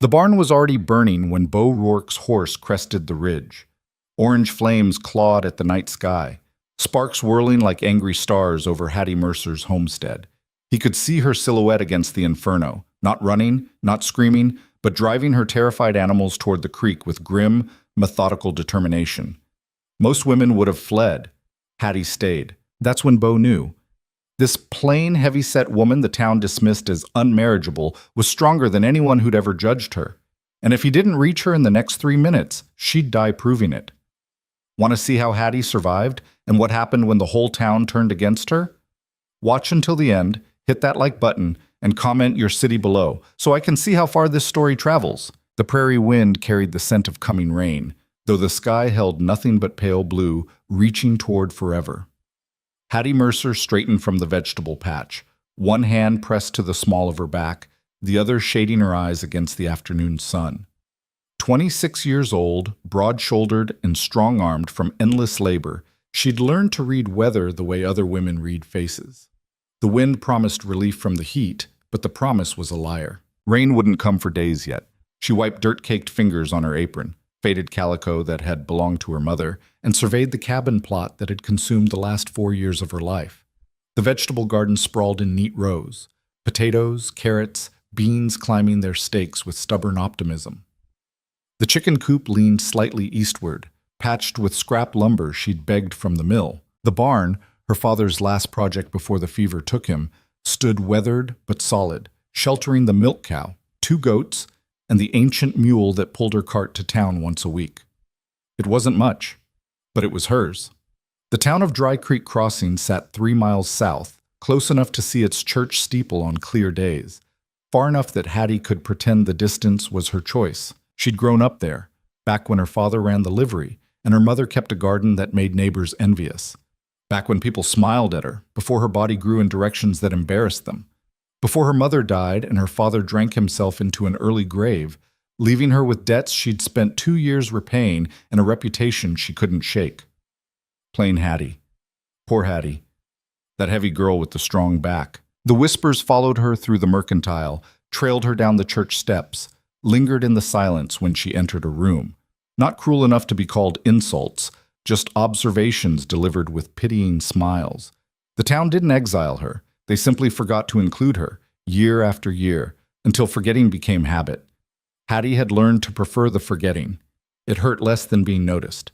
The barn was already burning when Bo Rourke's horse crested the ridge. Orange flames clawed at the night sky, sparks whirling like angry stars over Hattie Mercer's homestead. He could see her silhouette against the inferno, not running, not screaming, but driving her terrified animals toward the creek with grim, methodical determination. Most women would have fled. Hattie stayed. That's when Bo knew. This plain, heavy-set woman the town dismissed as unmarriageable was stronger than anyone who'd ever judged her. And if he didn't reach her in the next 3 minutes, she'd die proving it. Want to see how Hattie survived and what happened when the whole town turned against her? Watch until the end, hit that like button, and comment your city below so I can see how far this story travels. The prairie wind carried the scent of coming rain, though the sky held nothing but pale blue, reaching toward forever. Hattie Mercer straightened from the vegetable patch, one hand pressed to the small of her back, the other shading her eyes against the afternoon sun. 26 years old, broad-shouldered and strong-armed from endless labor, she'd learned to read weather the way other women read faces. The wind promised relief from the heat, but the promise was a liar. Rain wouldn't come for days yet. She wiped dirt-caked fingers on her apron, faded calico that had belonged to her mother, and surveyed the cabin plot that had consumed the last 4 years of her life. The vegetable garden sprawled in neat rows, potatoes, carrots, beans climbing their stakes with stubborn optimism. The chicken coop leaned slightly eastward, patched with scrap lumber she'd begged from the mill. The barn, her father's last project before the fever took him, stood weathered but solid, sheltering the milk cow, 2 goats, and the ancient mule that pulled her cart to town once a week. It wasn't much, but it was hers. The town of Dry Creek Crossing sat 3 miles south, close enough to see its church steeple on clear days, far enough that Hattie could pretend the distance was her choice. She'd grown up there, back when her father ran the livery, and her mother kept a garden that made neighbors envious. Back when people smiled at her, before her body grew in directions that embarrassed them. Before her mother died and her father drank himself into an early grave, leaving her with debts she'd spent 2 years repaying and a reputation she couldn't shake. Plain Hattie. Poor Hattie. That heavy girl with the strong back. The whispers followed her through the mercantile, trailed her down the church steps, lingered in the silence when she entered a room. Not cruel enough to be called insults, just observations delivered with pitying smiles. The town didn't exile her. They simply forgot to include her, year after year, until forgetting became habit. Hattie had learned to prefer the forgetting. It hurt less than being noticed.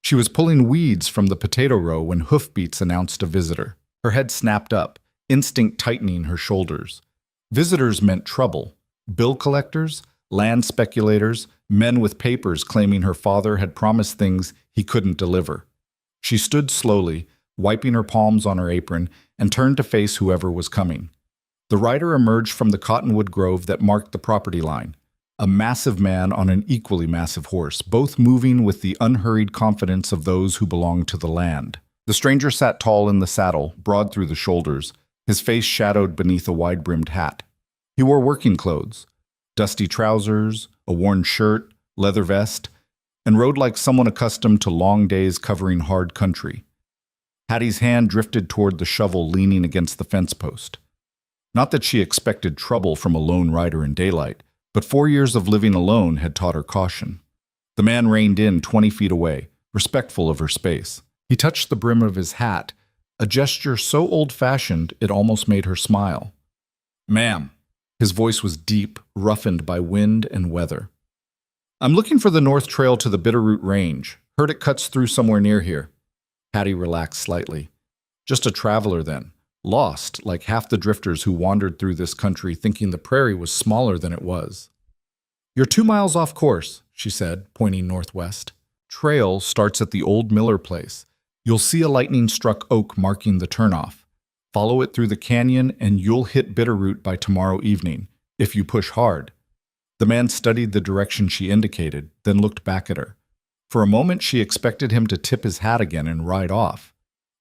She was pulling weeds from the potato row when hoofbeats announced a visitor. Her head snapped up, instinct tightening her shoulders. Visitors meant trouble. Bill collectors, land speculators, men with papers claiming her father had promised things he couldn't deliver. She stood slowly, wiping her palms on her apron, and turned to face whoever was coming. The rider emerged from the cottonwood grove that marked the property line, a massive man on an equally massive horse, both moving with the unhurried confidence of those who belong to the land. The stranger sat tall in the saddle, broad through the shoulders, his face shadowed beneath a wide-brimmed hat. He wore working clothes, dusty trousers, a worn shirt, leather vest, and rode like someone accustomed to long days covering hard country. Hattie's hand drifted toward the shovel leaning against the fence post. Not that she expected trouble from a lone rider in daylight, but 4 years of living alone had taught her caution. The man reined in 20 feet away, respectful of her space. He touched the brim of his hat, a gesture so old-fashioned it almost made her smile. "Ma'am." His voice was deep, roughened by wind and weather. "I'm looking for the North Trail to the Bitterroot Range. Heard it cuts through somewhere near here." Hattie relaxed slightly. Just a traveler then, lost like half the drifters who wandered through this country thinking the prairie was smaller than it was. "You're 2 miles off course," she said, pointing northwest. "Trail starts at the old Miller place. You'll see a lightning-struck oak marking the turnoff. Follow it through the canyon and you'll hit Bitterroot by tomorrow evening, if you push hard." The man studied the direction she indicated, then looked back at her. For a moment she expected him to tip his hat again and ride off.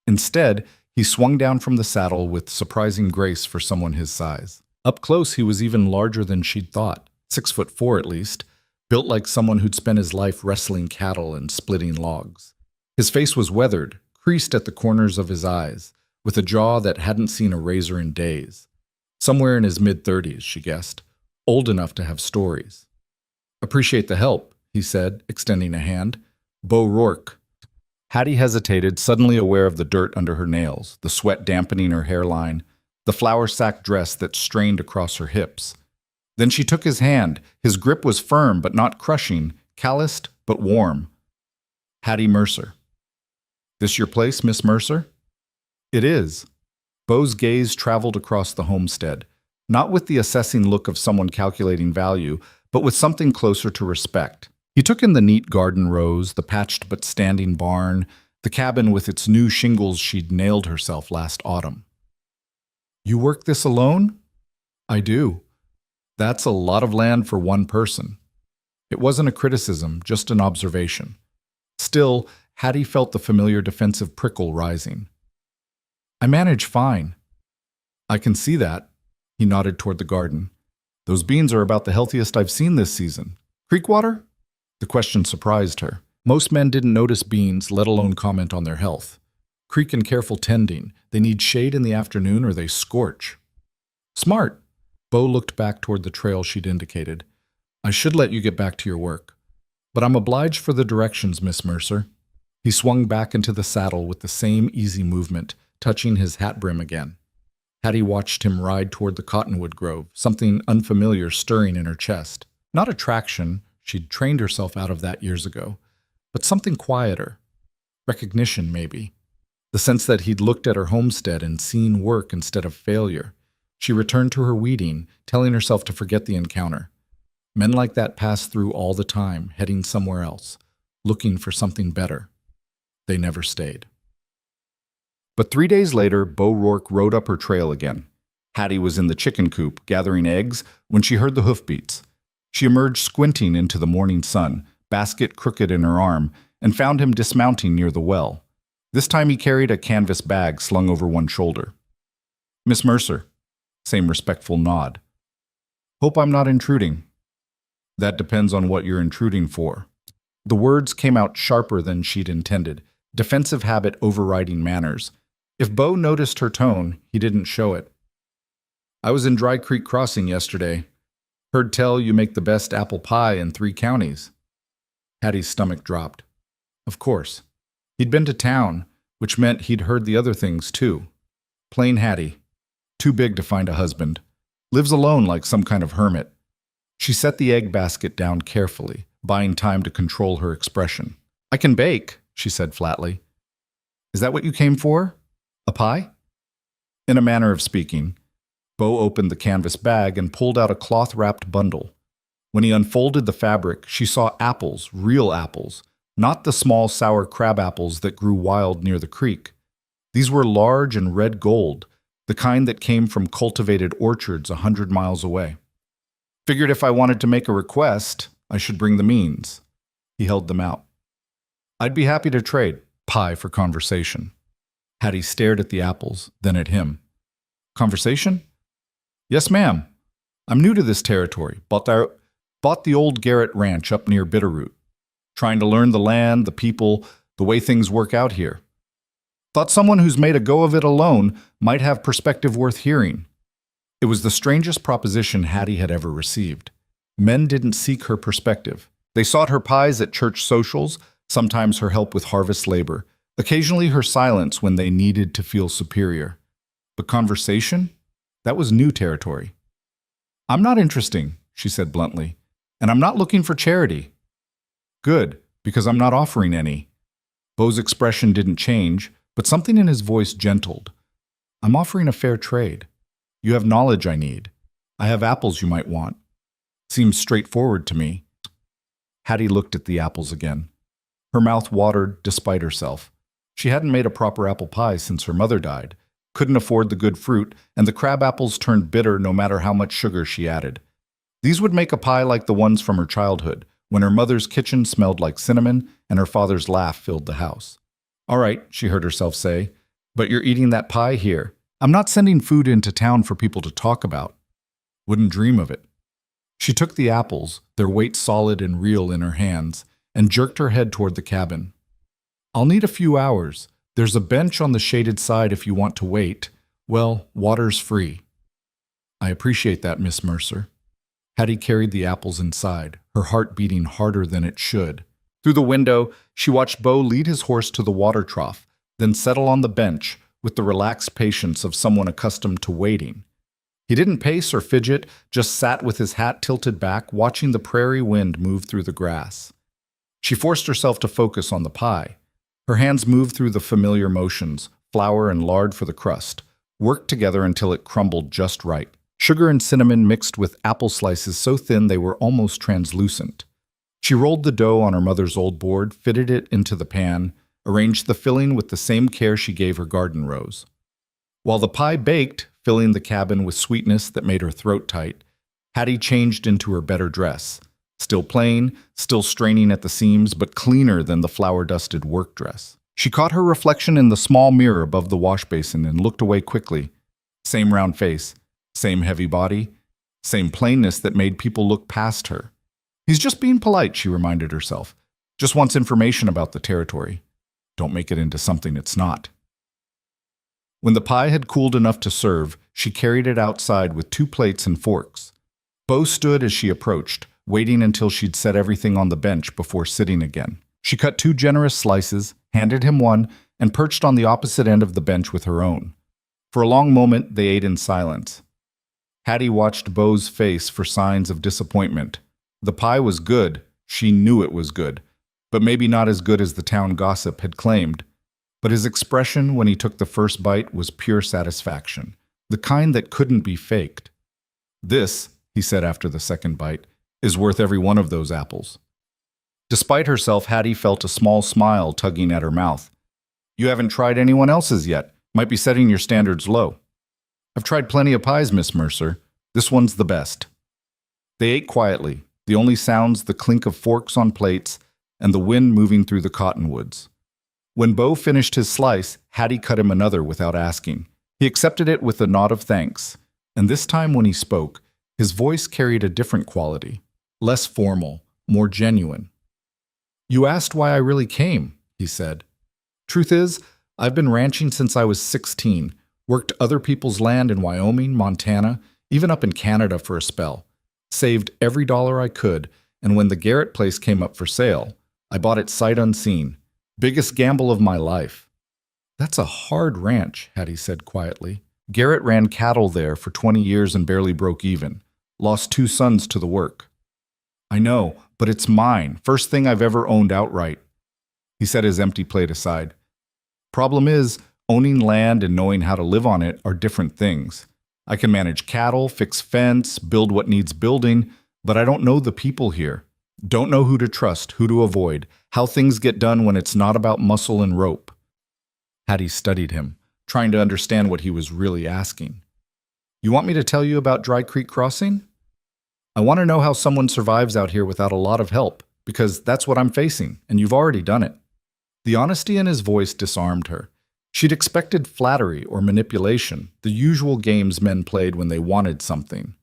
Instead, he swung down from the saddle with surprising grace for someone his size. Up close he was even larger than she'd thought, 6'4" at least, built like someone who'd spent his life wrestling cattle and splitting logs. His face was weathered, creased at the corners of his eyes, with a jaw that hadn't seen a razor in days. Somewhere in his mid-30s, she guessed, old enough to have stories. Appreciate the help, he said, extending a hand. Bo Rourke. Hattie hesitated, suddenly aware of the dirt under her nails, the sweat dampening her hairline, the flour sack dress that strained across her hips. Then she took his hand. His grip was firm but not crushing, calloused but warm. Hattie Mercer. This your place, Miss Mercer? It is. Bo's gaze traveled across the homestead, not with the assessing look of someone calculating value, but with something closer to respect. He took in the neat garden rows, the patched but standing barn, the cabin with its new shingles she'd nailed herself last autumn. You work this alone? I do. That's a lot of land for one person. It wasn't a criticism, just an observation. Still, Hattie felt the familiar defensive prickle rising. I manage fine. I can see that. He nodded toward the garden. Those beans are about the healthiest I've seen this season. Creek water? The question surprised her. Most men didn't notice beans, let alone comment on their health. Creek and careful tending. They need shade in the afternoon or they scorch. Smart. Bo looked back toward the trail she'd indicated. I should let you get back to your work. But I'm obliged for the directions, Miss Mercer. He swung back into the saddle with the same easy movement, touching his hat brim again. Hattie watched him ride toward the cottonwood grove, something unfamiliar stirring in her chest. Not attraction, she'd trained herself out of that years ago, but something quieter. Recognition, maybe. The sense that he'd looked at her homestead and seen work instead of failure. She returned to her weeding, telling herself to forget the encounter. Men like that pass through all the time, heading somewhere else, looking for something better. They never stayed. But 3 days later, Bo Rourke rode up her trail again. Hattie was in the chicken coop, gathering eggs, when she heard the hoofbeats. She emerged squinting into the morning sun, basket crooked in her arm, and found him dismounting near the well. This time he carried a canvas bag slung over one shoulder. Miss Mercer. Same respectful nod. Hope I'm not intruding. That depends on what you're intruding for. The words came out sharper than she'd intended, defensive habit overriding manners. If Bo noticed her tone, he didn't show it. I was in Dry Creek Crossing yesterday. Heard tell you make the best apple pie in 3 counties. Hattie's stomach dropped. Of course. He'd been to town, which meant he'd heard the other things too. Plain Hattie. Too big to find a husband. Lives alone like some kind of hermit. She set the egg basket down carefully, buying time to control her expression. I can bake, she said flatly. Is that what you came for? A pie? In a manner of speaking. Bo opened the canvas bag and pulled out a cloth-wrapped bundle. When he unfolded the fabric, she saw apples, real apples, not the small sour crab apples that grew wild near the creek. These were large and red gold, the kind that came from cultivated orchards 100 miles away. Figured if I wanted to make a request, I should bring the means. He held them out. I'd be happy to trade pie for conversation. Hattie stared at the apples, then at him. Conversation? Yes, ma'am. I'm new to this territory. Bought the old Garrett Ranch up near Bitterroot. Trying to learn the land, the people, the way things work out here. Thought someone who's made a go of it alone might have perspective worth hearing. It was the strangest proposition Hattie had ever received. Men didn't seek her perspective. They sought her pies at church socials, sometimes her help with harvest labor, occasionally her silence when they needed to feel superior. But conversation? That was new territory. I'm not interesting, she said bluntly, and I'm not looking for charity. Good, because I'm not offering any. Bo's expression didn't change, but something in his voice gentled. I'm offering a fair trade. You have knowledge I need. I have apples you might want. Seems straightforward to me. Hattie looked at the apples again. Her mouth watered despite herself. She hadn't made a proper apple pie since her mother died, couldn't afford the good fruit, and the crab apples turned bitter no matter how much sugar she added. These would make a pie like the ones from her childhood, when her mother's kitchen smelled like cinnamon and her father's laugh filled the house. All right, she heard herself say, but you're eating that pie here. I'm not sending food into town for people to talk about. Wouldn't dream of it. She took the apples, their weight solid and real in her hands, and jerked her head toward the cabin. I'll need a few hours. There's a bench on the shaded side if you want to wait. Well, water's free. I appreciate that, Miss Mercer. Hattie carried the apples inside, her heart beating harder than it should. Through the window, she watched Bo lead his horse to the water trough, then settle on the bench with the relaxed patience of someone accustomed to waiting. He didn't pace or fidget, just sat with his hat tilted back, watching the prairie wind move through the grass. She forced herself to focus on the pie. Her hands moved through the familiar motions, flour and lard for the crust, worked together until it crumbled just right. Sugar and cinnamon mixed with apple slices so thin they were almost translucent. She rolled the dough on her mother's old board, fitted it into the pan, arranged the filling with the same care she gave her garden rows. While the pie baked, filling the cabin with sweetness that made her throat tight, Hattie changed into her better dress. Still plain, still straining at the seams, but cleaner than the flour-dusted work dress. She caught her reflection in the small mirror above the wash basin and looked away quickly. Same round face, same heavy body, same plainness that made people look past her. He's just being polite, she reminded herself. Just wants information about the territory. Don't make it into something it's not. When the pie had cooled enough to serve, she carried it outside with 2 plates and forks. Bo stood as she approached, waiting until she'd set everything on the bench before sitting again. She cut 2 generous slices, handed him one, and perched on the opposite end of the bench with her own. For a long moment, they ate in silence. Hattie watched Bo's face for signs of disappointment. The pie was good, she knew it was good, but maybe not as good as the town gossip had claimed. But his expression when he took the first bite was pure satisfaction, the kind that couldn't be faked. This, he said after the second bite, is worth every one of those apples. Despite herself, Hattie felt a small smile tugging at her mouth. You haven't tried anyone else's yet. Might be setting your standards low. I've tried plenty of pies, Miss Mercer. This one's the best. They ate quietly, the only sounds the clink of forks on plates and the wind moving through the cottonwoods. When Bo finished his slice, Hattie cut him another without asking. He accepted it with a nod of thanks, and this time when he spoke, his voice carried a different quality, less formal, more genuine. You asked why I really came, he said. Truth is, I've been ranching since I was 16, worked other people's land in Wyoming, Montana, even up in Canada for a spell, saved every dollar I could, and when the Garrett place came up for sale, I bought it sight unseen. Biggest gamble of my life. That's a hard ranch, Hattie said quietly. Garrett ran cattle there for 20 years and barely broke even. Lost 2 sons to the work. I know, but it's mine. First thing I've ever owned outright. He set his empty plate aside. Problem is, owning land and knowing how to live on it are different things. I can manage cattle, fix fence, build what needs building, but I don't know the people here. Don't know who to trust, who to avoid, how things get done when it's not about muscle and rope. Hattie studied him, trying to understand what he was really asking. You want me to tell you about Dry Creek Crossing? I want to know how someone survives out here without a lot of help, because that's what I'm facing, and you've already done it. The honesty in his voice disarmed her. She'd expected flattery or manipulation, the usual games men played when they wanted something.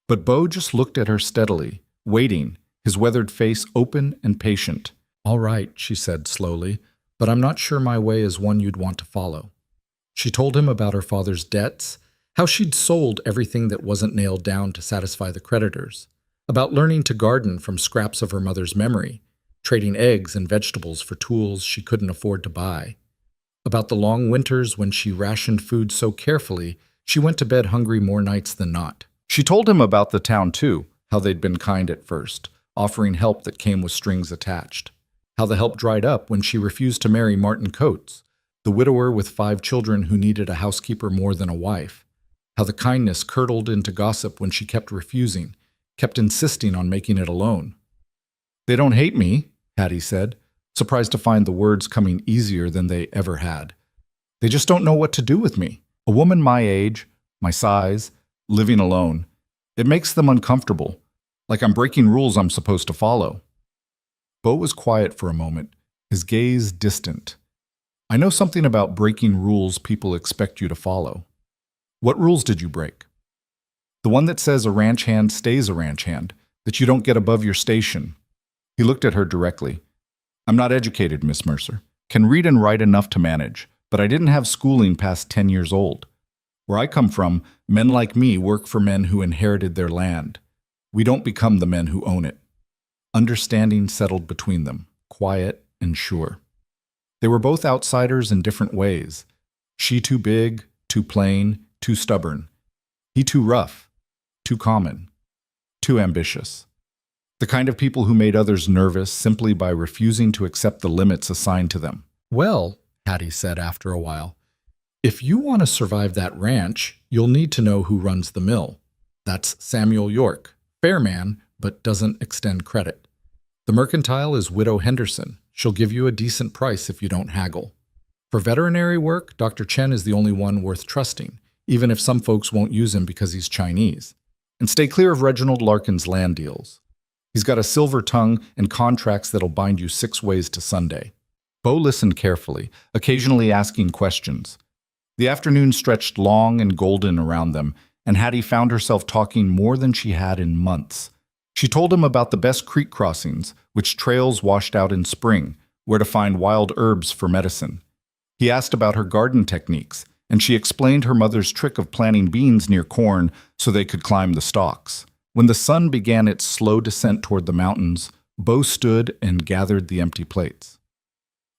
But Bo just looked at her steadily, waiting, his weathered face open and patient. All right, she said slowly, but I'm not sure my way is one you'd want to follow. She told him about her father's debts, how she'd sold everything that wasn't nailed down to satisfy the creditors, about learning to garden from scraps of her mother's memory, trading eggs and vegetables for tools she couldn't afford to buy, about the long winters when she rationed food so carefully she went to bed hungry more nights than not. She told him about the town too, how they'd been kind at first, offering help that came with strings attached. How the help dried up when she refused to marry Martin Coates, the widower with 5 children who needed a housekeeper more than a wife. How the kindness curdled into gossip when she kept refusing, kept insisting on making it alone. They don't hate me, Hattie said, surprised to find the words coming easier than they ever had. They just don't know what to do with me. A woman my age, my size, living alone. It makes them uncomfortable, like I'm breaking rules I'm supposed to follow. Bo was quiet for a moment, his gaze distant. I know something about breaking rules people expect you to follow. What rules did you break? The one that says a ranch hand stays a ranch hand, that you don't get above your station. He looked at her directly. I'm not educated, Miss Mercer. Can read and write enough to manage, but I didn't have schooling past 10 years old. Where I come from, men like me work for men who inherited their land. We don't become the men who own it. Understanding settled between them, quiet and sure. They were both outsiders in different ways. She too big, too plain, too stubborn. He too rough, too common, too ambitious. The kind of people who made others nervous simply by refusing to accept the limits assigned to them. "Well," Hattie said after a while, "if you want to survive that ranch, you'll need to know who runs the mill. That's Samuel York, fair man, but doesn't extend credit. The mercantile is Widow Henderson. She'll give you a decent price if you don't haggle. For veterinary work, Dr. Chen is the only one worth trusting, even if some folks won't use him because he's Chinese. And stay clear of Reginald Larkin's land deals. He's got a silver tongue and contracts that'll bind you 6 ways to Sunday." Bo listened carefully, occasionally asking questions. The afternoon stretched long and golden around them, and Hattie found herself talking more than she had in months. She told him about the best creek crossings, which trails washed out in spring, where to find wild herbs for medicine. He asked about her garden techniques, and she explained her mother's trick of planting beans near corn so they could climb the stalks. When the sun began its slow descent toward the mountains, Bo stood and gathered the empty plates.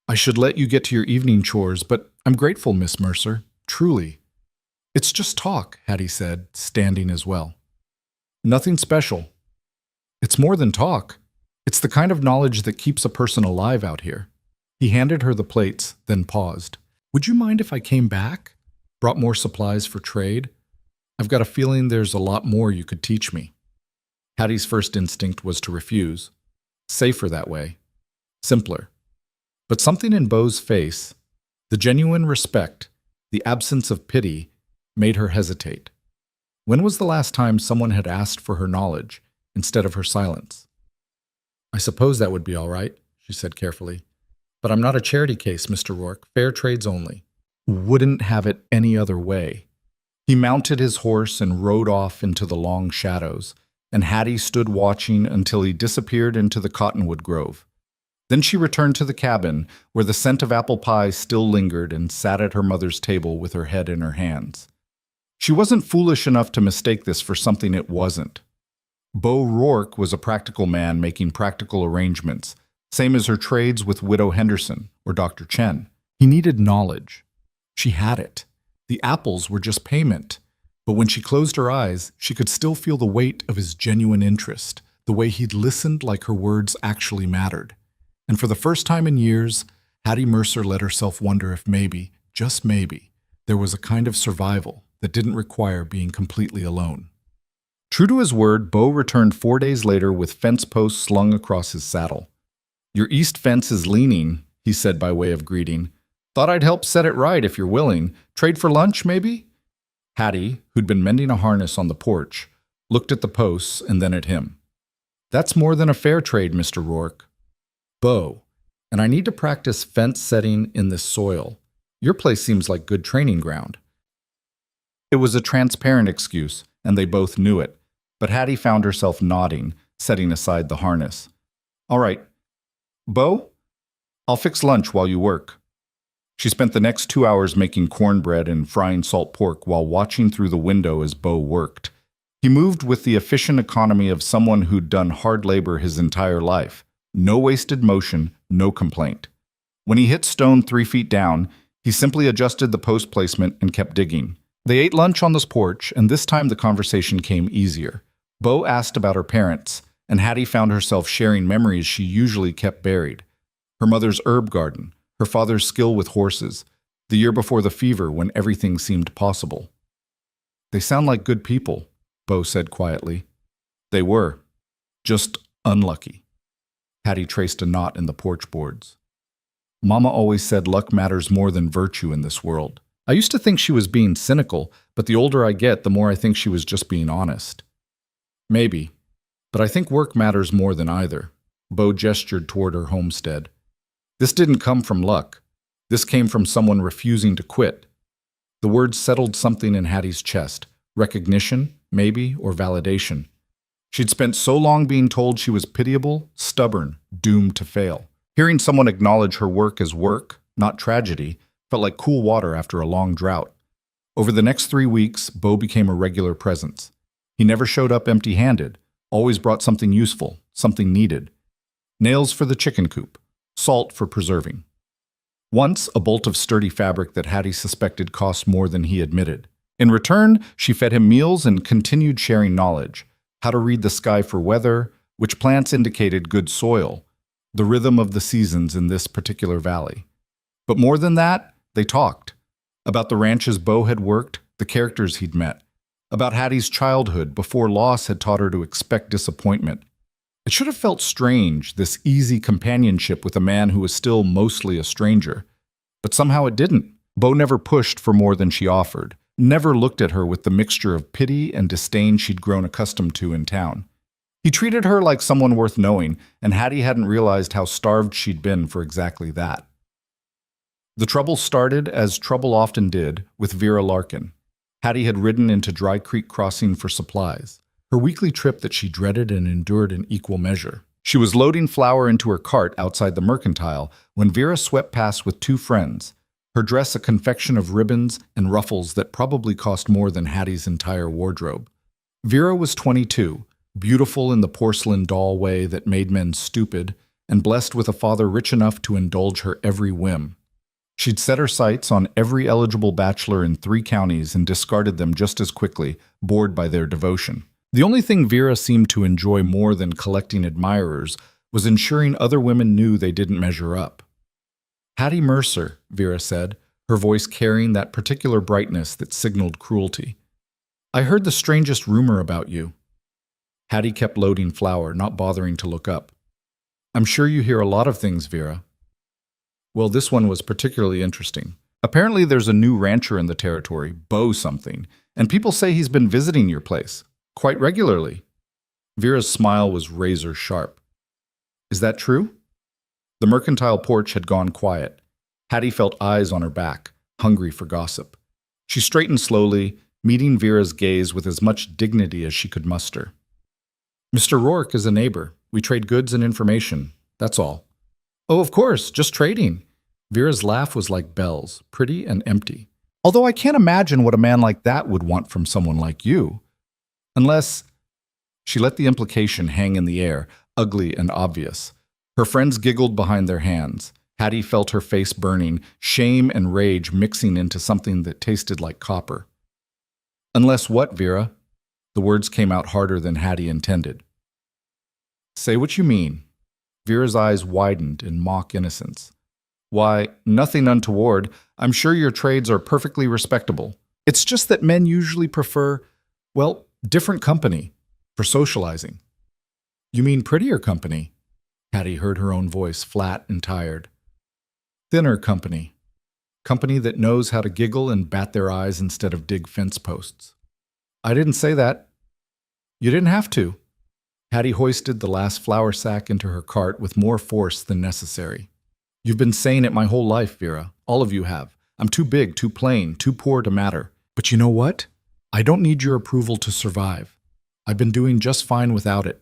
"I should let you get to your evening chores, but I'm grateful, Miss Mercer, truly." "It's just talk," Hattie said, standing as well. "Nothing special. It's more than talk. It's the kind of knowledge that keeps a person alive out here." He handed her the plates, then paused. "Would you mind if I came back? Brought more supplies for trade? I've got a feeling there's a lot more you could teach me." Hattie's first instinct was to refuse. Safer that way. Simpler. But something in Bo's face, the genuine respect, the absence of pity, made her hesitate. When was the last time someone had asked for her knowledge instead of her silence? "I suppose that would be all right," she said carefully. "But I'm not a charity case, Mr. Rourke. Fair trades only." Wouldn't have it any other way. He mounted his horse and rode off into the long shadows, and Hattie stood watching until he disappeared into the cottonwood grove. Then she returned to the cabin, where the scent of apple pie still lingered, and sat at her mother's table with her head in her hands. She wasn't foolish enough to mistake this for something it wasn't. Bo Rourke was a practical man making practical arrangements, same as her trades with Widow Henderson or Dr. Chen. He needed knowledge. She had it. The apples were just payment. But when she closed her eyes, she could still feel the weight of his genuine interest, the way he'd listened like her words actually mattered. And for the first time in years, Hattie Mercer let herself wonder if maybe, just maybe, there was a kind of survival that didn't require being completely alone. True to his word, Bo returned 4 days later with fence posts slung across his saddle. "Your east fence is leaning," he said by way of greeting. "Thought I'd help set it right if you're willing. Trade for lunch, maybe?" Hattie, who'd been mending a harness on the porch, looked at the posts and then at him. "That's more than a fair trade, Mr. Rourke." "Bo, and I need to practice fence setting in this soil. Your place seems like good training ground." It was a transparent excuse, and they both knew it, but Hattie found herself nodding, setting aside the harness. "All right. Bo, I'll fix lunch while you work." She spent the next 2 hours making cornbread and frying salt pork while watching through the window as Bo worked. He moved with the efficient economy of someone who'd done hard labor his entire life. No wasted motion, no complaint. When he hit stone 3 feet down, he simply adjusted the post placement and kept digging. They ate lunch on the porch, and this time the conversation came easier. Bo asked about her parents, and Hattie found herself sharing memories she usually kept buried. Her mother's herb garden, her father's skill with horses, the year before the fever when everything seemed possible. "They sound like good people," Bo said quietly. "They were. Just unlucky." Hattie traced a knot in the porch boards. "Mama always said luck matters more than virtue in this world. I used to think she was being cynical, but the older I get, the more I think she was just being honest." "Maybe, but I think work matters more than either." Bo gestured toward her homestead. "This didn't come from luck. This came from someone refusing to quit." The words settled something in Hattie's chest. Recognition, maybe, or validation. She'd spent so long being told she was pitiable, stubborn, doomed to fail. Hearing someone acknowledge her work as work, not tragedy, felt like cool water after a long drought. Over the next 3 weeks, Bo became a regular presence. He never showed up empty-handed, Always brought something useful, something needed. Nails for the chicken coop, salt for preserving. Once, a bolt of sturdy fabric that Hattie suspected cost more than he admitted. In return, she fed him meals and continued sharing knowledge. How to read the sky for weather, which plants indicated good soil, the rhythm of the seasons in this particular valley. But more than that, they talked. About the ranches Bo had worked, the characters he'd met. About Hattie's childhood before loss had taught her to expect disappointment. It should have felt strange, this easy companionship with a man who was still mostly a stranger. But somehow it didn't. Bo never pushed for more than she offered, never looked at her with the mixture of pity and disdain she'd grown accustomed to in town. He treated her like someone worth knowing, and Hattie hadn't realized how starved she'd been for exactly that. The trouble started, as trouble often did, with Vera Larkin. Hattie had ridden into Dry Creek Crossing for supplies, her weekly trip that she dreaded and endured in equal measure. She was loading flour into her cart outside the Mercantile when Vera swept past with two friends, her dress a confection of ribbons and ruffles that probably cost more than Hattie's entire wardrobe. Vera was 22, beautiful in the porcelain doll way that made men stupid, and blessed with a father rich enough to indulge her every whim. She'd set her sights on every eligible bachelor in 3 counties and discarded them just as quickly, bored by their devotion. The only thing Vera seemed to enjoy more than collecting admirers was ensuring other women knew they didn't measure up. Hattie Mercer, Vera said, her voice carrying that particular brightness that signaled cruelty. I heard the strangest rumor about you. Hattie kept loading flour, not bothering to look up. I'm sure you hear a lot of things, Vera. Well, this one was particularly interesting. Apparently there's a new rancher in the territory, Bo something, and people say he's been visiting your place. Quite regularly. Vera's smile was razor sharp. Is that true? The Mercantile porch had gone quiet. Hattie felt eyes on her back, hungry for gossip. She straightened slowly, meeting Vera's gaze with as much dignity as she could muster. Mr. Rourke is a neighbor. We trade goods and information. That's all. Oh, of course, just trading. Vera's laugh was like bells, pretty and empty. Although I can't imagine what a man like that would want from someone like you. Unless... She let the implication hang in the air, ugly and obvious. Her friends giggled behind their hands. Hattie felt her face burning, shame and rage mixing into something that tasted like copper. Unless what, Vera? The words came out harder than Hattie intended. Say what you mean. Vera's eyes widened in mock innocence. Why, nothing untoward. I'm sure your trades are perfectly respectable. It's just that men usually prefer, well, different company for socializing. You mean prettier company? Hattie heard her own voice, flat and tired. Thinner company. Company that knows how to giggle and bat their eyes instead of dig fence posts. I didn't say that. You didn't have to. Hattie hoisted the last flour sack into her cart with more force than necessary. You've been saying it my whole life, Vera. All of you have. I'm too big, too plain, too poor to matter. But you know what? I don't need your approval to survive. I've been doing just fine without it.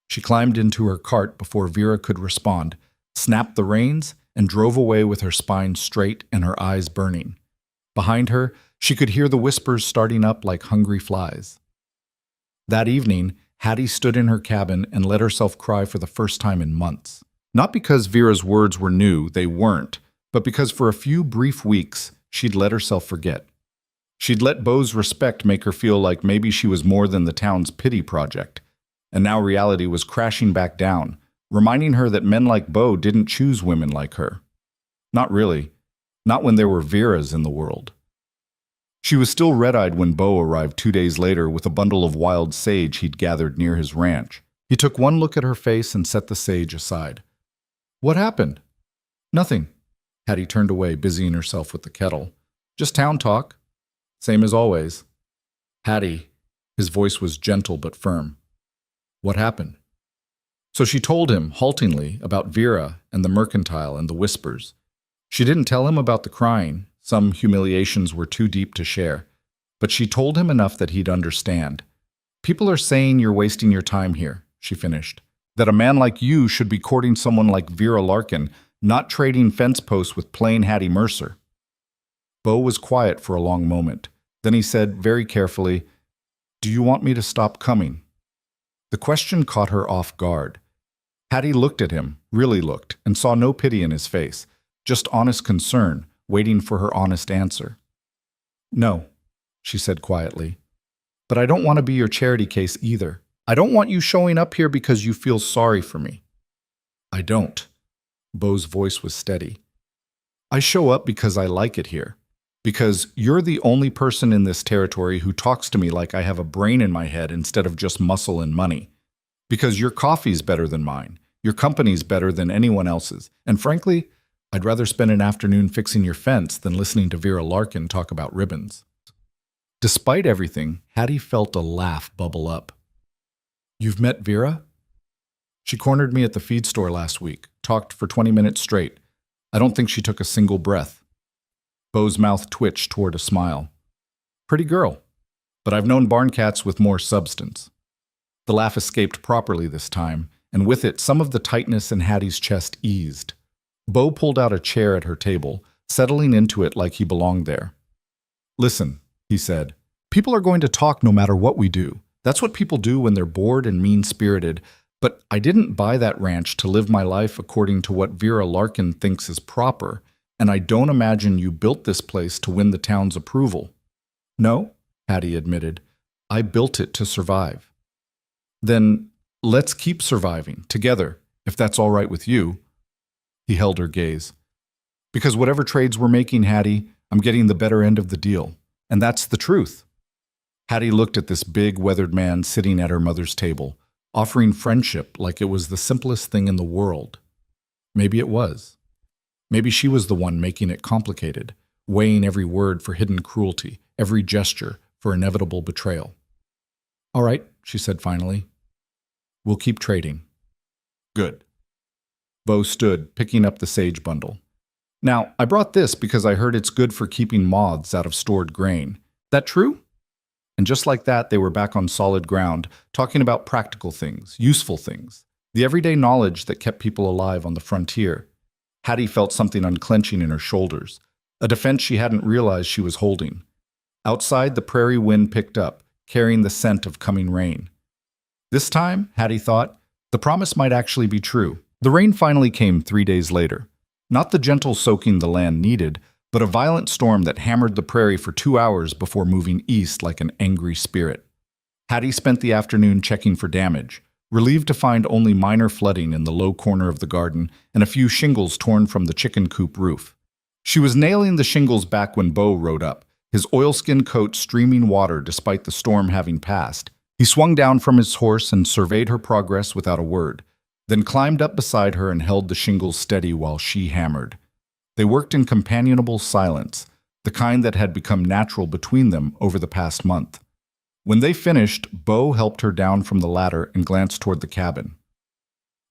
She climbed into her cart before Vera could respond, snapped the reins, and drove away with her spine straight and her eyes burning. Behind her, she could hear the whispers starting up like hungry flies. That evening, Hattie stood in her cabin and let herself cry for the first time in months. Not because Vera's words were new, they weren't, but because for a few brief weeks, she'd let herself forget. She'd let Bo's respect make her feel like maybe she was more than the town's pity project. And now reality was crashing back down, reminding her that men like Bo didn't choose women like her. Not really. Not when there were Veras in the world. She was still red-eyed when Bo arrived 2 days later with a bundle of wild sage he'd gathered near his ranch. He took one look at her face and set the sage aside. What happened? Nothing. Hattie turned away, busying herself with the kettle. Just town talk. Same as always. Hattie, his voice was gentle but firm. What happened? So she told him, haltingly, about Vera and the Mercantile and the whispers. She didn't tell him about the crying. Some humiliations were too deep to share. But she told him enough that he'd understand. People are saying you're wasting your time here, she finished. That a man like you should be courting someone like Vera Larkin, not trading fence posts with plain Hattie Mercer. Bo was quiet for a long moment. Then he said, very carefully, Do you want me to stop coming? The question caught her off guard. Hattie looked at him, really looked, and saw no pity in his face, just honest concern, waiting for her honest answer. "No," she said quietly. "But I don't want to be your charity case either. I don't want you showing up here because you feel sorry for me." "I don't." Beau's voice was steady. "I show up because I like it here. Because you're the only person in this territory who talks to me like I have a brain in my head instead of just muscle and money. Because your coffee's better than mine. Your company's better than anyone else's. And frankly, I'd rather spend an afternoon fixing your fence than listening to Vera Larkin talk about ribbons." Despite everything, Hattie felt a laugh bubble up. "You've met Vera?" "She cornered me at the feed store last week, talked for 20 minutes straight. I don't think she took a single breath." Beau's mouth twitched toward a smile. "Pretty girl, but I've known barn cats with more substance." The laugh escaped properly this time, and with it some of the tightness in Hattie's chest eased. Beau pulled out a chair at her table, settling into it like he belonged there. "Listen," he said, "people are going to talk no matter what we do. That's what people do when they're bored and mean-spirited, but I didn't buy that ranch to live my life according to what Vera Larkin thinks is proper, and I don't imagine you built this place to win the town's approval." "No," Hattie admitted, "I built it to survive." "Then let's keep surviving, together, if that's all right with you." He held her gaze. "Because whatever trades we're making, Hattie, I'm getting the better end of the deal. And that's the truth." Hattie looked at this big, weathered man sitting at her mother's table, offering friendship like it was the simplest thing in the world. Maybe it was. Maybe she was the one making it complicated, weighing every word for hidden cruelty, every gesture for inevitable betrayal. "All right," she said finally. "We'll keep trading." "Good." Beau stood, picking up the sage bundle. "Now, I brought this because I heard it's good for keeping moths out of stored grain. That true?" And just like that, they were back on solid ground, talking about practical things, useful things, the everyday knowledge that kept people alive on the frontier. Hattie felt something unclenching in her shoulders, a defense she hadn't realized she was holding. Outside, the prairie wind picked up, carrying the scent of coming rain. This time, Hattie thought, the promise might actually be true. The rain finally came 3 days later. Not the gentle soaking the land needed, but a violent storm that hammered the prairie for 2 hours before moving east like an angry spirit. Hattie spent the afternoon checking for damage, relieved to find only minor flooding in the low corner of the garden and a few shingles torn from the chicken coop roof. She was nailing the shingles back when Beau rode up, his oilskin coat streaming water despite the storm having passed. He swung down from his horse and surveyed her progress without a word, then climbed up beside her and held the shingles steady while she hammered. They worked in companionable silence, the kind that had become natural between them over the past month. When they finished, Beau helped her down from the ladder and glanced toward the cabin.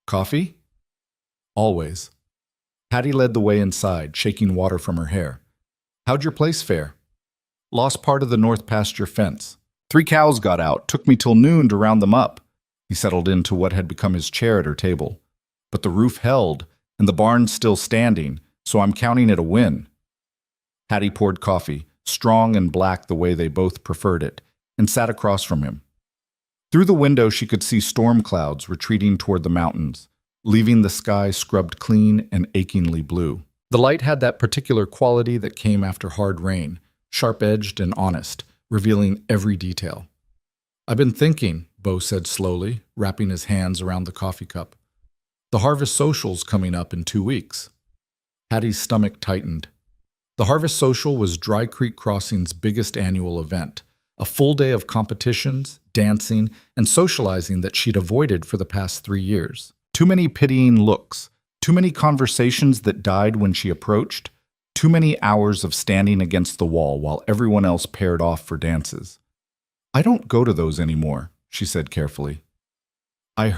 "Coffee?" "Always." Hattie led the way inside, shaking water from her hair. "How'd your place fare?" "Lost part of the north pasture fence. 3 cows got out, took me till noon to round them up." He settled into what had become his chair at her table. "But the roof held, and the barn's still standing, so I'm counting it a win." Hattie poured coffee, strong and black the way they both preferred it, and sat across from him. Through the window she could see storm clouds retreating toward the mountains, leaving the sky scrubbed clean and achingly blue. The light had that particular quality that came after hard rain, sharp-edged and honest, revealing every detail. "I've been thinking," Beau said slowly, wrapping his hands around the coffee cup. "The Harvest Social's coming up in 2 weeks." Hattie's stomach tightened. The Harvest Social was Dry Creek Crossing's biggest annual event, a full day of competitions, dancing, and socializing that she'd avoided for the past 3 years. Too many pitying looks, too many conversations that died when she approached, too many hours of standing against the wall while everyone else paired off for dances. "I don't go to those anymore," she said carefully. "I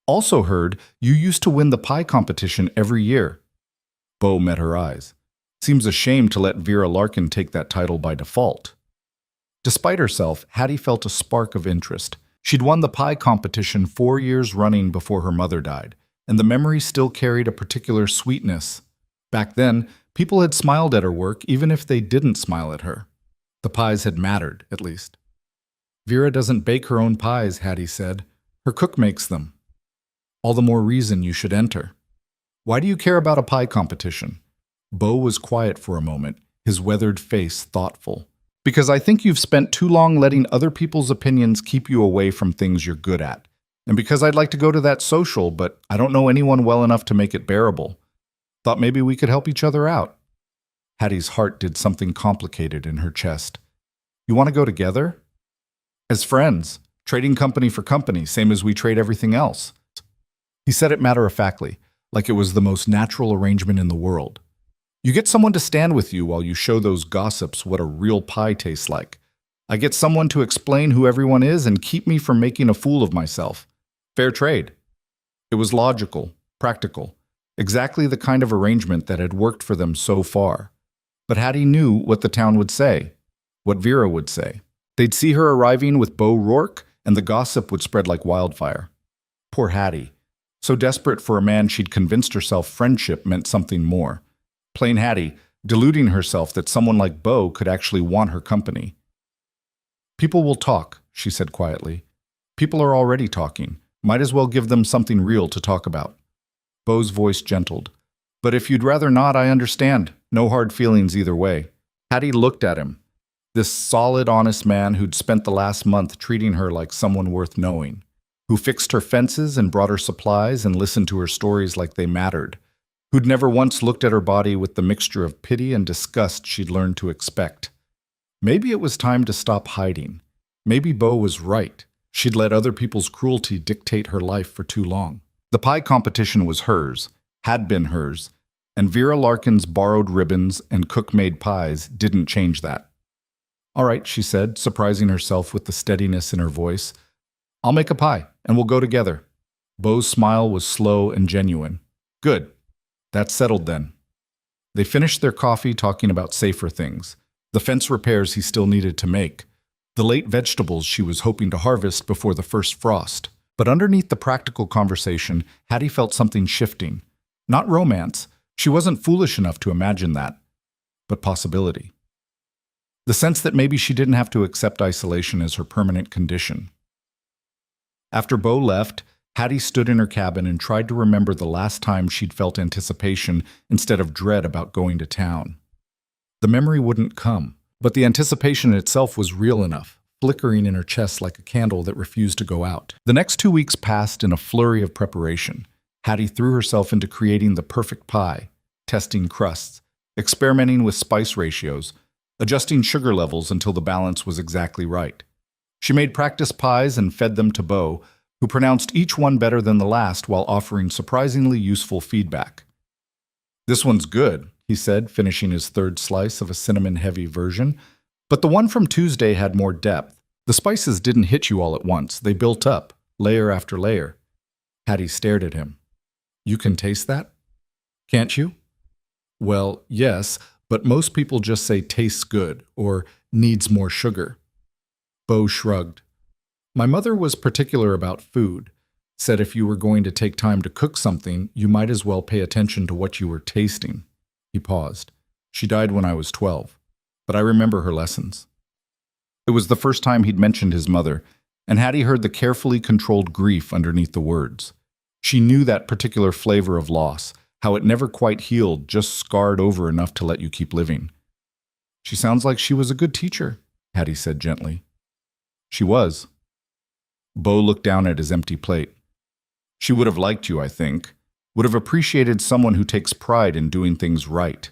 also heard you used to win the pie competition every year." Beau met her eyes. "Seems a shame to let Vera Larkin take that title by default." Despite herself, Hattie felt a spark of interest. She'd won the pie competition 4 years running before her mother died, and the memory still carried a particular sweetness. Back then, people had smiled at her work even if they didn't smile at her. The pies had mattered, at least. Vera doesn't bake her own pies, Hattie said. Her cook makes them. All the more reason you should enter. Why do you care about a pie competition? Bo was quiet for a moment, his weathered face thoughtful. Because I think you've spent too long letting other people's opinions keep you away from things you're good at. And because I'd like to go to that social, but I don't know anyone well enough to make it bearable. Thought maybe we could help each other out. Hattie's heart did something complicated in her chest. You want to go together? As friends, trading company for company, same as we trade everything else. He said it matter-of-factly, like it was the most natural arrangement in the world. You get someone to stand with you while you show those gossips what a real pie tastes like. I get someone to explain who everyone is and keep me from making a fool of myself. Fair trade. It was logical, practical, exactly the kind of arrangement that had worked for them so far. But Hattie knew what the town would say, what Vera would say. They'd see her arriving with Bo Rourke, and the gossip would spread like wildfire. Poor Hattie. So desperate for a man she'd convinced herself friendship meant something more. Plain Hattie, deluding herself that someone like Bo could actually want her company. People will talk, she said quietly. People are already talking. Might as well give them something real to talk about. Bo's voice gentled. But if you'd rather not, I understand. No hard feelings either way. Hattie looked at him. This solid, honest man who'd spent the last month treating her like someone worth knowing. Who fixed her fences and brought her supplies and listened to her stories like they mattered. Who'd never once looked at her body with the mixture of pity and disgust she'd learned to expect. Maybe it was time to stop hiding. Maybe Bo was right. She'd let other people's cruelty dictate her life for too long. The pie competition was hers, had been hers, and Vera Larkin's borrowed ribbons and cook-made pies didn't change that. All right, she said, surprising herself with the steadiness in her voice. I'll make a pie, and we'll go together. Bo's smile was slow and genuine. Good. That's settled then. They finished their coffee talking about safer things, the fence repairs he still needed to make, the late vegetables she was hoping to harvest before the first frost. But underneath the practical conversation, Hattie felt something shifting. Not romance. She wasn't foolish enough to imagine that. But possibility. The sense that maybe she didn't have to accept isolation as her permanent condition. After Bo left, Hattie stood in her cabin and tried to remember the last time she'd felt anticipation instead of dread about going to town. The memory wouldn't come, but the anticipation itself was real enough, flickering in her chest like a candle that refused to go out. The next 2 weeks passed in a flurry of preparation. Hattie threw herself into creating the perfect pie, testing crusts, experimenting with spice ratios, adjusting sugar levels until the balance was exactly right. She made practice pies and fed them to Bo, who pronounced each one better than the last while offering surprisingly useful feedback. This one's good, he said, finishing his third slice of a cinnamon-heavy version, but the one from Tuesday had more depth. The spices didn't hit you all at once. They built up, layer after layer. Hattie stared at him. You can taste that? Can't you? Well, yes, but most people just say tastes good or needs more sugar. Bo shrugged. My mother was particular about food, said if you were going to take time to cook something, you might as well pay attention to what you were tasting. He paused. She died when I was 12, but I remember her lessons. It was the first time he'd mentioned his mother, and Hattie heard the carefully controlled grief underneath the words. She knew that particular flavor of loss, how it never quite healed, just scarred over enough to let you keep living. She sounds like she was a good teacher, Hattie said gently. She was. Bo looked down at his empty plate. She would have liked you, I think. Would have appreciated someone who takes pride in doing things right.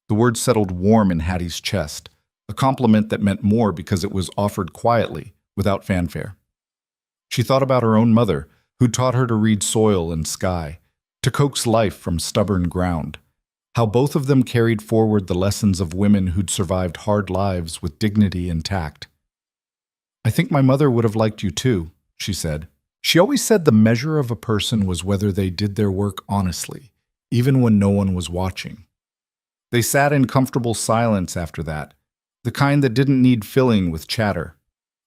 The word settled warm in Hattie's chest, a compliment that meant more because it was offered quietly, without fanfare. She thought about her own mother, who taught her to read soil and sky, to coax life from stubborn ground. How both of them carried forward the lessons of women who'd survived hard lives with dignity and tact. I think my mother would have liked you too, she said. She always said the measure of a person was whether they did their work honestly, even when no one was watching. They sat in comfortable silence after that, the kind that didn't need filling with chatter.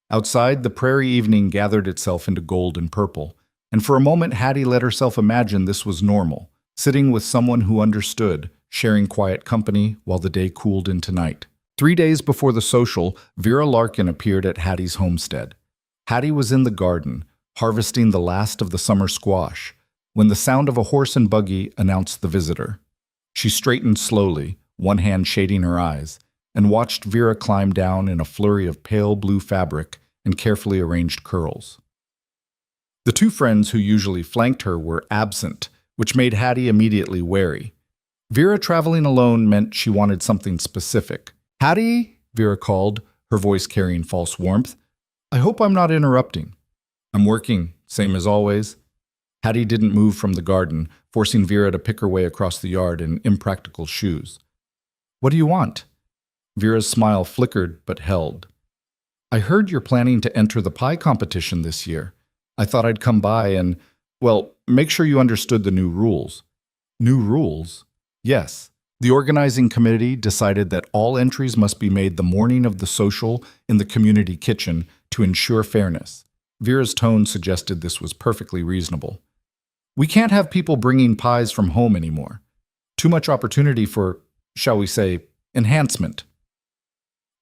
Outside, the prairie evening gathered itself into gold and purple, and for a moment Hattie let herself imagine this was normal, sitting with someone who understood, sharing quiet company while the day cooled into night. 3 days before the social, Vera Larkin appeared at Hattie's homestead. Hattie was in the garden, harvesting the last of the summer squash, when the sound of a horse and buggy announced the visitor. She straightened slowly, one hand shading her eyes, and watched Vera climb down in a flurry of pale blue fabric and carefully arranged curls. The two friends who usually flanked her were absent, which made Hattie immediately wary. Vera traveling alone meant she wanted something specific. "Hattie," Vera called, her voice carrying false warmth. "I hope I'm not interrupting." "I'm working, same as always." Hattie didn't move from the garden, forcing Vera to pick her way across the yard in impractical shoes. "What do you want?" Vera's smile flickered but held. "I heard you're planning to enter the pie competition this year. I thought I'd come by and, well, make sure you understood the new rules." "New rules?" "Yes. The organizing committee decided that all entries must be made the morning of the social in the community kitchen to ensure fairness." Vera's tone suggested this was perfectly reasonable. "We can't have people bringing pies from home anymore. Too much opportunity for, shall we say, enhancement."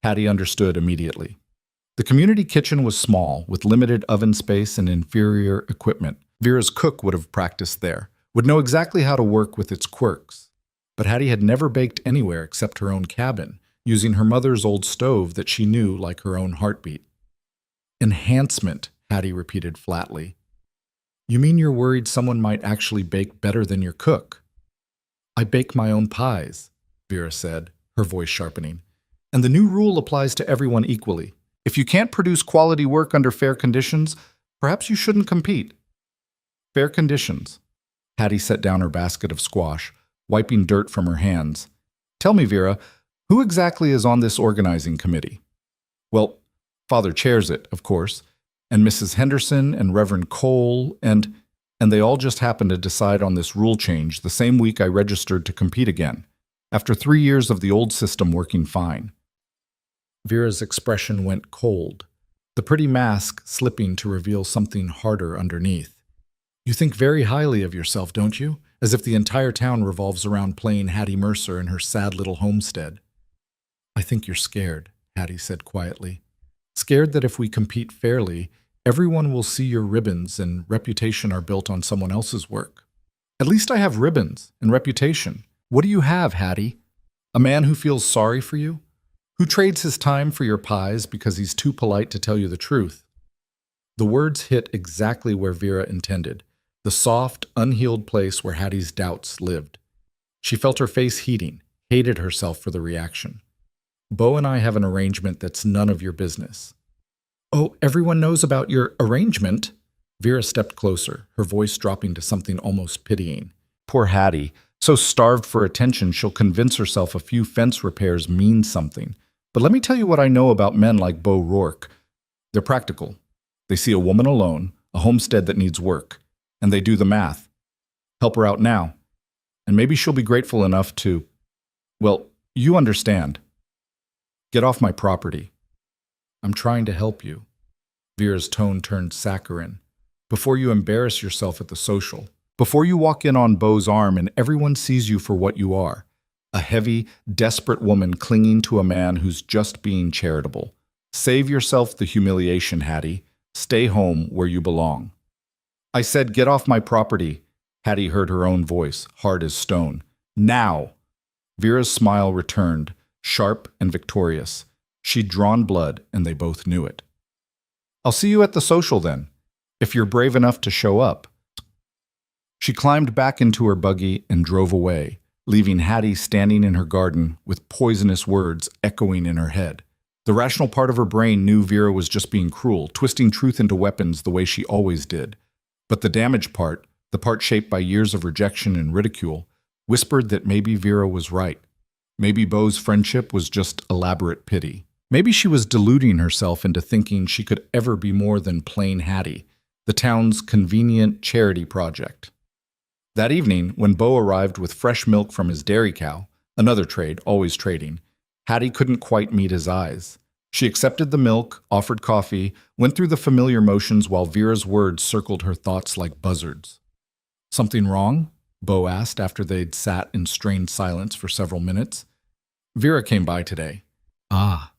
Hattie understood immediately. The community kitchen was small, with limited oven space and inferior equipment. Vera's cook would have practiced there, would know exactly how to work with its quirks. But Hattie had never baked anywhere except her own cabin, using her mother's old stove that she knew like her own heartbeat. "Enhancement," Hattie repeated flatly. "You mean you're worried someone might actually bake better than your cook?" "I bake my own pies," Vera said, her voice sharpening. "And the new rule applies to everyone equally. If you can't produce quality work under fair conditions, perhaps you shouldn't compete." "Fair conditions." Hattie set down her basket of squash, wiping dirt from her hands. "Tell me, Vera, who exactly is on this organizing committee?" "Well, Father chairs it, of course, and Mrs. Henderson and Reverend Cole, and they all just happened to decide on this rule change the same week I registered to compete again, after 3 years of the old system working fine." Vera's expression went cold, the pretty mask slipping to reveal something harder underneath. "You think very highly of yourself, don't you? As if the entire town revolves around plain Hattie Mercer and her sad little homestead." "I think you're scared," Hattie said quietly. "Scared that if we compete fairly, everyone will see your ribbons and reputation are built on someone else's work." "At least I have ribbons and reputation. What do you have, Hattie? A man who feels sorry for you? Who trades his time for your pies because he's too polite to tell you the truth?" The words hit exactly where Vera intended, the soft, unhealed place where Hattie's doubts lived. She felt her face heating, hated herself for the reaction. "Beau and I have an arrangement that's none of your business." "Oh, everyone knows about your arrangement?" Vera stepped closer, her voice dropping to something almost pitying. Poor Hattie, so starved for attention she'll convince herself a few fence repairs mean something. But let me tell you what I know about men like Beau Rourke. They're practical. They see a woman alone, a homestead that needs work, and they do the math. Help her out now, and maybe she'll be grateful enough to, well, you understand. Get off my property. I'm trying to help you. Vera's tone turned saccharine. Before you embarrass yourself at the social, before you walk in on Beau's arm and everyone sees you for what you are, a heavy, desperate woman clinging to a man who's just being charitable. Save yourself the humiliation, Hattie. Stay home where you belong. "I said, get off my property." Hattie heard her own voice, hard as stone. "Now!" Vera's smile returned, sharp and victorious. She'd drawn blood, and they both knew it. "I'll see you at the social then, if you're brave enough to show up." She climbed back into her buggy and drove away, leaving Hattie standing in her garden with poisonous words echoing in her head. The rational part of her brain knew Vera was just being cruel, twisting truth into weapons the way she always did. But the damaged part, the part shaped by years of rejection and ridicule, whispered that maybe Vera was right. Maybe Beau's friendship was just elaborate pity. Maybe she was deluding herself into thinking she could ever be more than plain Hattie, the town's convenient charity project. That evening, when Beau arrived with fresh milk from his dairy cow, another trade, always trading, Hattie couldn't quite meet his eyes. She accepted the milk, offered coffee, went through the familiar motions while Vera's words circled her thoughts like buzzards. "Something wrong?" Beau asked after they'd sat in strained silence for several minutes. "Vera came by today. Ah,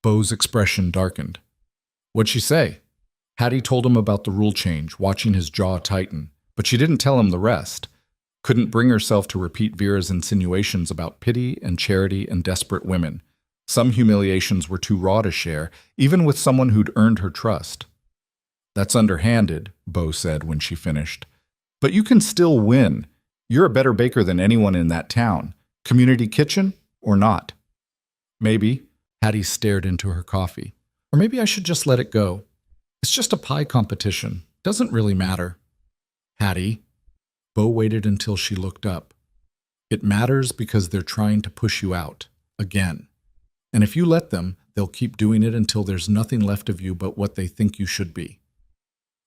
Bo's expression darkened. What'd she say? Hattie told him about the rule change, watching his jaw tighten, but she didn't tell him the rest. Couldn't bring herself to repeat Vera's insinuations about pity and charity and desperate women. Some humiliations were too raw to share, even with someone who'd earned her trust. That's underhanded, Bo said when she finished. But you can still win. You're a better baker than anyone in that town. Community kitchen or not? Maybe. Hattie stared into her coffee. Or maybe I should just let it go. It's just a pie competition. Doesn't really matter. Hattie. Bo waited until she looked up. It matters because they're trying to push you out. Again. And if you let them, they'll keep doing it until there's nothing left of you but what they think you should be.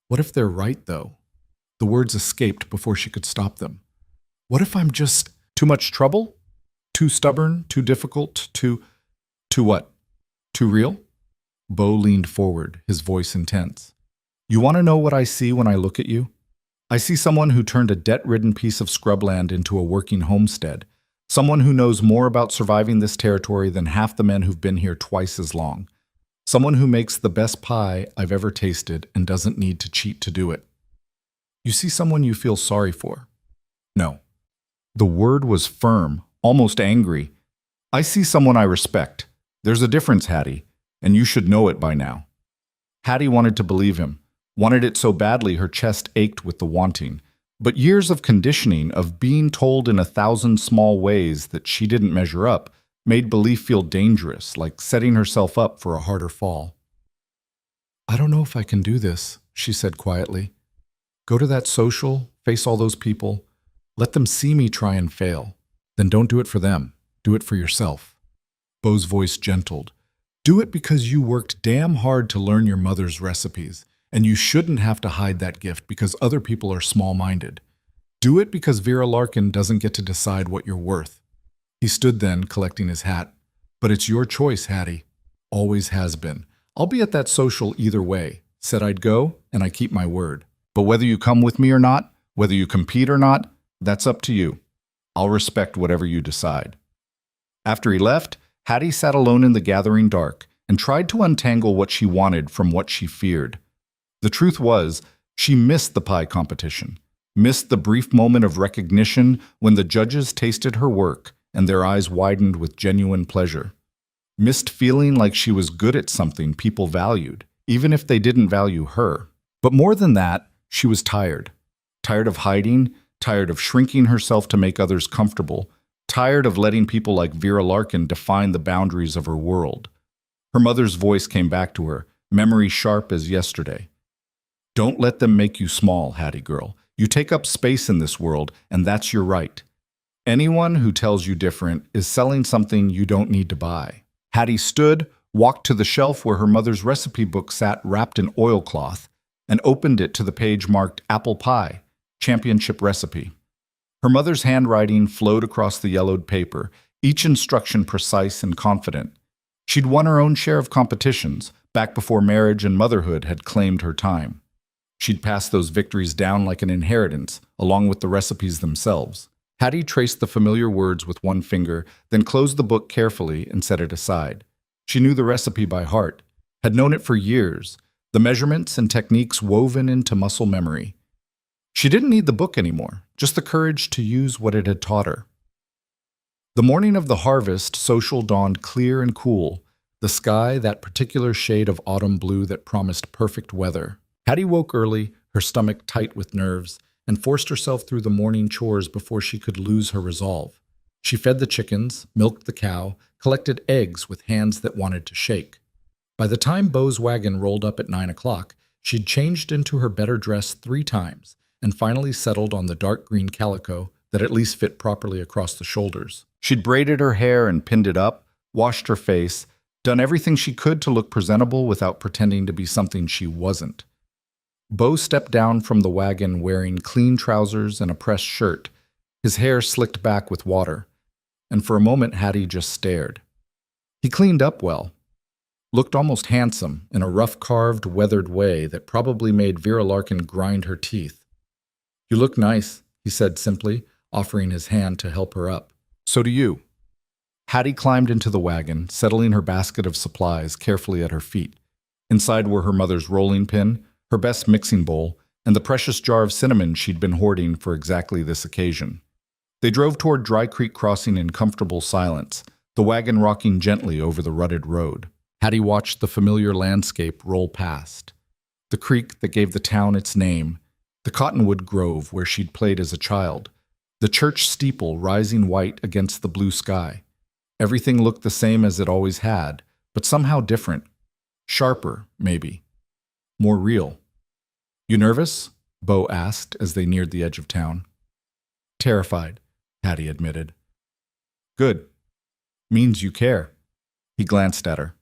What if they're right, though? The words escaped before she could stop them. What if I'm just too much trouble? Too stubborn? Too difficult? Too what? Too real? Bo leaned forward, his voice intense. You want to know what I see when I look at you? I see someone who turned a debt-ridden piece of scrubland into a working homestead. Someone who knows more about surviving this territory than half the men who've been here twice as long. Someone who makes the best pie I've ever tasted and doesn't need to cheat to do it. You see someone you feel sorry for? No. The word was firm, almost angry. I see someone I respect. There's a difference, Hattie, and you should know it by now. Hattie wanted to believe him, wanted it so badly her chest ached with the wanting. But years of conditioning, of being told in 1,000 small ways that she didn't measure up, made belief feel dangerous, like setting herself up for a harder fall. I don't know if I can do this, she said quietly. Go to that social, face all those people, let them see me try and fail. Then don't do it for them, do it for yourself. Bo's voice gentled. Do it because you worked damn hard to learn your mother's recipes, and you shouldn't have to hide that gift because other people are small-minded. Do it because Vera Larkin doesn't get to decide what you're worth. He stood then, collecting his hat. But it's your choice, Hattie. Always has been. I'll be at that social either way. Said I'd go, and I keep my word. But whether you come with me or not, whether you compete or not, that's up to you. I'll respect whatever you decide. After he left, Hattie sat alone in the gathering dark and tried to untangle what she wanted from what she feared. The truth was, she missed the pie competition, missed the brief moment of recognition when the judges tasted her work and their eyes widened with genuine pleasure, missed feeling like she was good at something people valued, even if they didn't value her. But more than that, she was tired. Tired of hiding, tired of shrinking herself to make others comfortable, tired of letting people like Vera Larkin define the boundaries of her world. Her mother's voice came back to her, memory sharp as yesterday. Don't let them make you small, Hattie girl. You take up space in this world, and that's your right. Anyone who tells you different is selling something you don't need to buy. Hattie stood, walked to the shelf where her mother's recipe book sat wrapped in oilcloth, and opened it to the page marked Apple Pie, Championship Recipe. Her mother's handwriting flowed across the yellowed paper, each instruction precise and confident. She'd won her own share of competitions, back before marriage and motherhood had claimed her time. She'd passed those victories down like an inheritance, along with the recipes themselves. Hattie traced the familiar words with one finger, then closed the book carefully and set it aside. She knew the recipe by heart, had known it for years, the measurements and techniques woven into muscle memory. She didn't need the book anymore, just the courage to use what it had taught her. The morning of the harvest, social dawned clear and cool, the sky that particular shade of autumn blue that promised perfect weather. Hattie woke early, her stomach tight with nerves, and forced herself through the morning chores before she could lose her resolve. She fed the chickens, milked the cow, collected eggs with hands that wanted to shake. By the time Bo's wagon rolled up at 9 o'clock, she'd changed into her better dress 3 times and finally settled on the dark green calico that at least fit properly across the shoulders. She'd braided her hair and pinned it up, washed her face, done everything she could to look presentable without pretending to be something she wasn't. Bo stepped down from the wagon wearing clean trousers and a pressed shirt, his hair slicked back with water, and for a moment Hattie just stared. He cleaned up well, looked almost handsome in a rough-carved, weathered way that probably made Vera Larkin grind her teeth. You look nice, he said simply, offering his hand to help her up. So do you. Hattie climbed into the wagon, settling her basket of supplies carefully at her feet. Inside were her mother's rolling pin, her best mixing bowl, and the precious jar of cinnamon she'd been hoarding for exactly this occasion. They drove toward Dry Creek Crossing in comfortable silence, the wagon rocking gently over the rutted road. Hattie watched the familiar landscape roll past. The creek that gave the town its name, the cottonwood grove where she'd played as a child, the church steeple rising white against the blue sky. Everything looked the same as it always had, but somehow different. Sharper, maybe. More real. "You nervous?" Bo asked as they neared the edge of town. "Terrified," Hattie admitted. "Good. Means you care." He glanced at her.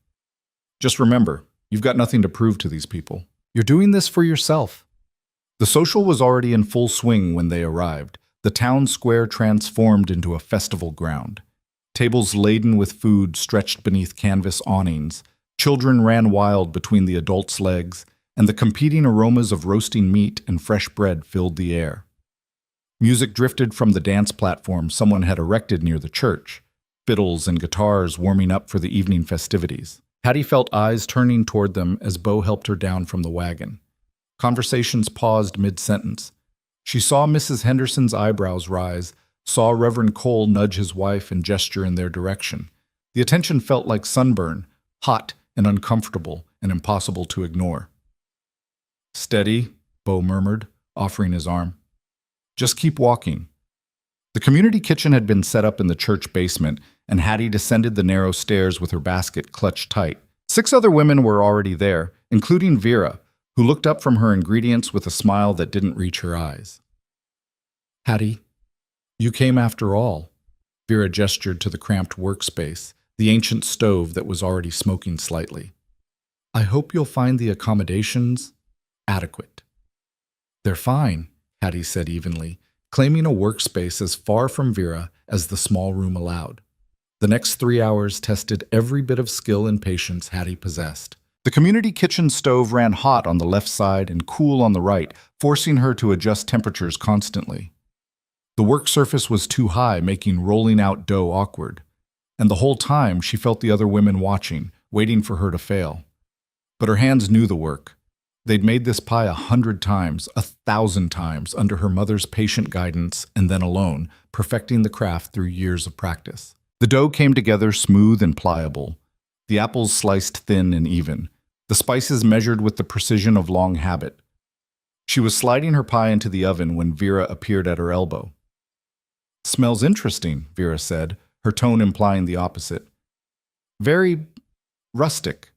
"Just remember, you've got nothing to prove to these people. You're doing this for yourself." The social was already in full swing when they arrived, the town square transformed into a festival ground. Tables laden with food stretched beneath canvas awnings, children ran wild between the adults' legs, and the competing aromas of roasting meat and fresh bread filled the air. Music drifted from the dance platform someone had erected near the church, fiddles and guitars warming up for the evening festivities. Hattie felt eyes turning toward them as Bo helped her down from the wagon. Conversations paused mid-sentence. She saw Mrs. Henderson's eyebrows rise, saw Reverend Cole nudge his wife and gesture in their direction. The attention felt like sunburn, hot and uncomfortable and impossible to ignore. "Steady," Bo murmured, offering his arm. "Just keep walking." The community kitchen had been set up in the church basement, and Hattie descended the narrow stairs with her basket clutched tight. 6 other women were already there, including Vera, who looked up from her ingredients with a smile that didn't reach her eyes. "Hattie, you came after all." Vera gestured to the cramped workspace, the ancient stove that was already smoking slightly. "I hope you'll find the accommodations adequate." "They're fine," Hattie said evenly, claiming a workspace as far from Vera as the small room allowed. The next 3 hours tested every bit of skill and patience Hattie possessed. The community kitchen stove ran hot on the left side and cool on the right, forcing her to adjust temperatures constantly. The work surface was too high, making rolling out dough awkward. And the whole time she felt the other women watching, waiting for her to fail. But her hands knew the work. They'd made this pie 100 times, 1,000 times, under her mother's patient guidance and then alone, perfecting the craft through years of practice. The dough came together smooth and pliable, the apples sliced thin and even, the spices measured with the precision of long habit. She was sliding her pie into the oven when Vera appeared at her elbow. "Smells interesting," Vera said, her tone implying the opposite. "Very rustic."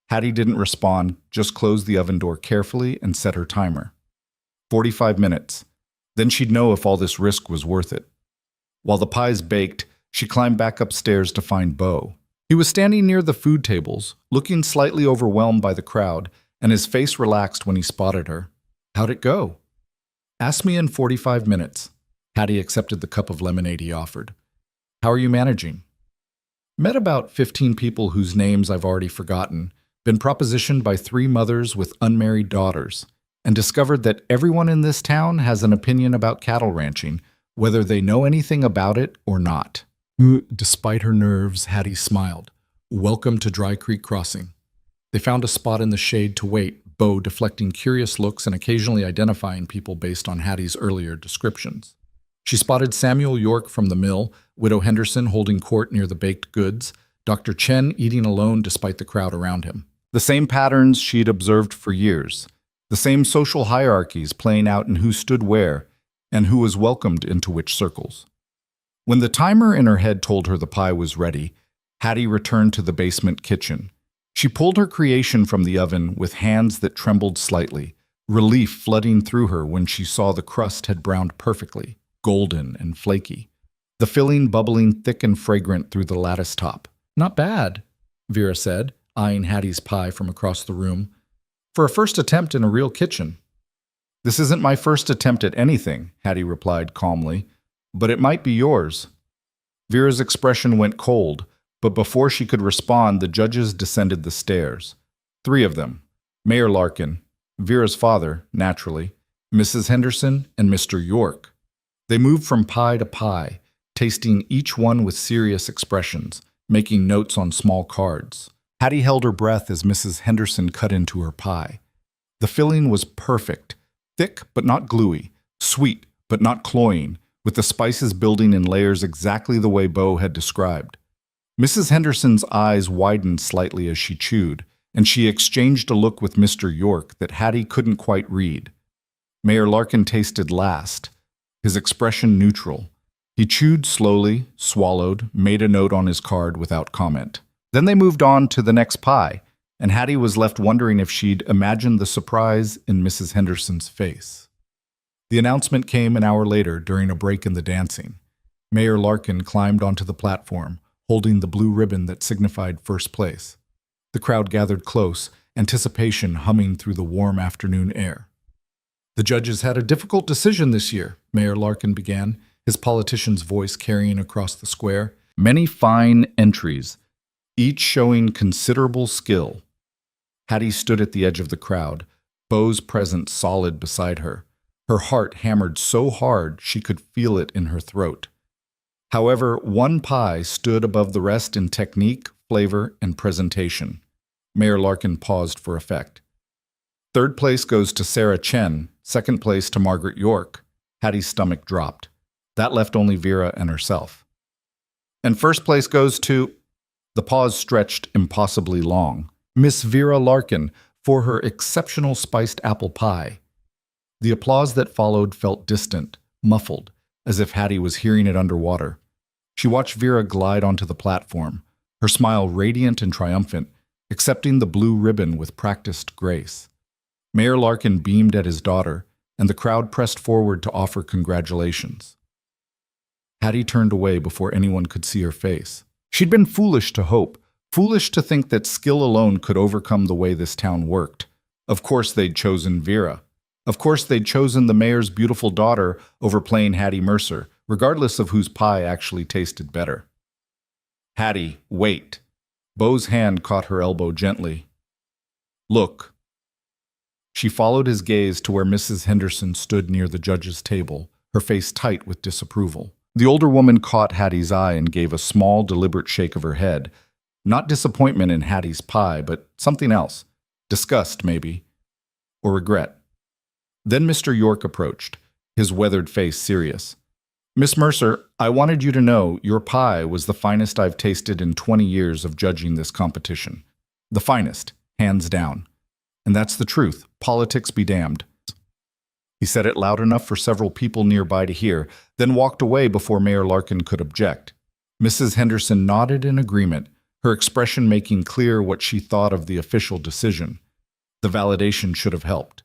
Hattie didn't respond, just closed the oven door carefully and set her timer. 45 minutes. Then she'd know if all this risk was worth it. While the pies baked, she climbed back upstairs to find Bo. He was standing near the food tables, looking slightly overwhelmed by the crowd, and his face relaxed when he spotted her. "How'd it go?" "Ask me in 45 minutes. Hattie accepted the cup of lemonade he offered. "How are you managing?" "Met about 15 people whose names I've already forgotten, been propositioned by 3 mothers with unmarried daughters, and discovered that everyone in this town has an opinion about cattle ranching, whether they know anything about it or not." Despite her nerves, Hattie smiled. "Welcome to Dry Creek Crossing." They found a spot in the shade to wait, Bo deflecting curious looks and occasionally identifying people based on Hattie's earlier descriptions. She spotted Samuel York from the mill, Widow Henderson holding court near the baked goods, Dr. Chen eating alone despite the crowd around him. The same patterns she'd observed for years, the same social hierarchies playing out in who stood where and who was welcomed into which circles. When the timer in her head told her the pie was ready, Hattie returned to the basement kitchen. She pulled her creation from the oven with hands that trembled slightly, relief flooding through her when she saw the crust had browned perfectly, golden and flaky, the filling bubbling thick and fragrant through the lattice top. "Not bad," Vera said, eyeing Hattie's pie from across the room. "For a first attempt in a real kitchen." "This isn't my first attempt at anything," Hattie replied calmly, "but it might be yours." Vera's expression went cold, but before she could respond, the judges descended the stairs. 3 of them. Mayor Larkin, Vera's father, naturally, Mrs. Henderson, and Mr. York. They moved from pie to pie, tasting each one with serious expressions, making notes on small cards. Hattie held her breath as Mrs. Henderson cut into her pie. The filling was perfect, thick but not gluey, sweet but not cloying, with the spices building in layers exactly the way Bo had described. Mrs. Henderson's eyes widened slightly as she chewed, and she exchanged a look with Mr. York that Hattie couldn't quite read. Mayor Larkin tasted last, his expression neutral. He chewed slowly, swallowed, made a note on his card without comment. Then they moved on to the next pie, and Hattie was left wondering if she'd imagined the surprise in Mrs. Henderson's face. The announcement came an hour later during a break in the dancing. Mayor Larkin climbed onto the platform, holding the blue ribbon that signified first place. The crowd gathered close, anticipation humming through the warm afternoon air. The judges had a difficult decision this year, Mayor Larkin began, his politician's voice carrying across the square. Many fine entries, each showing considerable skill. Hattie stood at the edge of the crowd, Bo's presence solid beside her. Her heart hammered so hard she could feel it in her throat. However, one pie stood above the rest in technique, flavor, and presentation. Mayor Larkin paused for effect. Third place goes to Sarah Chen, second place to Margaret York. Hattie's stomach dropped. That left only Vera and herself. And first place goes to... The pause stretched impossibly long. Miss Vera Larkin for her exceptional spiced apple pie. The applause that followed felt distant, muffled, as if Hattie was hearing it underwater. She watched Vera glide onto the platform, her smile radiant and triumphant, accepting the blue ribbon with practiced grace. Mayor Larkin beamed at his daughter, and the crowd pressed forward to offer congratulations. Hattie turned away before anyone could see her face. She'd been foolish to hope, foolish to think that skill alone could overcome the way this town worked. Of course they'd chosen Vera. Of course they'd chosen the mayor's beautiful daughter over plain Hattie Mercer, regardless of whose pie actually tasted better. Hattie, wait. Bo's hand caught her elbow gently. Look. She followed his gaze to where Mrs. Henderson stood near the judge's table, her face tight with disapproval. The older woman caught Hattie's eye and gave a small, deliberate shake of her head. Not disappointment in Hattie's pie, but something else. Disgust, maybe. Or regret. Then Mr. York approached, his weathered face serious. Miss Mercer, I wanted you to know your pie was the finest I've tasted in 20 years of judging this competition. The finest, hands down. And that's the truth. Politics be damned. He said it loud enough for several people nearby to hear, then walked away before Mayor Larkin could object. Mrs. Henderson nodded in agreement, her expression making clear what she thought of the official decision. The validation should have helped.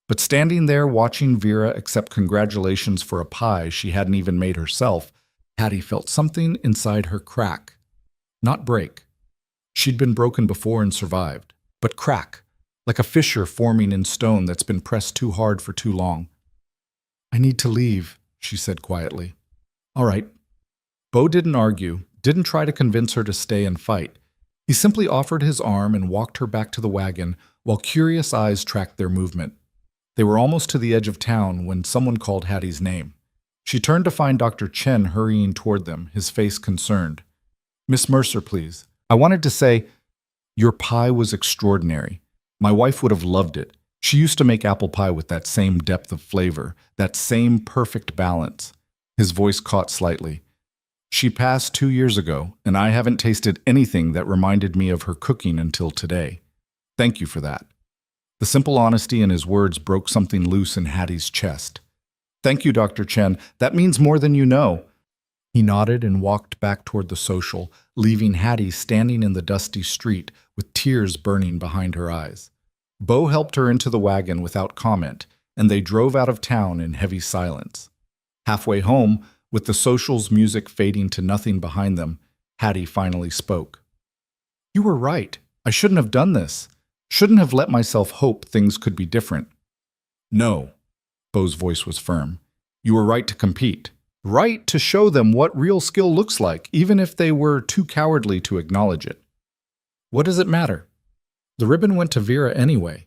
But standing there watching Vera accept congratulations for a pie she hadn't even made herself, Hattie felt something inside her crack. Not break. She'd been broken before and survived. But crack. Like a fissure forming in stone that's been pressed too hard for too long. I need to leave, she said quietly. All right. Bo didn't argue, didn't try to convince her to stay and fight. He simply offered his arm and walked her back to the wagon while curious eyes tracked their movement. They were almost to the edge of town when someone called Hattie's name. She turned to find Dr. Chen hurrying toward them, his face concerned. Miss Mercer, please. I wanted to say, your pie was extraordinary. My wife would have loved it. She used to make apple pie with that same depth of flavor, that same perfect balance. His voice caught slightly. She passed 2 years ago, and I haven't tasted anything that reminded me of her cooking until today. Thank you for that. The simple honesty in his words broke something loose in Hattie's chest. Thank you, Dr. Chen. That means more than you know. He nodded and walked back toward the social, leaving Hattie standing in the dusty street with tears burning behind her eyes. Bo helped her into the wagon without comment, and they drove out of town in heavy silence. Halfway home, with the social's music fading to nothing behind them, Hattie finally spoke. You were right. I shouldn't have done this. Shouldn't have let myself hope things could be different. No. Bo's voice was firm. You were right to compete. Right to show them what real skill looks like, even if they were too cowardly to acknowledge it. What does it matter? The ribbon went to Vera anyway.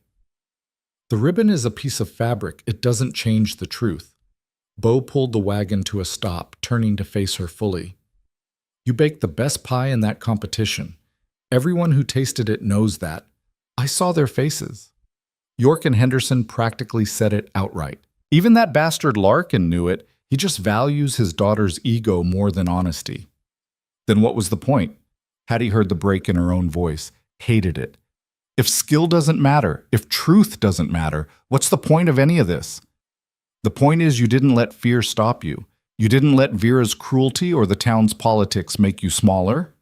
The ribbon is a piece of fabric. It doesn't change the truth. Bo pulled the wagon to a stop, turning to face her fully. You baked the best pie in that competition. Everyone who tasted it knows that. I saw their faces. York and Henderson practically said it outright. Even that bastard Larkin knew it. He just values his daughter's ego more than honesty. Then what was the point? Hattie heard the break in her own voice, hated it. If skill doesn't matter, if truth doesn't matter, what's the point of any of this? The point is you didn't let fear stop you. You didn't let Vera's cruelty or the town's politics make you smaller.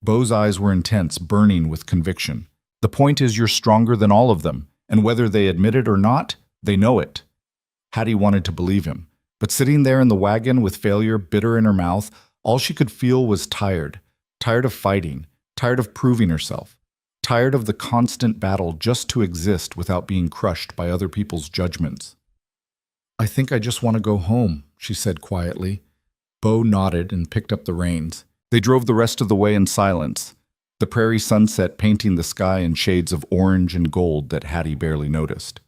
Bo's eyes were intense, burning with conviction. The point is you're stronger than all of them, and whether they admit it or not, they know it. Hattie wanted to believe him, but sitting there in the wagon with failure bitter in her mouth, all she could feel was tired. Tired of fighting, tired of proving herself, tired of the constant battle just to exist without being crushed by other people's judgments. I think I just want to go home, she said quietly. Bo nodded and picked up the reins. They drove the rest of the way in silence, the prairie sunset painting the sky in shades of orange and gold that Hattie barely noticed.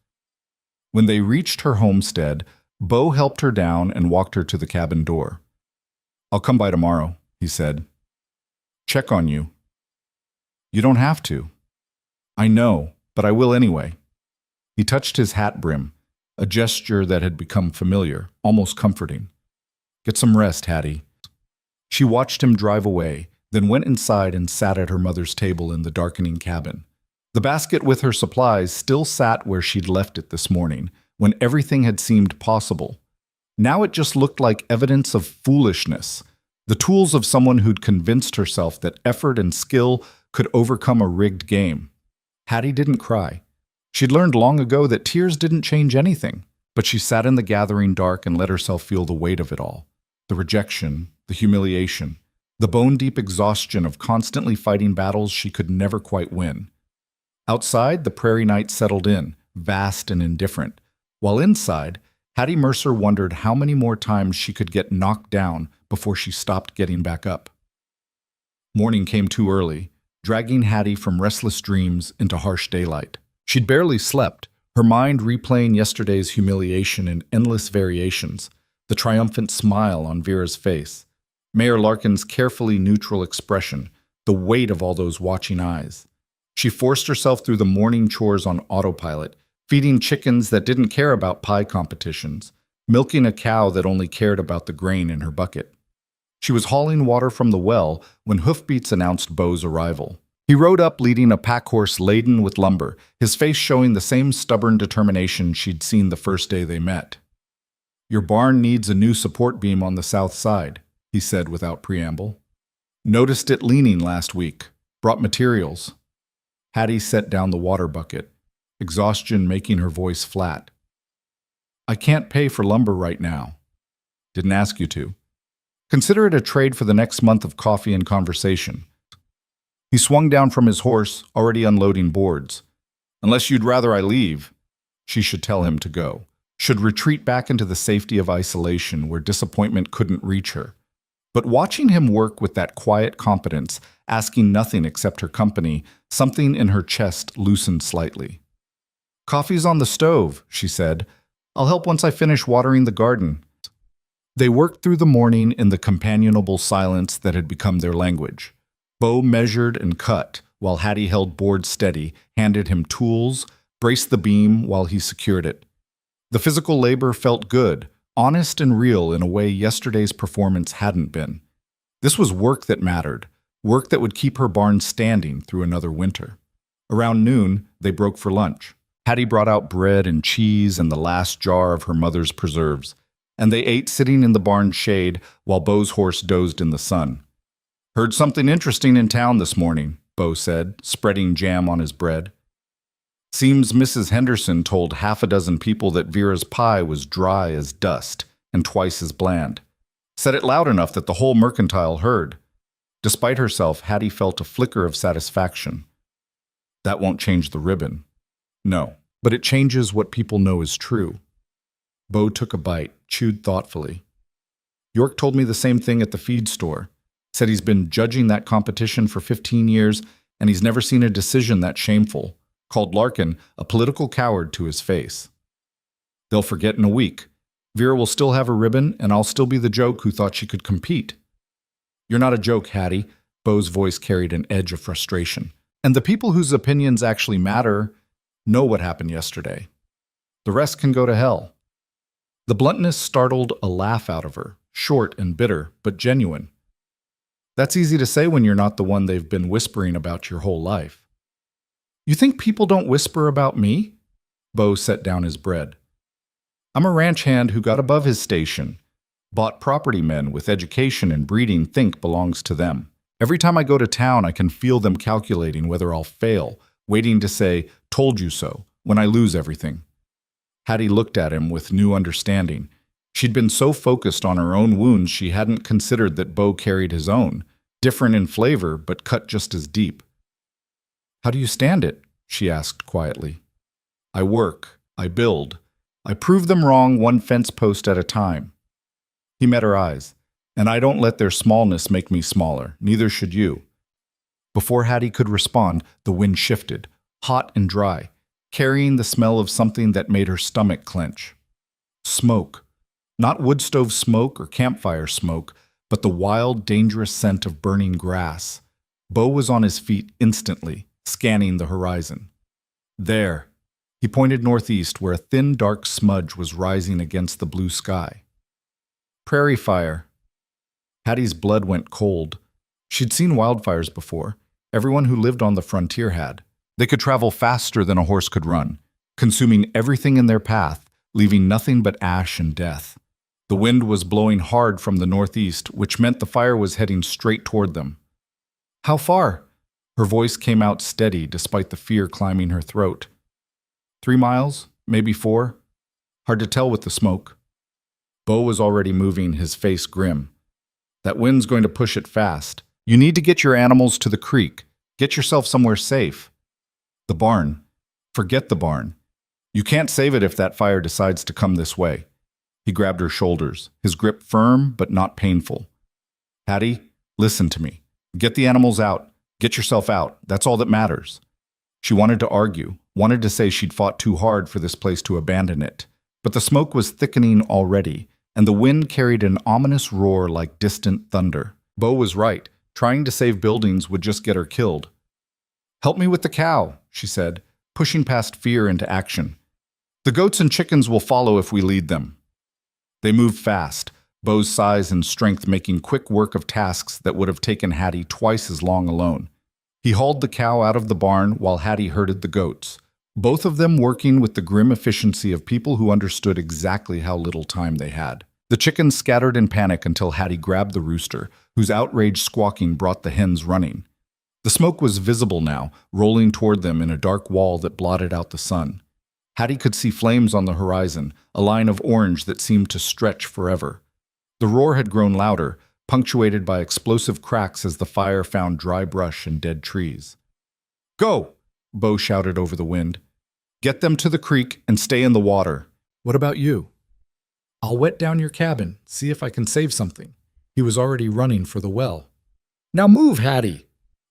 When they reached her homestead, Bo helped her down and walked her to the cabin door. I'll come by tomorrow, he said. Check on you. You don't have to. I know, but I will anyway. He touched his hat brim, a gesture that had become familiar, almost comforting. Get some rest, Hattie. She watched him drive away, then went inside and sat at her mother's table in the darkening cabin. The basket with her supplies still sat where she'd left it this morning, when everything had seemed possible. Now it just looked like evidence of foolishness, the tools of someone who'd convinced herself that effort and skill could overcome a rigged game. Hattie didn't cry. She'd learned long ago that tears didn't change anything, but she sat in the gathering dark and let herself feel the weight of it all. The rejection, the humiliation, the bone-deep exhaustion of constantly fighting battles she could never quite win. Outside, the prairie night settled in, vast and indifferent, while inside, Hattie Mercer wondered how many more times she could get knocked down before she stopped getting back up. Morning came too early, dragging Hattie from restless dreams into harsh daylight. She'd barely slept, her mind replaying yesterday's humiliation in endless variations, the triumphant smile on Vera's face, Mayor Larkin's carefully neutral expression, the weight of all those watching eyes. She forced herself through the morning chores on autopilot, feeding chickens that didn't care about pie competitions, milking a cow that only cared about the grain in her bucket. She was hauling water from the well when hoofbeats announced Bo's arrival. He rode up leading a pack horse laden with lumber, his face showing the same stubborn determination she'd seen the first day they met. Your barn needs a new support beam on the south side, he said without preamble. Noticed it leaning last week. Brought materials. Hattie set down the water bucket, exhaustion making her voice flat. I can't pay for lumber right now. Didn't ask you to. Consider it a trade for the next month of coffee and conversation. He swung down from his horse, already unloading boards. Unless you'd rather I leave, she should tell him to go. Should retreat back into the safety of isolation where disappointment couldn't reach her. But watching him work with that quiet competence, asking nothing except her company, something in her chest loosened slightly. Coffee's on the stove, she said. I'll help once I finish watering the garden. They worked through the morning in the companionable silence that had become their language. Bo measured and cut, while Hattie held boards steady, handed him tools, braced the beam while he secured it. The physical labor felt good, honest and real in a way yesterday's performance hadn't been. This was work that mattered, work that would keep her barn standing through another winter. Around noon, they broke for lunch. Hattie brought out bread and cheese and the last jar of her mother's preserves, and they ate sitting in the barn's shade while Bo's horse dozed in the sun. Heard something interesting in town this morning, Bo said, spreading jam on his bread. Seems Mrs. Henderson told half a dozen people that Vera's pie was dry as dust and twice as bland. Said it loud enough that the whole mercantile heard. Despite herself, Hattie felt a flicker of satisfaction. That won't change the ribbon. No, but it changes what people know is true. Bo took a bite, chewed thoughtfully. York told me the same thing at the feed store. Said he's been judging that competition for 15 years and he's never seen a decision that shameful. Called Larkin a political coward to his face. They'll forget in a week. Vera will still have a ribbon, and I'll still be the joke who thought she could compete. You're not a joke, Hattie. Bo's voice carried an edge of frustration. And the people whose opinions actually matter know what happened yesterday. The rest can go to hell. The bluntness startled a laugh out of her, short and bitter, but genuine. That's easy to say when you're not the one they've been whispering about your whole life. You think people don't whisper about me? Bo set down his bread. I'm a ranch hand who got above his station. Bought property men with education and breeding think belongs to them. Every time I go to town, I can feel them calculating whether I'll fail, waiting to say, told you so, when I lose everything. Hattie looked at him with new understanding. She'd been so focused on her own wounds she hadn't considered that Bo carried his own, different in flavor but cut just as deep. How do you stand it? She asked quietly. I work, I build, I prove them wrong one fence post at a time. He met her eyes. And I don't let their smallness make me smaller, neither should you. Before Hattie could respond, the wind shifted, hot and dry, carrying the smell of something that made her stomach clench. Smoke. Not wood stove smoke or campfire smoke, but the wild, dangerous scent of burning grass. Bo was on his feet instantly, scanning the horizon. There. He pointed northeast where a thin, dark smudge was rising against the blue sky. Prairie fire. Hattie's blood went cold. She'd seen wildfires before. Everyone who lived on the frontier had. They could travel faster than a horse could run, consuming everything in their path, leaving nothing but ash and death. The wind was blowing hard from the northeast, which meant the fire was heading straight toward them. How far? Her voice came out steady despite the fear climbing her throat. 3 miles, maybe 4. Hard to tell with the smoke. Bo was already moving, his face grim. That wind's going to push it fast. You need to get your animals to the creek. Get yourself somewhere safe. The barn. Forget the barn. You can't save it if that fire decides to come this way. He grabbed her shoulders, his grip firm but not painful. Hattie, listen to me. Get the animals out. Get yourself out. That's all that matters. She wanted to argue, wanted to say she'd fought too hard for this place to abandon it. But the smoke was thickening already, and the wind carried an ominous roar like distant thunder. Bo was right. Trying to save buildings would just get her killed. Help me with the cow, she said, pushing past fear into action. The goats and chickens will follow if we lead them. They moved fast, Bo's size and strength making quick work of tasks that would have taken Hattie twice as long alone. He hauled the cow out of the barn while Hattie herded the goats, both of them working with the grim efficiency of people who understood exactly how little time they had. The chickens scattered in panic until Hattie grabbed the rooster, whose outraged squawking brought the hens running. The smoke was visible now, rolling toward them in a dark wall that blotted out the sun. Hattie could see flames on the horizon, a line of orange that seemed to stretch forever. The roar had grown louder, punctuated by explosive cracks as the fire found dry brush and dead trees. Go! Bo shouted over the wind. Get them to the creek and stay in the water. What about you? I'll wet down your cabin, see if I can save something. He was already running for the well. Now move, Hattie!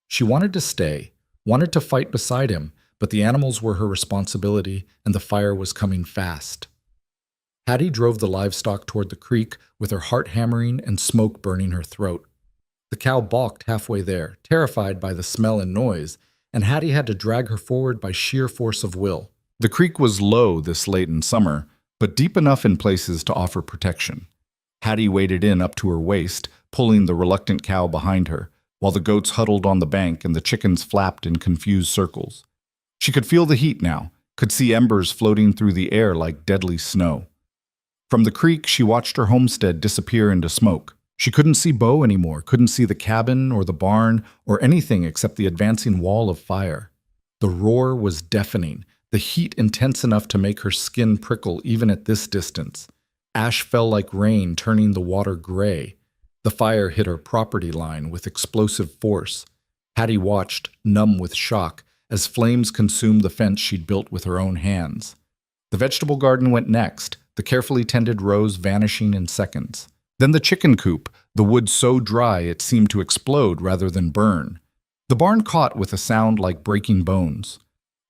She wanted to stay, wanted to fight beside him, but the animals were her responsibility and the fire was coming fast. Hattie drove the livestock toward the creek with her heart hammering and smoke burning her throat. The cow balked halfway there, terrified by the smell and noise, and Hattie had to drag her forward by sheer force of will. The creek was low this late in summer, but deep enough in places to offer protection. Hattie waded in up to her waist, pulling the reluctant cow behind her, while the goats huddled on the bank and the chickens flapped in confused circles. She could feel the heat now, could see embers floating through the air like deadly snow. From the creek, she watched her homestead disappear into smoke. She couldn't see Bo anymore, couldn't see the cabin or the barn or anything except the advancing wall of fire. The roar was deafening, the heat intense enough to make her skin prickle even at this distance. Ash fell like rain, turning the water gray. The fire hit her property line with explosive force. Hattie watched, numb with shock, as flames consumed the fence she'd built with her own hands. The vegetable garden went next, the carefully tended rows vanishing in seconds. Then the chicken coop, the wood so dry it seemed to explode rather than burn. The barn caught with a sound like breaking bones.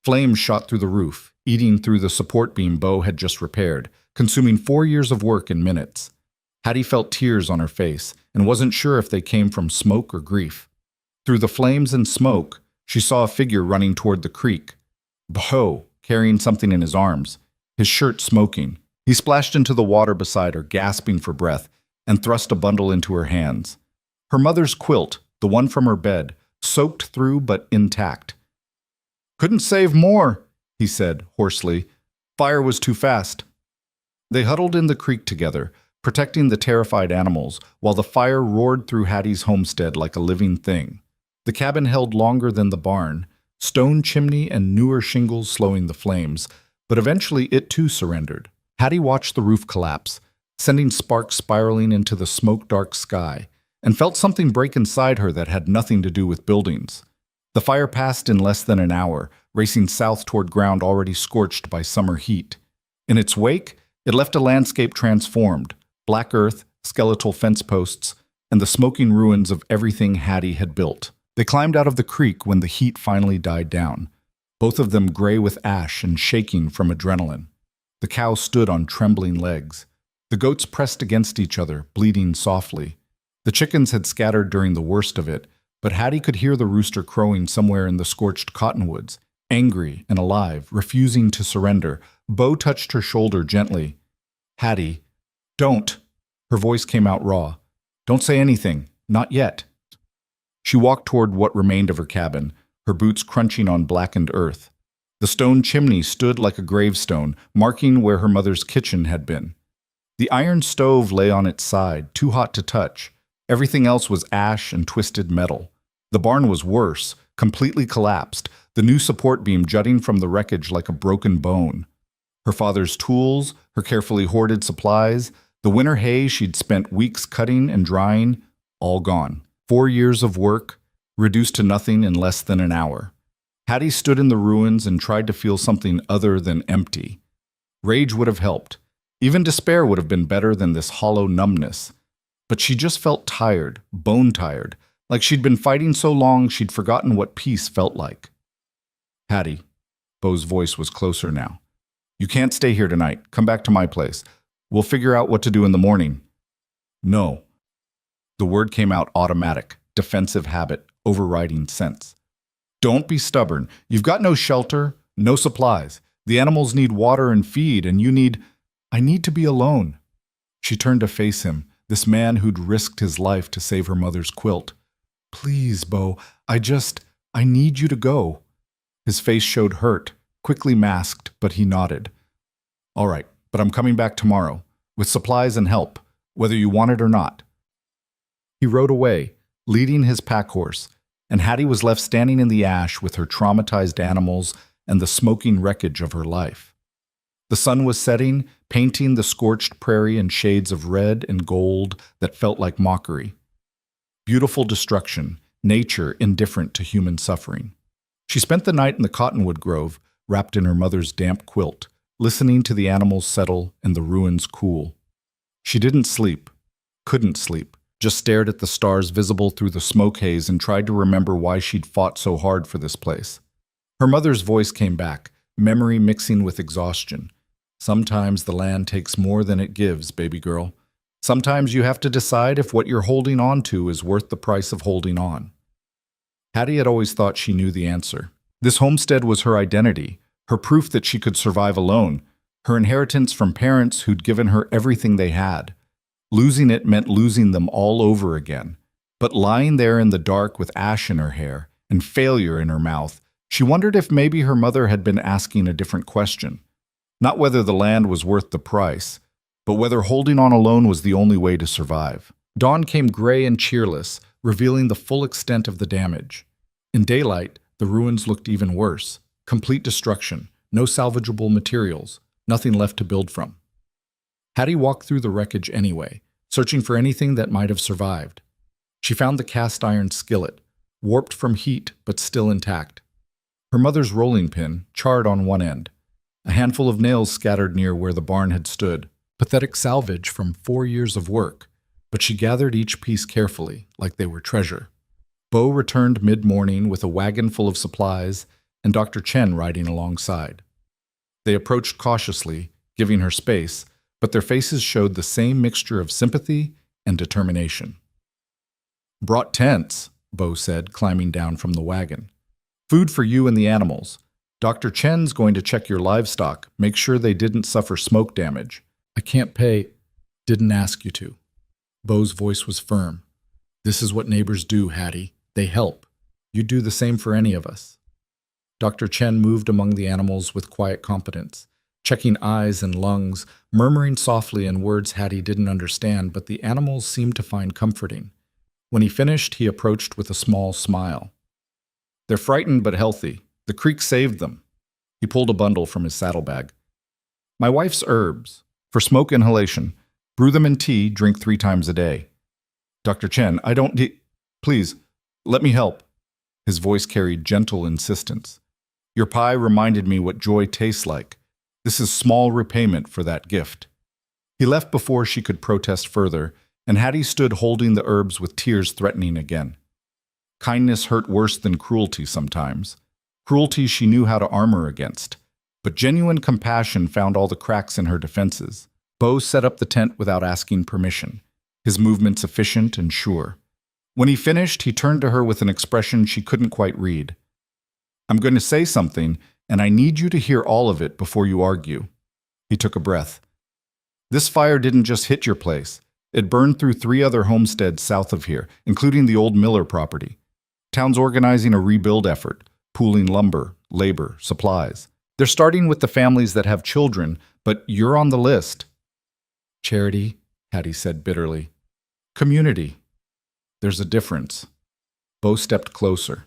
Flames shot through the roof, eating through the support beam Bo had just repaired, consuming 4 years of work in minutes. Hattie felt tears on her face and wasn't sure if they came from smoke or grief. Through the flames and smoke, she saw a figure running toward the creek. Bo, carrying something in his arms, his shirt smoking. He splashed into the water beside her, gasping for breath, and thrust a bundle into her hands. Her mother's quilt, the one from her bed, soaked through but intact. "Couldn't save more," he said, hoarsely. "Fire was too fast." They huddled in the creek together, protecting the terrified animals, while the fire roared through Hattie's homestead like a living thing. The cabin held longer than the barn, stone chimney and newer shingles slowing the flames, but eventually it too surrendered. Hattie watched the roof collapse, sending sparks spiraling into the smoke-dark sky, and felt something break inside her that had nothing to do with buildings. The fire passed in less than an hour, racing south toward ground already scorched by summer heat. In its wake, it left a landscape transformed, black earth, skeletal fence posts, and the smoking ruins of everything Hattie had built. They climbed out of the creek when the heat finally died down, both of them gray with ash and shaking from adrenaline. The cow stood on trembling legs. The goats pressed against each other, bleating softly. The chickens had scattered during the worst of it, but Hattie could hear the rooster crowing somewhere in the scorched cottonwoods, angry and alive, refusing to surrender. Bo touched her shoulder gently. "Hattie, don't." Her voice came out raw. "Don't say anything. Not yet." She walked toward what remained of her cabin, her boots crunching on blackened earth. The stone chimney stood like a gravestone, marking where her mother's kitchen had been. The iron stove lay on its side, too hot to touch. Everything else was ash and twisted metal. The barn was worse, completely collapsed, the new support beam jutting from the wreckage like a broken bone. Her father's tools, her carefully hoarded supplies, the winter hay she'd spent weeks cutting and drying, all gone. 4 years of work, reduced to nothing in less than an hour. Hattie stood in the ruins and tried to feel something other than empty. Rage would have helped. Even despair would have been better than this hollow numbness. But she just felt tired, bone-tired, like she'd been fighting so long she'd forgotten what peace felt like. "Hattie," Bo's voice was closer now. "You can't stay here tonight. Come back to my place. We'll figure out what to do in the morning." "No." The word came out automatic, defensive habit, overriding sense. "Don't be stubborn. You've got no shelter, no supplies. The animals need water and feed, and I need to be alone." She turned to face him, this man who'd risked his life to save her mother's quilt. "Please, Bo, I need you to go." His face showed hurt, quickly masked, but he nodded. "All right, but I'm coming back tomorrow, with supplies and help, whether you want it or not." He rode away, leading his pack horse, and Hattie was left standing in the ash with her traumatized animals and the smoking wreckage of her life. The sun was setting, painting the scorched prairie in shades of red and gold that felt like mockery. Beautiful destruction, nature indifferent to human suffering. She spent the night in the cottonwood grove, wrapped in her mother's damp quilt, listening to the animals settle and the ruins cool. She didn't sleep, couldn't sleep, just stared at the stars visible through the smoke haze and tried to remember why she'd fought so hard for this place. Her mother's voice came back, memory mixing with exhaustion. "Sometimes the land takes more than it gives, baby girl. Sometimes you have to decide if what you're holding on to is worth the price of holding on." Hattie had always thought she knew the answer. This homestead was her identity, her proof that she could survive alone, her inheritance from parents who'd given her everything they had. Losing it meant losing them all over again. But lying there in the dark with ash in her hair and failure in her mouth, she wondered if maybe her mother had been asking a different question. Not whether the land was worth the price, but whether holding on alone was the only way to survive. Dawn came gray and cheerless, revealing the full extent of the damage. In daylight, the ruins looked even worse. Complete destruction, no salvageable materials, nothing left to build from. Hattie walked through the wreckage anyway, searching for anything that might have survived. She found the cast iron skillet, warped from heat but still intact. Her mother's rolling pin, charred on one end. A handful of nails scattered near where the barn had stood. Pathetic salvage from 4 years of work, but she gathered each piece carefully, like they were treasure. Bo returned mid-morning with a wagon full of supplies and Dr. Chen riding alongside. They approached cautiously, giving her space, but their faces showed the same mixture of sympathy and determination. "Brought tents," Bo said, climbing down from the wagon. "Food for you and the animals. Dr. Chen's going to check your livestock, make sure they didn't suffer smoke damage." "I can't pay." "Didn't ask you to." Bo's voice was firm. "This is what neighbors do, Hattie. They help. You'd do the same for any of us." Dr. Chen moved among the animals with quiet competence, checking eyes and lungs, murmuring softly in words Hattie didn't understand, but the animals seemed to find comforting. When he finished, he approached with a small smile. "They're frightened but healthy. The creek saved them." He pulled a bundle from his saddlebag. "My wife's herbs. For smoke inhalation. Brew them in tea, drink 3 times a day." "Dr. Chen, I don't please, let me help." His voice carried gentle insistence. "Your pie reminded me what joy tastes like. This is small repayment for that gift." He left before she could protest further, and Hattie stood holding the herbs with tears threatening again. Kindness hurt worse than cruelty sometimes. Cruelty she knew how to armor against, but genuine compassion found all the cracks in her defenses. Bo set up the tent without asking permission, his movements efficient and sure. When he finished, he turned to her with an expression she couldn't quite read. "I'm going to say something, and I need you to hear all of it before you argue." He took a breath. "This fire didn't just hit your place. It burned through 3 other homesteads south of here, including the old Miller property. Town's organizing a rebuild effort, pooling lumber, labor, supplies. They're starting with the families that have children, but you're on the list." "Charity," Hattie said bitterly. "Community. There's a difference." Bo stepped closer.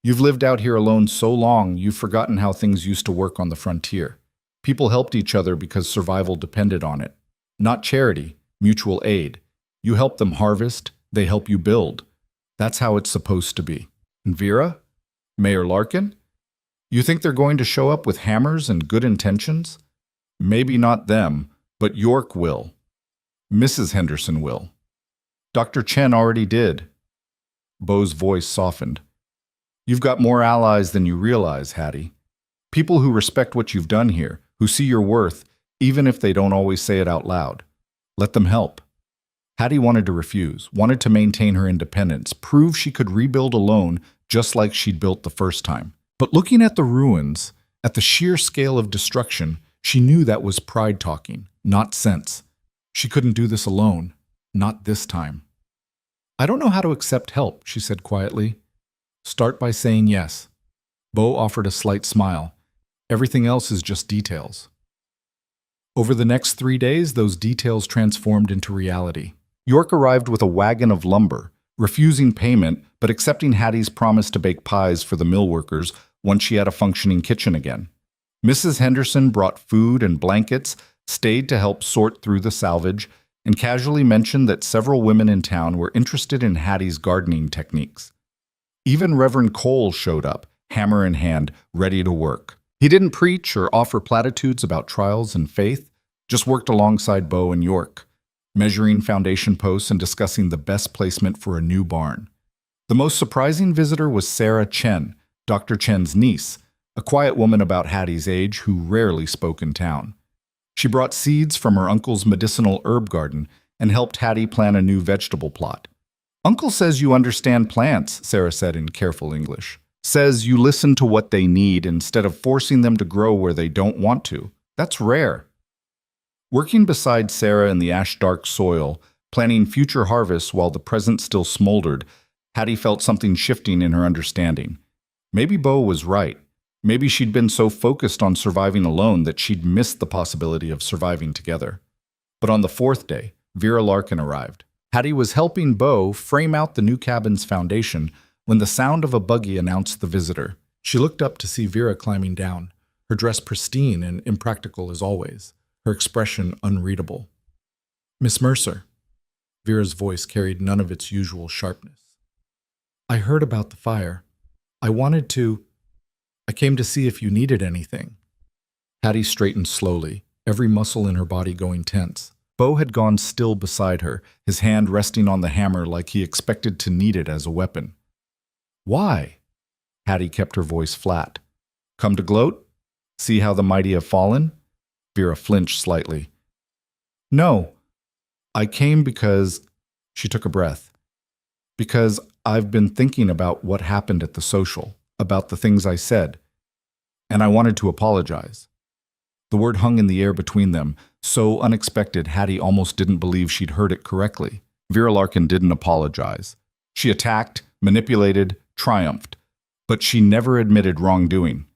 "You've lived out here alone so long, you've forgotten how things used to work on the frontier. People helped each other because survival depended on it. Not charity, mutual aid. You help them harvest, they help you build. That's how it's supposed to be." "And Vera? Mayor Larkin? You think they're going to show up with hammers and good intentions? Maybe not them, but York will. Mrs. Henderson will. Dr. Chen already did." Bo's voice softened. "You've got more allies than you realize, Hattie. People who respect what you've done here, who see your worth, even if they don't always say it out loud. Let them help." Hattie wanted to refuse, wanted to maintain her independence, prove she could rebuild alone just like she'd built the first time. But looking at the ruins, at the sheer scale of destruction, she knew that was pride talking, not sense. She couldn't do this alone, not this time. "I don't know how to accept help," she said quietly. "Start by saying yes." Bo offered a slight smile. "Everything else is just details." Over the next 3 days, those details transformed into reality. York arrived with a wagon of lumber, refusing payment but accepting Hattie's promise to bake pies for the mill workers once she had a functioning kitchen again. Mrs. Henderson brought food and blankets, stayed to help sort through the salvage, and casually mentioned that several women in town were interested in Hattie's gardening techniques. Even Reverend Cole showed up, hammer in hand, ready to work. He didn't preach or offer platitudes about trials and faith, just worked alongside Bo and York, measuring foundation posts and discussing the best placement for a new barn. The most surprising visitor was Sarah Chen, Dr. Chen's niece, a quiet woman about Hattie's age who rarely spoke in town. She brought seeds from her uncle's medicinal herb garden and helped Hattie plan a new vegetable plot. "Uncle says you understand plants," Sarah said in careful English. "Says you listen to what they need instead of forcing them to grow where they don't want to. That's rare." Working beside Sarah in the ash-dark soil, planning future harvests while the present still smoldered, Hattie felt something shifting in her understanding. Maybe Bo was right. Maybe she'd been so focused on surviving alone that she'd missed the possibility of surviving together. But on the 4th day, Vera Larkin arrived. Hattie was helping Bo frame out the new cabin's foundation when the sound of a buggy announced the visitor. She looked up to see Vera climbing down, her dress pristine and impractical as always, her expression unreadable. "Miss Mercer." Vera's voice carried none of its usual sharpness. "I heard about the fire. I came to see if you needed anything." Hattie straightened slowly, every muscle in her body going tense. Bo had gone still beside her, his hand resting on the hammer like he expected to need it as a weapon. "Why?" Hattie kept her voice flat. "Come to gloat? See how the mighty have fallen?" Vera flinched slightly. No, I came because, she took a breath, because I've been thinking about what happened at the social, about the things I said, and I wanted to apologize. The word hung in the air between them, so unexpected Hattie almost didn't believe she'd heard it correctly. Vera Larkin didn't apologize. She attacked, manipulated, triumphed, but she never admitted wrongdoing.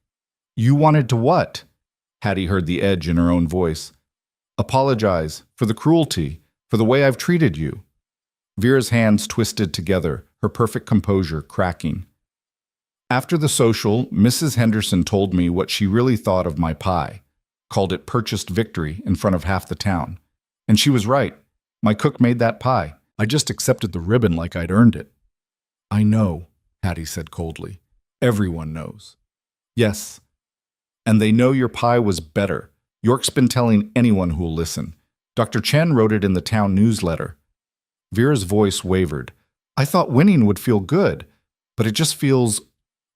You wanted to what? Hattie heard the edge in her own voice. Apologize for the cruelty, for the way I've treated you. Vera's hands twisted together, her perfect composure cracking. After the social, Mrs. Henderson told me what she really thought of my pie, called it purchased victory in front of half the town. And she was right. My cook made that pie. I just accepted the ribbon like I'd earned it. I know, Hattie said coldly. Everyone knows. Yes. And they know your pie was better. York's been telling anyone who'll listen. Dr. Chen wrote it in the town newsletter. Vera's voice wavered. I thought winning would feel good, but it just feels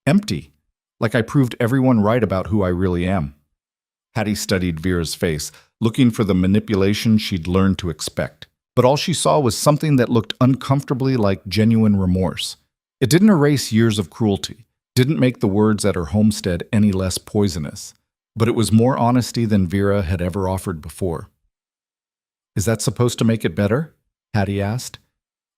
empty, like I proved everyone right about who I really am. Hattie studied Vera's face, looking for the manipulation she'd learned to expect. But all she saw was something that looked uncomfortably like genuine remorse. It didn't erase years of cruelty, didn't make the words at her homestead any less poisonous, but it was more honesty than Vera had ever offered before. Is that supposed to make it better? Hattie asked.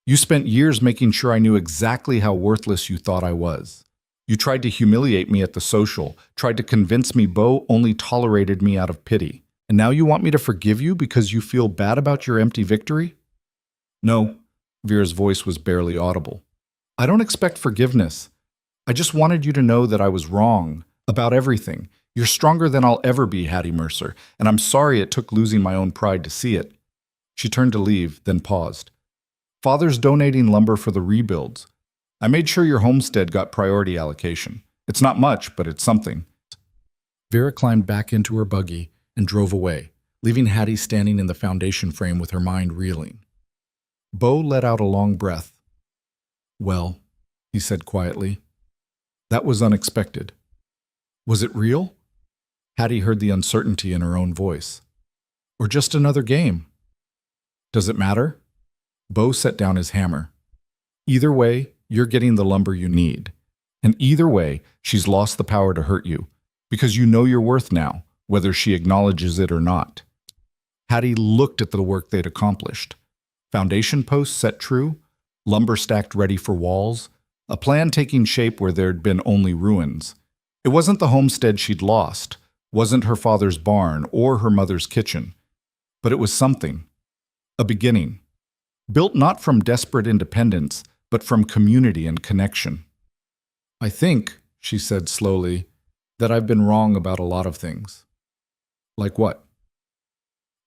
You spent years making sure I knew exactly how worthless you thought I was. You tried to humiliate me at the social, tried to convince me Bo only tolerated me out of pity. And now you want me to forgive you because you feel bad about your empty victory? No, Vera's voice was barely audible. I don't expect forgiveness. I just wanted you to know that I was wrong about everything. You're stronger than I'll ever be, Hattie Mercer, and I'm sorry it took losing my own pride to see it. She turned to leave, then paused. Father's donating lumber for the rebuilds. I made sure your homestead got priority allocation. It's not much, but it's something. Vera climbed back into her buggy and drove away, leaving Hattie standing in the foundation frame with her mind reeling. Bo let out a long breath. Well, he said quietly, that was unexpected. Was it real? Hattie heard the uncertainty in her own voice. Or just another game? Does it matter? Bo set down his hammer. Either way, you're getting the lumber you need. And either way, she's lost the power to hurt you, because you know your worth now, whether she acknowledges it or not. Hattie looked at the work they'd accomplished. Foundation posts set true, lumber stacked ready for walls, a plan taking shape where there'd been only ruins. It wasn't the homestead she'd lost, wasn't her father's barn or her mother's kitchen, but it was something, a beginning, built not from desperate independence, but from community and connection. I think, she said slowly, that I've been wrong about a lot of things. Like what?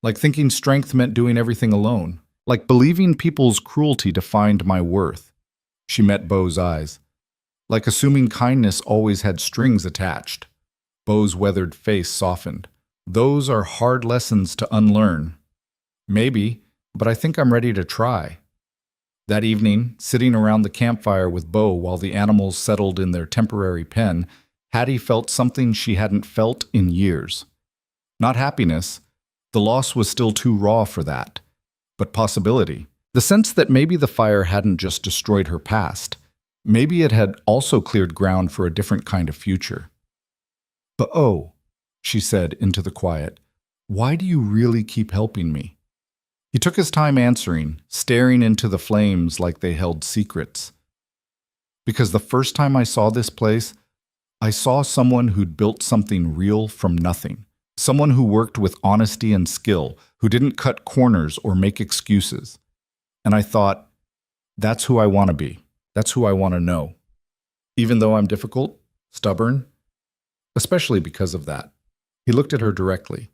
Like thinking strength meant doing everything alone. Like believing people's cruelty defined my worth. She met Bo's eyes. Like assuming kindness always had strings attached. Bo's weathered face softened. Those are hard lessons to unlearn. Maybe, but I think I'm ready to try. That evening, sitting around the campfire with Bo while the animals settled in their temporary pen, Hattie felt something she hadn't felt in years. Not happiness. The loss was still too raw for that. But possibility. The sense that maybe the fire hadn't just destroyed her past. Maybe it had also cleared ground for a different kind of future. But oh, she said into the quiet, why do you really keep helping me? He took his time answering, staring into the flames like they held secrets. Because the first time I saw this place, I saw someone who'd built something real from nothing. Someone who worked with honesty and skill, who didn't cut corners or make excuses. And I thought, that's who I want to be. That's who I want to know. Even though I'm difficult, stubborn, especially because of that. He looked at her directly.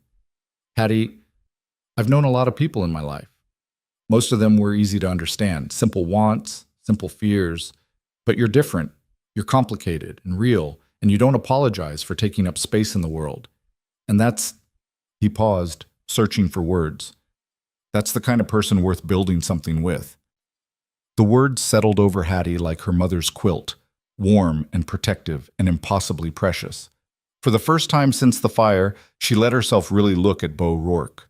Hattie, I've known a lot of people in my life. Most of them were easy to understand, simple wants, simple fears. But you're different. You're complicated and real, and you don't apologize for taking up space in the world. And that's, he paused, searching for words. That's the kind of person worth building something with. The words settled over Hattie like her mother's quilt, warm and protective and impossibly precious. For the first time since the fire, she let herself really look at Bo Rourke.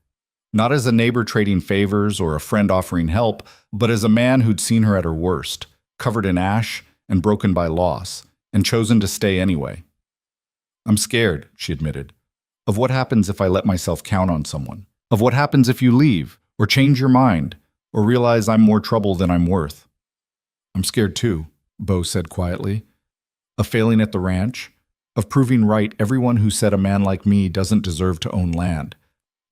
Not as a neighbor trading favors or a friend offering help, but as a man who'd seen her at her worst, covered in ash and broken by loss, and chosen to stay anyway. I'm scared, she admitted, of what happens if I let myself count on someone, of what happens if you leave, or change your mind, or realize I'm more trouble than I'm worth. I'm scared too, Bo said quietly, of failing at the ranch, of proving right everyone who said a man like me doesn't deserve to own land,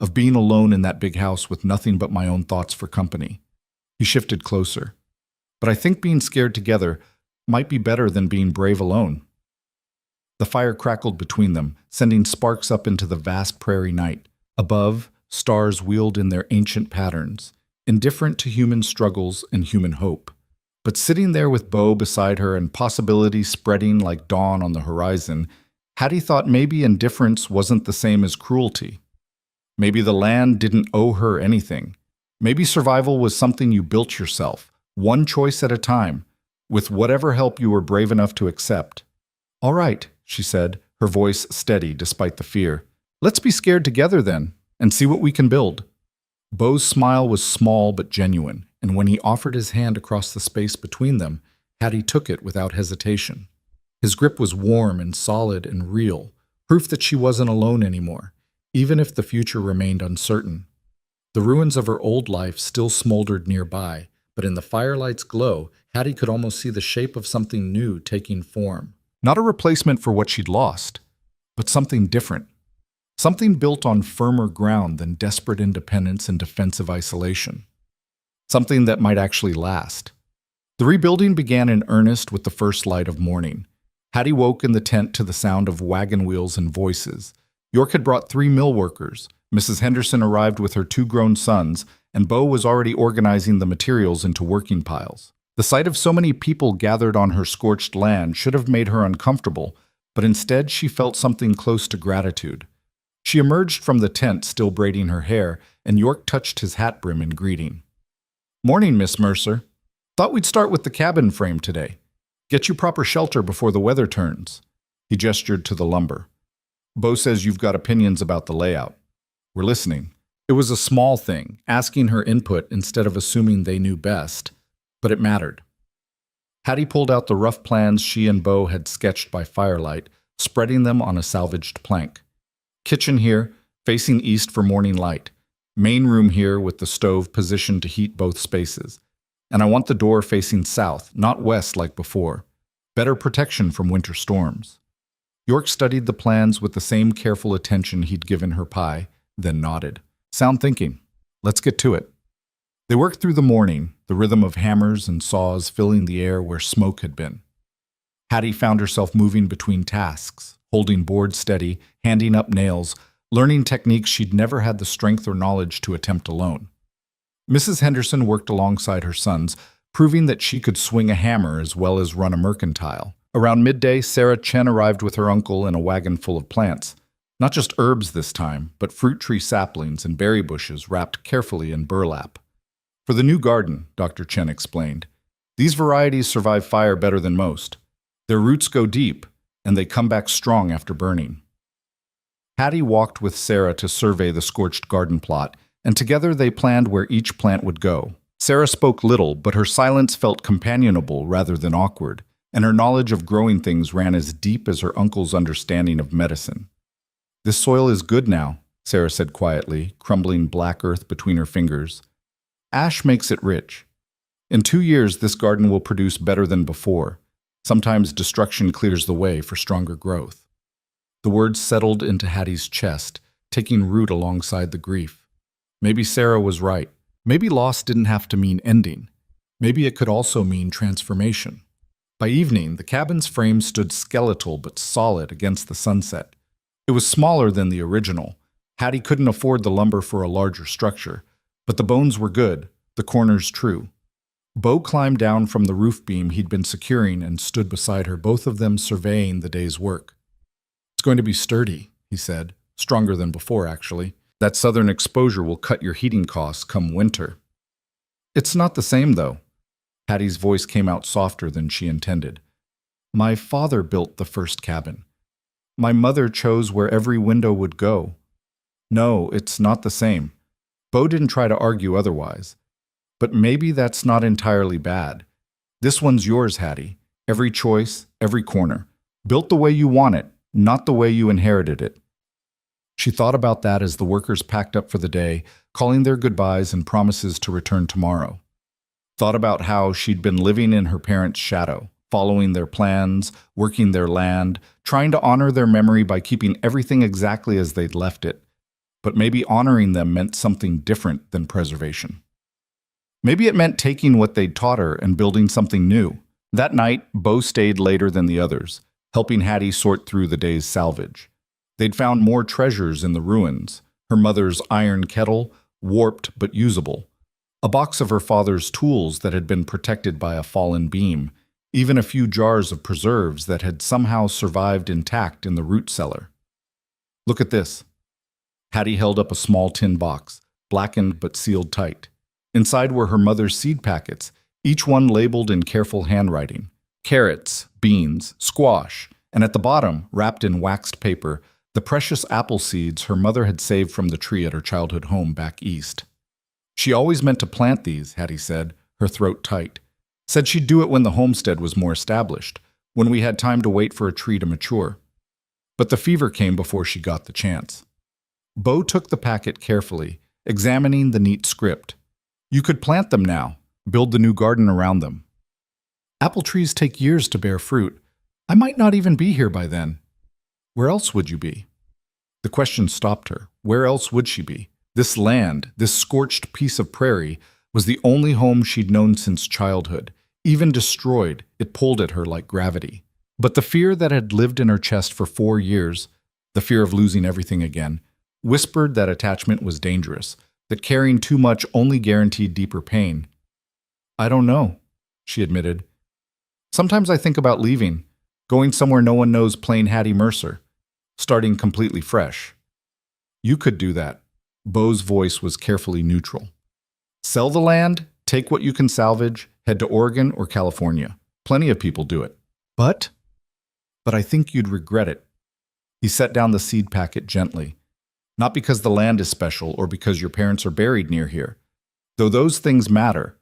of being alone in that big house with nothing but my own thoughts for company. He shifted closer. But I think being scared together might be better than being brave alone. The fire crackled between them, sending sparks up into the vast prairie night. Above, stars wheeled in their ancient patterns, indifferent to human struggles and human hope. But sitting there with Bo beside her and possibility spreading like dawn on the horizon, Hattie thought maybe indifference wasn't the same as cruelty. Maybe the land didn't owe her anything. Maybe survival was something you built yourself, one choice at a time, with whatever help you were brave enough to accept. All right, she said, her voice steady despite the fear. Let's be scared together then, and see what we can build. Bo's smile was small but genuine, and when he offered his hand across the space between them, Hattie took it without hesitation. His grip was warm and solid and real, proof that she wasn't alone anymore, even if the future remained uncertain. The ruins of her old life still smoldered nearby, but in the firelight's glow, Hattie could almost see the shape of something new taking form. Not a replacement for what she'd lost, but something different. Something built on firmer ground than desperate independence and defensive isolation. Something that might actually last. The rebuilding began in earnest with the first light of morning. Hattie woke in the tent to the sound of wagon wheels and voices. York had brought 3 mill workers. Mrs. Henderson arrived with her 2 grown sons, and Bo was already organizing the materials into working piles. The sight of so many people gathered on her scorched land should have made her uncomfortable, but instead she felt something close to gratitude. She emerged from the tent, still braiding her hair, and York touched his hat brim in greeting. "Morning, Miss Mercer. Thought we'd start with the cabin frame today. Get you proper shelter before the weather turns." He gestured to the lumber. "Bo says you've got opinions about the layout. We're listening." It was a small thing, asking her input instead of assuming they knew best, but it mattered. Hattie pulled out the rough plans she and Bo had sketched by firelight, spreading them on a salvaged plank. Kitchen here, facing east for morning light. Main room here with the stove positioned to heat both spaces. And I want the door facing south, not west like before. Better protection from winter storms. York studied the plans with the same careful attention he'd given her pie, then nodded. "Sound thinking. Let's get to it." They worked through the morning, the rhythm of hammers and saws filling the air where smoke had been. Hattie found herself moving between tasks, holding boards steady, handing up nails, learning techniques she'd never had the strength or knowledge to attempt alone. Mrs. Henderson worked alongside her sons, proving that she could swing a hammer as well as run a mercantile. Around midday, Sarah Chen arrived with her uncle in a wagon full of plants. Not just herbs this time, but fruit tree saplings and berry bushes wrapped carefully in burlap. "For the new garden," Dr. Chen explained. "These varieties survive fire better than most. Their roots go deep, and they come back strong after burning." Hattie walked with Sarah to survey the scorched garden plot, and together they planned where each plant would go. Sarah spoke little, but her silence felt companionable rather than awkward, and her knowledge of growing things ran as deep as her uncle's understanding of medicine. "This soil is good now," Sarah said quietly, crumbling black earth between her fingers. "Ash makes it rich. In 2 years, this garden will produce better than before. Sometimes destruction clears the way for stronger growth." The words settled into Hattie's chest, taking root alongside the grief. Maybe Sarah was right. Maybe loss didn't have to mean ending. Maybe it could also mean transformation. By evening, the cabin's frame stood skeletal but solid against the sunset. It was smaller than the original. Hattie couldn't afford the lumber for a larger structure, but the bones were good, the corners true. Bo climbed down from the roof beam he'd been securing and stood beside her, both of them surveying the day's work. "It's going to be sturdy," he said, stronger than before, actually. "That southern exposure will cut your heating costs come winter." "It's not the same, though." Hattie's voice came out softer than she intended. "My father built the first cabin. My mother chose where every window would go. No, it's not the same. Bo didn't try to argue otherwise. But maybe that's not entirely bad. This one's yours, Hattie. Every choice, every corner. Built the way you want it, not the way you inherited it. She thought about that as the workers packed up for the day, calling their goodbyes and promises to return tomorrow. Thought about how she'd been living in her parents' shadow, following their plans, working their land, trying to honor their memory by keeping everything exactly as they'd left it. But maybe honoring them meant something different than preservation. Maybe it meant taking what they'd taught her and building something new. That night, Bo stayed later than the others, helping Hattie sort through the day's salvage. They'd found more treasures in the ruins: her mother's iron kettle, warped but usable, a box of her father's tools that had been protected by a fallen beam, even a few jars of preserves that had somehow survived intact in the root cellar. Look at this. Hattie held up a small tin box, blackened but sealed tight. Inside were her mother's seed packets, each one labeled in careful handwriting: carrots, beans, squash, and at the bottom, wrapped in waxed paper, the precious apple seeds her mother had saved from the tree at her childhood home back east. She always meant to plant these, Hattie said, her throat tight. Said she'd do it when the homestead was more established, when we had time to wait for a tree to mature. But the fever came before she got the chance. Bo took the packet carefully, examining the neat script. You could plant them now, build the new garden around them. Apple trees take years to bear fruit. I might not even be here by then. Where else would you be? The question stopped her. Where else would she be? This land, this scorched piece of prairie, was the only home she'd known since childhood. Even destroyed, it pulled at her like gravity. But the fear that had lived in her chest for 4 years, the fear of losing everything again, whispered that attachment was dangerous, that carrying too much only guaranteed deeper pain. I don't know, she admitted. Sometimes I think about leaving, going somewhere no one knows, plain Hattie Mercer, starting completely fresh. You could do that. Bo's voice was carefully neutral. Sell the land, take what you can salvage, head to Oregon or California. Plenty of people do it. But I think you'd regret it. He set down the seed packet gently. Not because the land is special or because your parents are buried near here, though those things matter,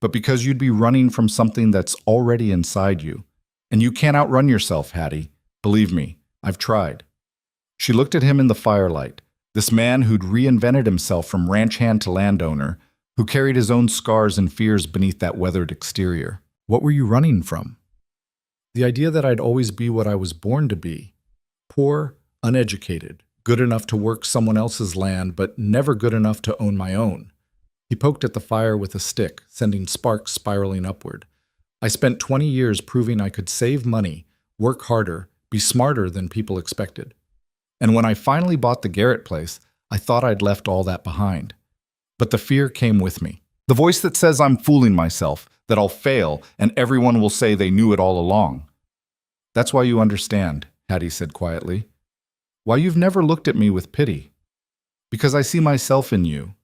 but because you'd be running from something that's already inside you. And you can't outrun yourself, Hattie. Believe me, I've tried. She looked at him in the firelight, this man who'd reinvented himself from ranch hand to landowner, who carried his own scars and fears beneath that weathered exterior. What were you running from? The idea that I'd always be what I was born to be. Poor, uneducated, good enough to work someone else's land, but never good enough to own my own. He poked at the fire with a stick, sending sparks spiraling upward. I spent 20 years proving I could save money, work harder, be smarter than people expected. And when I finally bought the Garrett place, I thought I'd left all that behind. But the fear came with me. The voice that says I'm fooling myself, that I'll fail, and everyone will say they knew it all along. That's why you understand, Hattie said quietly. Why you've never looked at me with pity. Because I see myself in you.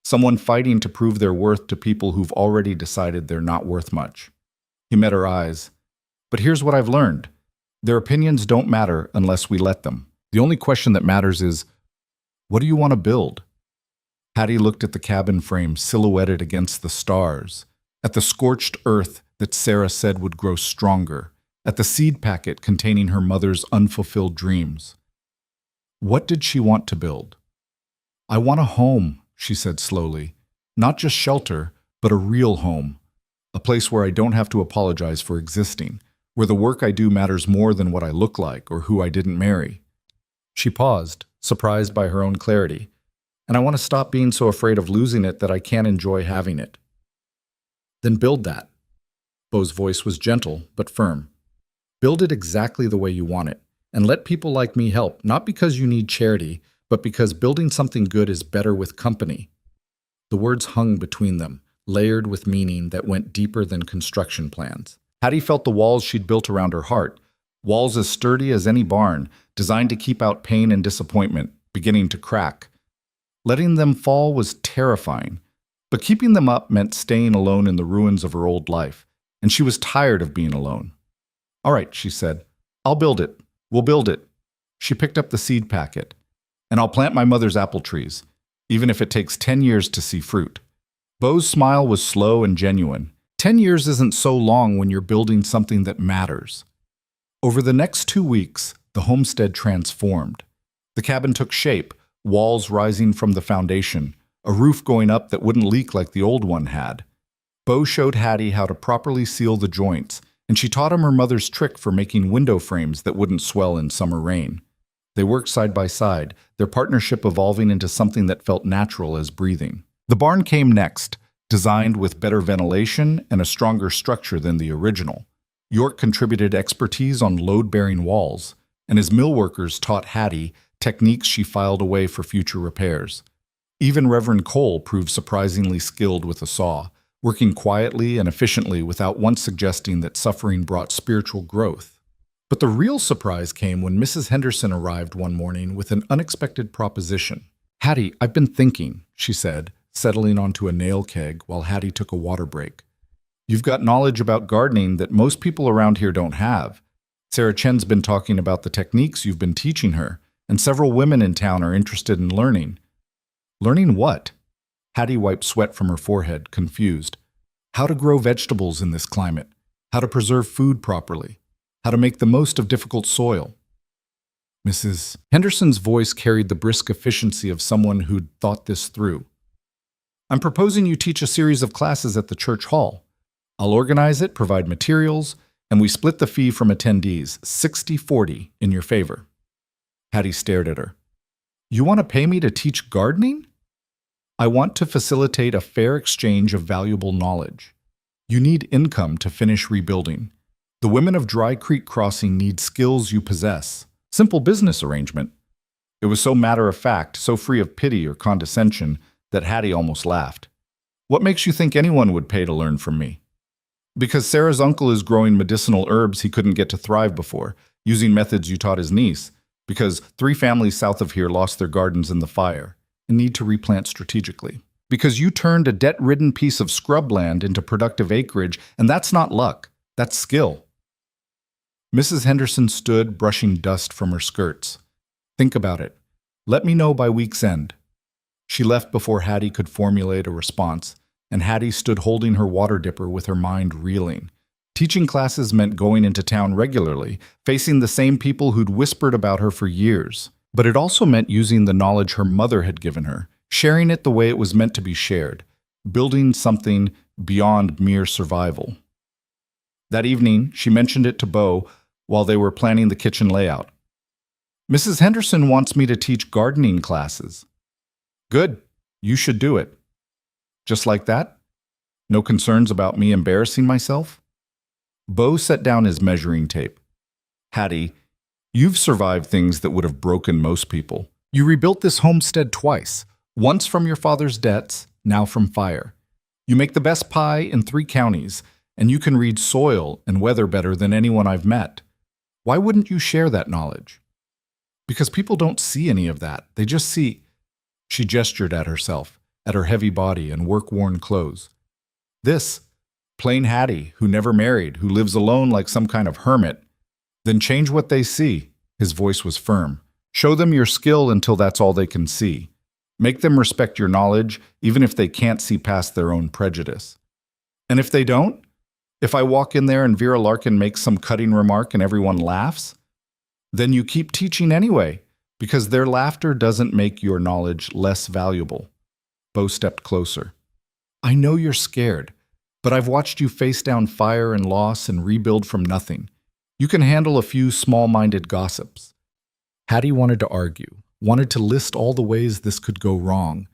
Someone fighting to prove their worth to people who've already decided they're not worth much. He met her eyes. But here's what I've learned. Their opinions don't matter unless we let them. The only question that matters is, what do you want to build? Hattie looked at the cabin frame silhouetted against the stars, at the scorched earth that Sarah said would grow stronger, at the seed packet containing her mother's unfulfilled dreams. What did she want to build? I want a home, she said slowly. Not just shelter, but a real home. A place where I don't have to apologize for existing, where the work I do matters more than what I look like or who I didn't marry. She paused, surprised by her own clarity. And I want to stop being so afraid of losing it that I can't enjoy having it. Then build that. Bo's voice was gentle, but firm. Build it exactly the way you want it, and let people like me help, not because you need charity, but because building something good is better with company. The words hung between them, layered with meaning that went deeper than construction plans. Hattie felt the walls she'd built around her heart, walls as sturdy as any barn, designed to keep out pain and disappointment, beginning to crack. Letting them fall was terrifying, but keeping them up meant staying alone in the ruins of her old life, and she was tired of being alone. All right, she said, I'll build it. We'll build it. She picked up the seed packet. And I'll plant my mother's apple trees. even if it takes 10 years to see fruit. Bo's smile was slow and genuine. 10 years isn't so long when you're building something that matters. Over the next 2 weeks, the homestead transformed. The cabin took shape, walls rising from the foundation, a roof going up that wouldn't leak like the old one had. Bo showed Hattie how to properly seal the joints, and she taught him her mother's trick for making window frames that wouldn't swell in summer rain. They worked side by side, their partnership evolving into something that felt natural as breathing. The barn came next, designed with better ventilation and a stronger structure than the original. York contributed expertise on load-bearing walls, and his millworkers taught Hattie techniques she filed away for future repairs. Even Reverend Cole proved surprisingly skilled with a saw, working quietly and efficiently without once suggesting that suffering brought spiritual growth. But the real surprise came when Mrs. Henderson arrived one morning with an unexpected proposition. "Hattie, I've been thinking," she said, settling onto a nail keg while Hattie took a water break. "You've got knowledge about gardening that most people around here don't have. Sarah Chen's been talking about the techniques you've been teaching her, and several women in town are interested in learning." "Learning what?" Hattie wiped sweat from her forehead, confused. "How to grow vegetables in this climate, how to preserve food properly, how to make the most of difficult soil." Mrs. Henderson's voice carried the brisk efficiency of someone who'd thought this through. "I'm proposing you teach a series of classes at the church hall. I'll organize it, provide materials, and we split the fee from attendees, 60-40, in your favor." Hattie stared at her. "You want to pay me to teach gardening?" "I want to facilitate a fair exchange of valuable knowledge. You need income to finish rebuilding. The women of Dry Creek Crossing need skills you possess. Simple business arrangement." It was so matter-of-fact, so free of pity or condescension, that Hattie almost laughed. "What makes you think anyone would pay to learn from me?" "Because Sarah's uncle is growing medicinal herbs he couldn't get to thrive before, using methods you taught his niece. Because 3 families south of here lost their gardens in the fire and need to replant strategically. Because you turned a debt-ridden piece of scrubland into productive acreage, and that's not luck, that's skill." Mrs. Henderson stood, brushing dust from her skirts. "Think about it. Let me know by week's end." She left before Hattie could formulate a response, and Hattie stood holding her water dipper with her mind reeling. Teaching classes meant going into town regularly, facing the same people who'd whispered about her for years. But it also meant using the knowledge her mother had given her, sharing it the way it was meant to be shared, building something beyond mere survival. That evening, she mentioned it to Bo while they were planning the kitchen layout. "Mrs. Henderson wants me to teach gardening classes." "Good. You should do it." "Just like that? No concerns about me embarrassing myself?" Bo set down his measuring tape. "Hattie, you've survived things that would have broken most people. You rebuilt this homestead twice, once from your father's debts, now from fire. You make the best pie in 3 counties, and you can read soil and weather better than anyone I've met. Why wouldn't you share that knowledge?" "Because people don't see any of that. They just see—" She gestured at herself, at her heavy body and work-worn clothes. "This. Plain Hattie, who never married, who lives alone like some kind of hermit. Then change what they see." His voice was firm. "Show them your skill until that's all they can see. Make them respect your knowledge, even if they can't see past their own prejudice. And if they don't? If I walk in there and Vera Larkin makes some cutting remark and everyone laughs? Then you keep teaching anyway, because their laughter doesn't make your knowledge less valuable." Bo stepped closer. "I know you're scared, but I've watched you face down fire and loss and rebuild from nothing. You can handle a few small-minded gossips." Hattie wanted to argue, wanted to list all the ways this could go wrong,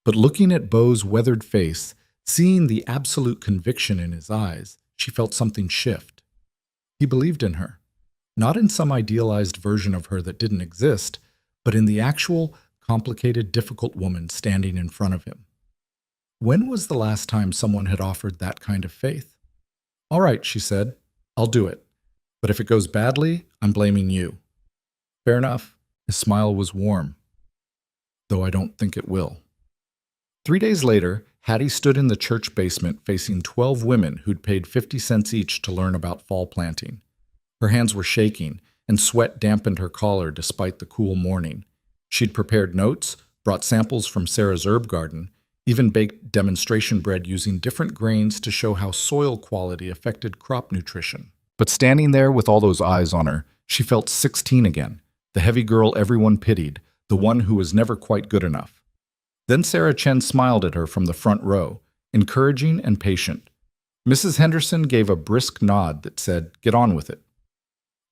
but looking at Bo's weathered face, seeing the absolute conviction in his eyes, she felt something shift. He believed in her, not in some idealized version of her that didn't exist, but in the actual, complicated, difficult woman standing in front of him. When was the last time someone had offered that kind of faith? "All right," she said, "I'll do it. But if it goes badly, I'm blaming you." "Fair enough." His smile was warm. "Though I don't think it will." 3 days later, Hattie stood in the church basement facing 12 women who'd paid 50 cents each to learn about fall planting. Her hands were shaking, and sweat dampened her collar despite the cool morning. She'd prepared notes, brought samples from Sarah's herb garden, even baked demonstration bread using different grains to show how soil quality affected crop nutrition. But standing there with all those eyes on her, she felt 16 again, the heavy girl everyone pitied, the one who was never quite good enough. Then Sarah Chen smiled at her from the front row, encouraging and patient. Mrs. Henderson gave a brisk nod that said, "Get on with it."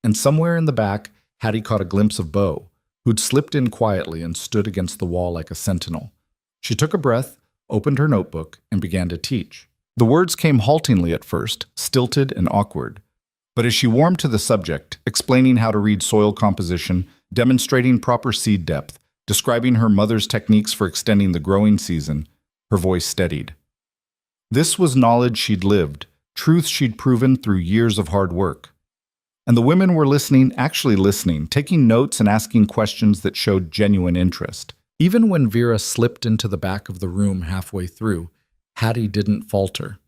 And somewhere in the back, Hattie caught a glimpse of Bo, who'd slipped in quietly and stood against the wall like a sentinel. She took a breath, opened her notebook, and began to teach. The words came haltingly at first, stilted and awkward. But as she warmed to the subject, explaining how to read soil composition, demonstrating proper seed depth, describing her mother's techniques for extending the growing season, her voice steadied. This was knowledge she'd lived, truth she'd proven through years of hard work. And the women were listening, actually listening, taking notes and asking questions that showed genuine interest. Even when Vera slipped into the back of the room halfway through, Hattie didn't falter.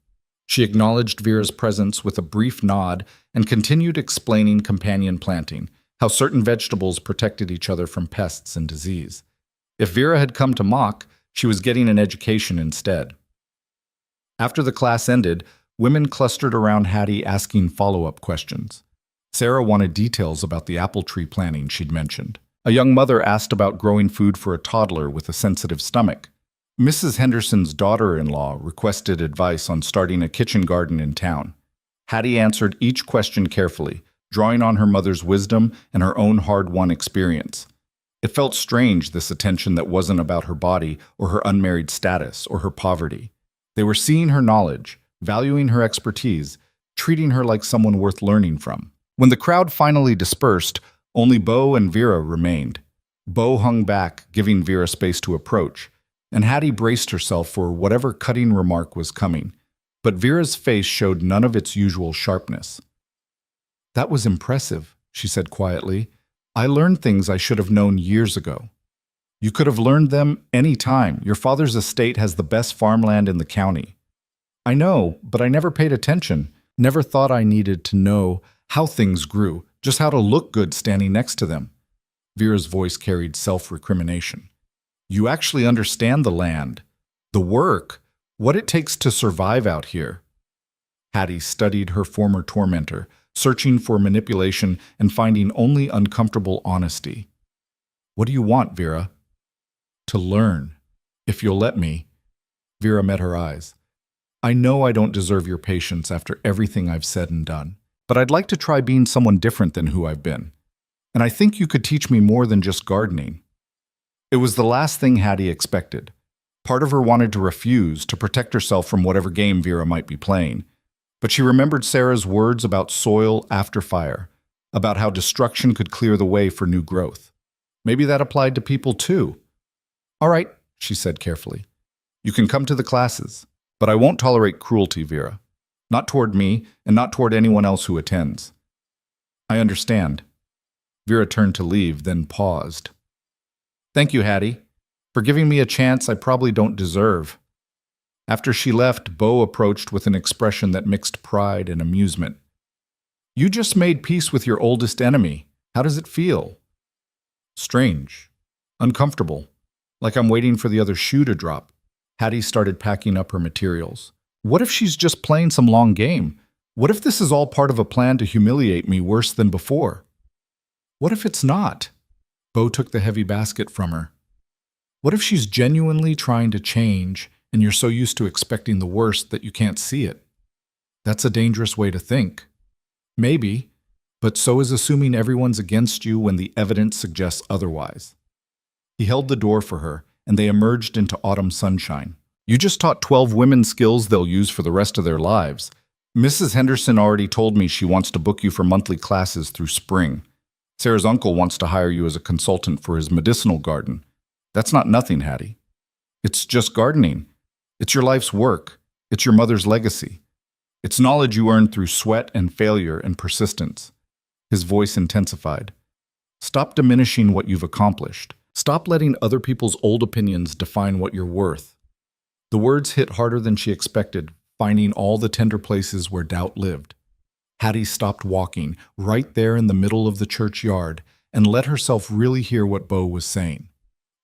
She acknowledged Vera's presence with a brief nod and continued explaining companion planting, how certain vegetables protected each other from pests and disease. If Vera had come to mock, she was getting an education instead. After the class ended, women clustered around Hattie asking follow-up questions. Sarah wanted details about the apple tree planting she'd mentioned. A young mother asked about growing food for a toddler with a sensitive stomach. Mrs. Henderson's daughter-in-law requested advice on starting a kitchen garden in town. Hattie answered each question carefully, drawing on her mother's wisdom and her own hard-won experience. It felt strange, this attention that wasn't about her body or her unmarried status or her poverty. They were seeing her knowledge, valuing her expertise, treating her like someone worth learning from. When the crowd finally dispersed, only Bo and Vera remained. Bo hung back, giving Vera space to approach, and Hattie braced herself for whatever cutting remark was coming. But Vera's face showed none of its usual sharpness. "That was impressive," she said quietly. "I learned things I should have known years ago." "You could have learned them any time. Your father's estate has the best farmland in the county." "I know, but I never paid attention. Never thought I needed to know how things grew, just how to look good standing next to them." Vera's voice carried self-recrimination. "You actually understand the land, the work, what it takes to survive out here." Hattie studied her former tormentor, searching for manipulation and finding only uncomfortable honesty. "What do you want, Vera?" "To learn, if you'll let me." Vera met her eyes. "I know I don't deserve your patience after everything I've said and done, but I'd like to try being someone different than who I've been. And I think you could teach me more than just gardening." It was the last thing Hattie expected. Part of her wanted to refuse, to protect herself from whatever game Vera might be playing. But she remembered Sarah's words about soil after fire, about how destruction could clear the way for new growth. Maybe that applied to people too. "All right," she said carefully. "You can come to the classes, but I won't tolerate cruelty, Vera. Not toward me, and not toward anyone else who attends." "I understand." Vera turned to leave, then paused. "Thank you, Hattie, for giving me a chance I probably don't deserve." After she left, Bo approached with an expression that mixed pride and amusement. "You just made peace with your oldest enemy. How does it feel?" "Strange. Uncomfortable. Like I'm waiting for the other shoe to drop." Hattie started packing up her materials. What if she's just playing some long game? What if this is all part of a plan to humiliate me worse than before? What if it's not? Bo took the heavy basket from her. What if she's genuinely trying to change and you're so used to expecting the worst that you can't see it? That's a dangerous way to think. Maybe, but so is assuming everyone's against you when the evidence suggests otherwise. He held the door for her, and they emerged into autumn sunshine. "You just taught 12 women skills they'll use for the rest of their lives. Mrs. Henderson already told me she wants to book you for monthly classes through spring. Sarah's uncle wants to hire you as a consultant for his medicinal garden. That's not nothing, Hattie. It's just gardening. It's your life's work. It's your mother's legacy. It's knowledge you earned through sweat and failure and persistence." His voice intensified. "Stop diminishing what you've accomplished. Stop letting other people's old opinions define what you're worth." The words hit harder than she expected, finding all the tender places where doubt lived. Hattie stopped walking, right there in the middle of the churchyard, and let herself really hear what Bo was saying.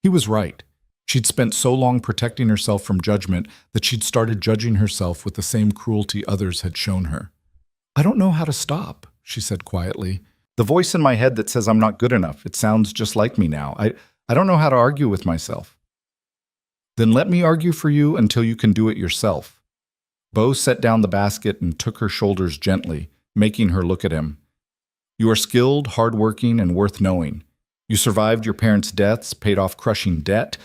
He was right. She'd spent so long protecting herself from judgment that she'd started judging herself with the same cruelty others had shown her. "I don't know how to stop," she said quietly. "The voice in my head that says I'm not good enough, it sounds just like me now. I don't know how to argue with myself." "Then let me argue for you until you can do it yourself." Bo set down the basket and took her shoulders gently, making her look at him. "You are skilled, hardworking, and worth knowing. You survived your parents' deaths, paid off crushing debt,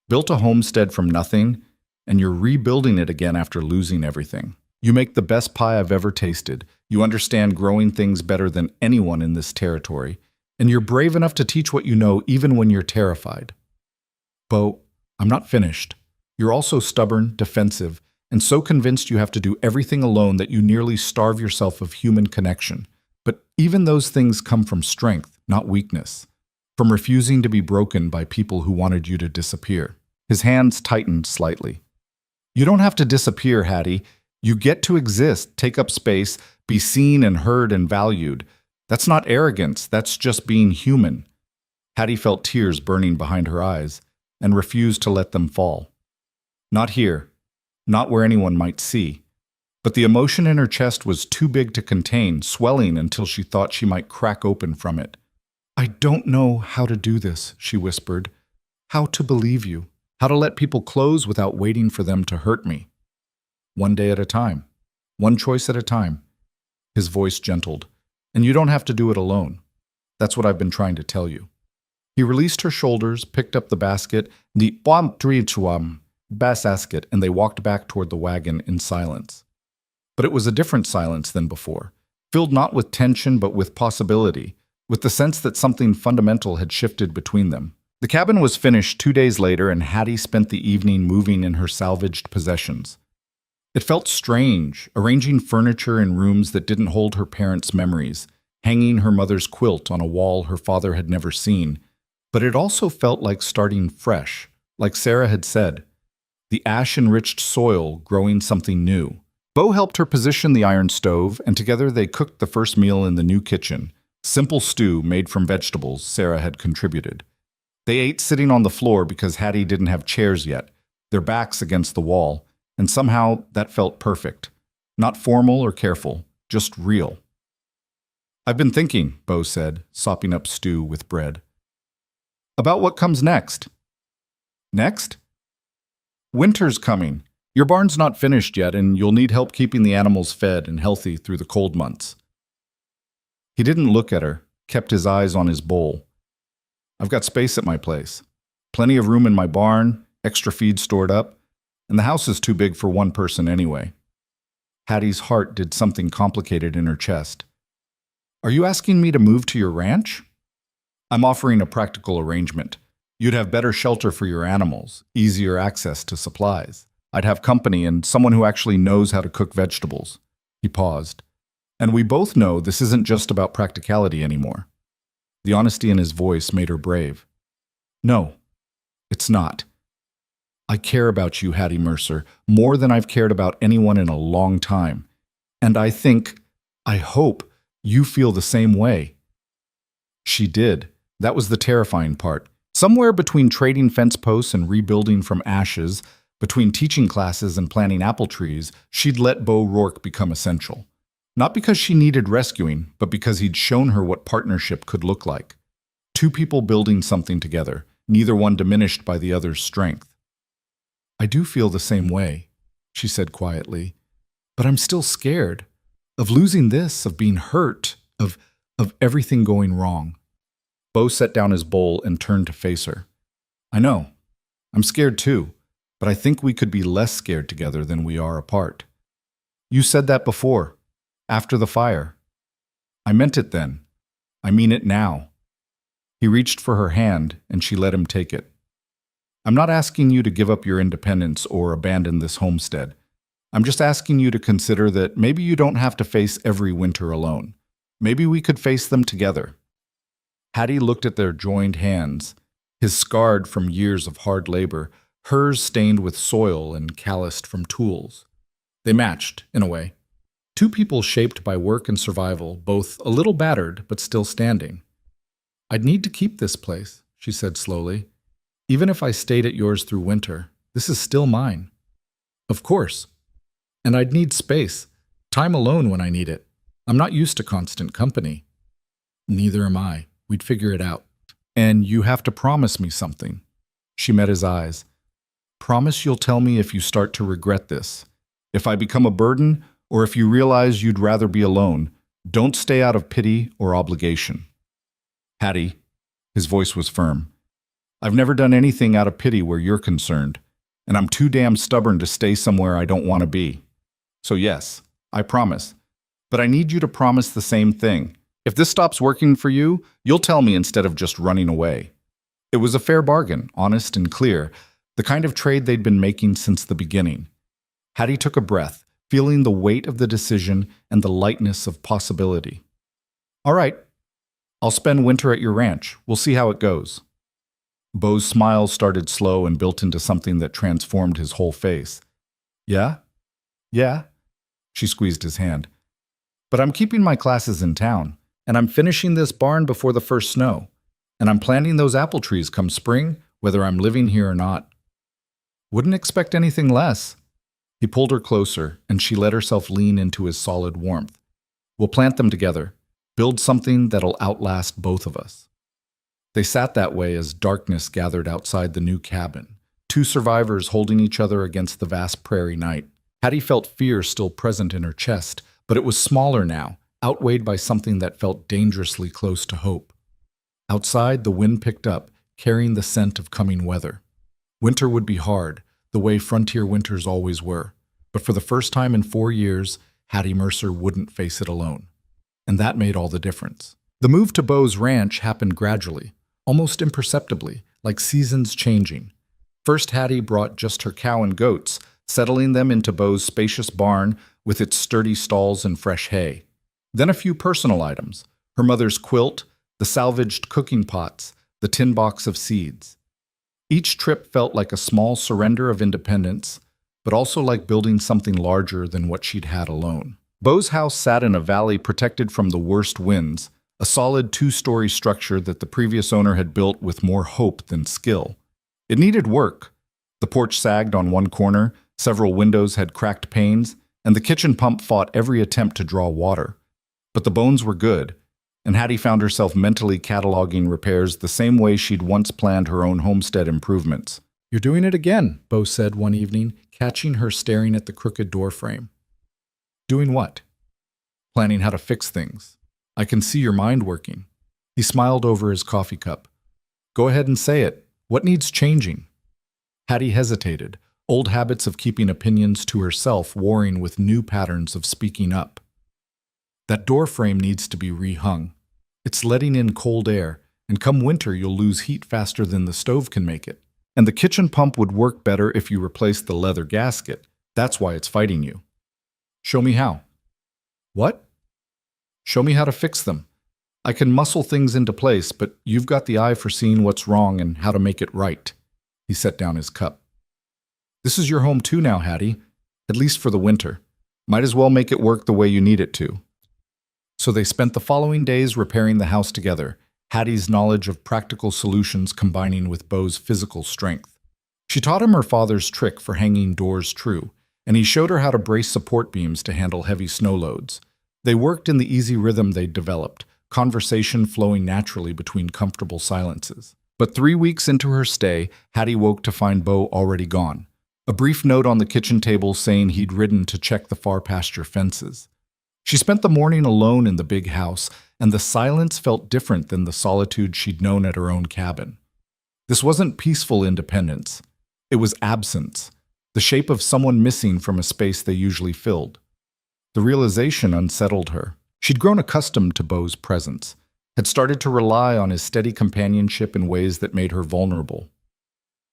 built a homestead from nothing, and you're rebuilding it again after losing everything. You make the best pie I've ever tasted. You understand growing things better than anyone in this territory, and you're brave enough to teach what you know even when you're terrified." "Bo, I'm not finished. You're also stubborn, defensive, and so convinced you have to do everything alone that you nearly starve yourself of human connection. But even those things come from strength, not weakness, from refusing to be broken by people who wanted you to disappear." His hands tightened slightly. "You don't have to disappear, Hattie. You get to exist, take up space, be seen and heard and valued. That's not arrogance, that's just being human." Hattie felt tears burning behind her eyes and refused to let them fall. Not here, not where anyone might see. But the emotion in her chest was too big to contain, swelling until she thought she might crack open from it. "I don't know how to do this," she whispered. "How to believe you. How to let people close without waiting for them to hurt me. One day at a time. One choice at a time." His voice gentled. "And you don't have to do it alone. That's what I've been trying to tell you." He released her shoulders, picked up the basket, basket, and they walked back toward the wagon in silence. But it was a different silence than before, filled not with tension but with possibility, with the sense that something fundamental had shifted between them. The cabin was finished 2 days later, and Hattie spent the evening moving in her salvaged possessions. It felt strange, arranging furniture in rooms that didn't hold her parents' memories, hanging her mother's quilt on a wall her father had never seen. But it also felt like starting fresh, like Sarah had said, the ash-enriched soil growing something new. Bo helped her position the iron stove, and together they cooked the first meal in the new kitchen, simple stew made from vegetables Sarah had contributed. They ate sitting on the floor because Hattie didn't have chairs yet, their backs against the wall, and somehow that felt perfect. Not formal or careful, just real. "I've been thinking," Bo said, sopping up stew with bread. "About what comes next." "Next?" "Winter's coming. Your barn's not finished yet, and you'll need help keeping the animals fed and healthy through the cold months." He didn't look at her, kept his eyes on his bowl. "I've got space at my place. Plenty of room in my barn, extra feed stored up, and the house is too big for one person anyway." Hattie's heart did something complicated in her chest. "Are you asking me to move to your ranch?" "I'm offering a practical arrangement. You'd have better shelter for your animals, easier access to supplies. I'd have company and someone who actually knows how to cook vegetables." He paused. "And we both know this isn't just about practicality anymore." The honesty in his voice made her brave. "No, it's not. I care about you, Hattie Mercer, more than I've cared about anyone in a long time. And I hope, you feel the same way." She did. That was the terrifying part. Somewhere between trading fence posts and rebuilding from ashes, between teaching classes and planting apple trees, she'd let Bo Rourke become essential. Not because she needed rescuing, but because he'd shown her what partnership could look like. Two people building something together, neither one diminished by the other's strength. "I do feel the same way," she said quietly, "but I'm still scared. Of losing this, of being hurt, of everything going wrong." Bo set down his bowl and turned to face her. "I know. I'm scared too, but I think we could be less scared together than we are apart. You said that before, after the fire. I meant it then. I mean it now." He reached for her hand, and she let him take it. "I'm not asking you to give up your independence or abandon this homestead. I'm just asking you to consider that maybe you don't have to face every winter alone. Maybe we could face them together." Hattie looked at their joined hands, his scarred from years of hard labor, hers stained with soil and calloused from tools. They matched, in a way. Two people shaped by work and survival, both a little battered but still standing. "I'd need to keep this place," she said slowly. Even if I stayed at yours through winter, this is still mine. Of course. And I'd need space. Time alone when I need it. I'm not used to constant company. Neither am I. We'd figure it out. And you have to promise me something. She met his eyes. Promise you'll tell me if you start to regret this. If I become a burden, or if you realize you'd rather be alone, don't stay out of pity or obligation. Hattie, his voice was firm. I've never done anything out of pity where you're concerned, and I'm too damn stubborn to stay somewhere I don't want to be. So yes, I promise. But I need you to promise the same thing. If this stops working for you, you'll tell me instead of just running away. It was a fair bargain, honest and clear, the kind of trade they'd been making since the beginning. Hattie took a breath, feeling the weight of the decision and the lightness of possibility. All right, I'll spend winter at your ranch. We'll see how it goes. Beau's smile started slow and built into something that transformed his whole face. Yeah? Yeah? She squeezed his hand. But I'm keeping my classes in town, and I'm finishing this barn before the first snow, and I'm planting those apple trees come spring, whether I'm living here or not. Wouldn't expect anything less. He pulled her closer, and she let herself lean into his solid warmth. We'll plant them together, build something that'll outlast both of us. They sat that way as darkness gathered outside the new cabin, two survivors holding each other against the vast prairie night. Hattie felt fear still present in her chest, but it was smaller now, outweighed by something that felt dangerously close to hope. Outside, the wind picked up, carrying the scent of coming weather. Winter would be hard, the way frontier winters always were, but for the first time in 4 years, Hattie Mercer wouldn't face it alone. And that made all the difference. The move to Beau's ranch happened gradually, almost imperceptibly, like seasons changing. First, Hattie brought just her cow and goats, settling them into Beau's spacious barn with its sturdy stalls and fresh hay. Then a few personal items, her mother's quilt, the salvaged cooking pots, the tin box of seeds. Each trip felt like a small surrender of independence, but also like building something larger than what she'd had alone. Beau's house sat in a valley protected from the worst winds, a solid 2-story structure that the previous owner had built with more hope than skill. It needed work. The porch sagged on one corner, several windows had cracked panes, and the kitchen pump fought every attempt to draw water. But the bones were good, and Hattie found herself mentally cataloging repairs the same way she'd once planned her own homestead improvements. You're doing it again, Beau said one evening, catching her staring at the crooked doorframe. Doing what? Planning how to fix things. I can see your mind working. He smiled over his coffee cup. Go ahead and say it. What needs changing? Hattie hesitated, old habits of keeping opinions to herself warring with new patterns of speaking up. That door frame needs to be rehung. It's letting in cold air, and come winter you'll lose heat faster than the stove can make it. And the kitchen pump would work better if you replaced the leather gasket. That's why it's fighting you. Show me how. What? Show me how to fix them. I can muscle things into place, but you've got the eye for seeing what's wrong and how to make it right. He set down his cup. This is your home too now, Hattie, at least for the winter. Might as well make it work the way you need it to. So they spent the following days repairing the house together, Hattie's knowledge of practical solutions combining with Beau's physical strength. She taught him her father's trick for hanging doors true, and he showed her how to brace support beams to handle heavy snow loads. They worked in the easy rhythm they'd developed, conversation flowing naturally between comfortable silences. But 3 weeks into her stay, Hattie woke to find Beau already gone. A brief note on the kitchen table saying he'd ridden to check the far pasture fences. She spent the morning alone in the big house, and the silence felt different than the solitude she'd known at her own cabin. This wasn't peaceful independence. It was absence, the shape of someone missing from a space they usually filled. The realization unsettled her. She'd grown accustomed to Beau's presence, had started to rely on his steady companionship in ways that made her vulnerable.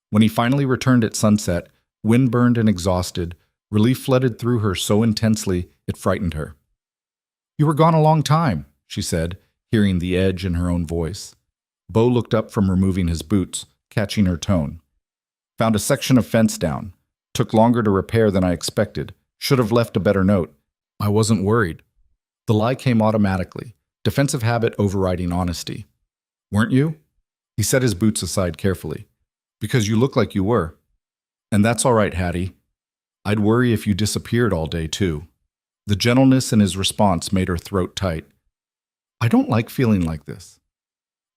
When he finally returned at sunset, wind-burned and exhausted, relief flooded through her so intensely it frightened her. You were gone a long time, she said, hearing the edge in her own voice. Beau looked up from removing his boots, catching her tone. Found a section of fence down. Took longer to repair than I expected. Should have left a better note. I wasn't worried. The lie came automatically, defensive habit overriding honesty. Weren't you? He set his boots aside carefully. Because you look like you were. And that's all right, Hattie. I'd worry if you disappeared all day, too. The gentleness in his response made her throat tight. I don't like feeling like this.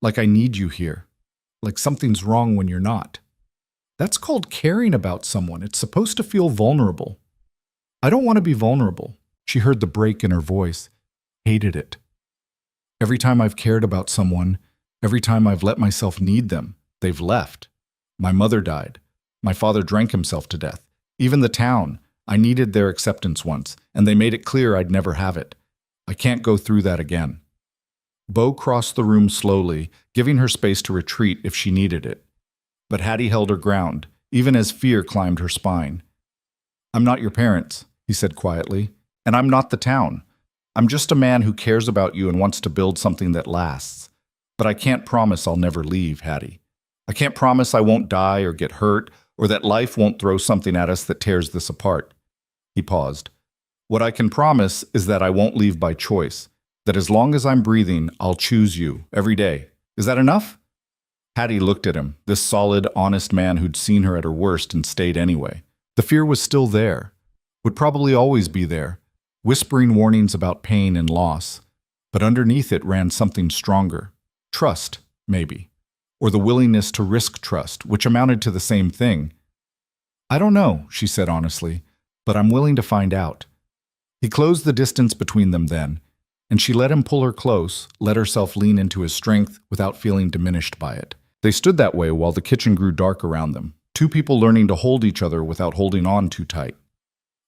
Like I need you here. Like something's wrong when you're not. That's called caring about someone. It's supposed to feel vulnerable. I don't want to be vulnerable. She heard the break in her voice. Hated it. Every time I've cared about someone, every time I've let myself need them, they've left. My mother died. My father drank himself to death. Even the town. I needed their acceptance once, and they made it clear I'd never have it. I can't go through that again. Bo crossed the room slowly, giving her space to retreat if she needed it. But Hattie held her ground, even as fear climbed her spine. I'm not your parents, he said quietly, and I'm not the town. I'm just a man who cares about you and wants to build something that lasts. But I can't promise I'll never leave, Hattie. I can't promise I won't die or get hurt, or that life won't throw something at us that tears this apart. He paused. What I can promise is that I won't leave by choice, that as long as I'm breathing, I'll choose you every day. Is that enough? Hattie looked at him, this solid, honest man who'd seen her at her worst and stayed anyway. The fear was still there, would probably always be there, whispering warnings about pain and loss. But underneath it ran something stronger. Trust, maybe. Or the willingness to risk trust, which amounted to the same thing. I don't know, she said honestly, but I'm willing to find out. He closed the distance between them then, and she let him pull her close, let herself lean into his strength without feeling diminished by it. They stood that way while the kitchen grew dark around them, two people learning to hold each other without holding on too tight.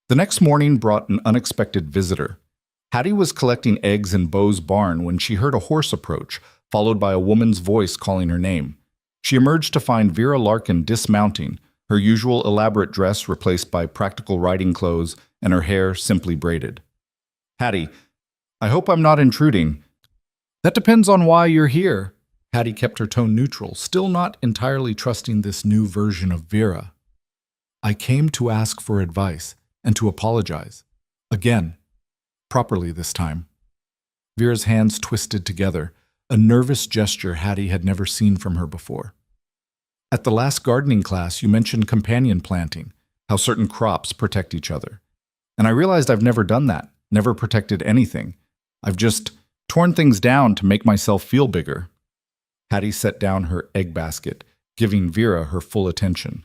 The next morning brought an unexpected visitor. Hattie was collecting eggs in Bo's barn when she heard a horse approach, followed by a woman's voice calling her name. She emerged to find Vera Larkin dismounting, her usual elaborate dress replaced by practical riding clothes and her hair simply braided. Hattie, I hope I'm not intruding. That depends on why you're here. Hattie kept her tone neutral, still not entirely trusting this new version of Vera. I came to ask for advice and to apologize. Again. Properly this time. Vera's hands twisted together, a nervous gesture Hattie had never seen from her before. At the last gardening class, you mentioned companion planting, how certain crops protect each other. And I realized I've never done that, never protected anything. I've just torn things down to make myself feel bigger. Hattie set down her egg basket, giving Vera her full attention.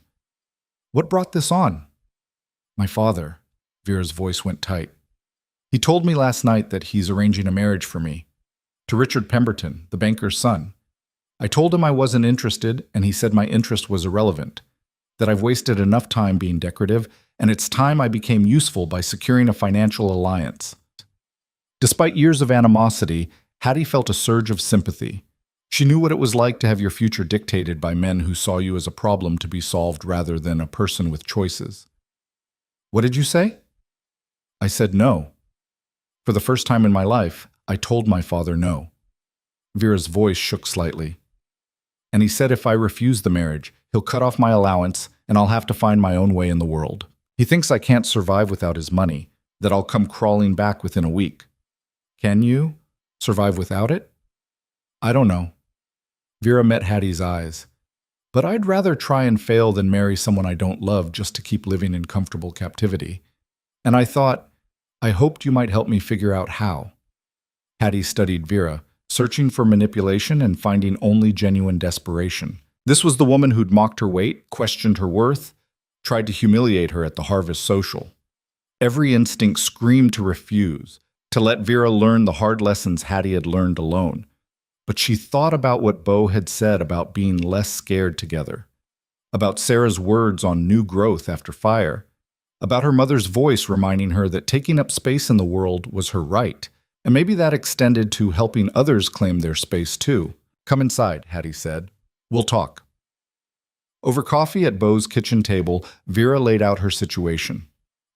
What brought this on? My father. Vera's voice went tight. He told me last night that he's arranging a marriage for me. To Richard Pemberton, the banker's son. I told him I wasn't interested, and he said my interest was irrelevant. That I've wasted enough time being decorative, and it's time I became useful by securing a financial alliance. Despite years of animosity, Hattie felt a surge of sympathy. She knew what it was like to have your future dictated by men who saw you as a problem to be solved rather than a person with choices. What did you say? I said no. For the first time in my life, I told my father no. Vera's voice shook slightly. And he said if I refuse the marriage, he'll cut off my allowance and I'll have to find my own way in the world. He thinks I can't survive without his money, that I'll come crawling back within a week. Can you survive without it? I don't know. Vera met Hattie's eyes. But I'd rather try and fail than marry someone I don't love just to keep living in comfortable captivity. And I thought, I hoped you might help me figure out how. Hattie studied Vera, searching for manipulation and finding only genuine desperation. This was the woman who'd mocked her weight, questioned her worth, tried to humiliate her at the Harvest Social. Every instinct screamed to refuse, to let Vera learn the hard lessons Hattie had learned alone. But she thought about what Bo had said about being less scared together, about Sarah's words on new growth after fire, about her mother's voice reminding her that taking up space in the world was her right, and maybe that extended to helping others claim their space too. Come inside, Hattie said. We'll talk. Over coffee at Bo's kitchen table, Vera laid out her situation.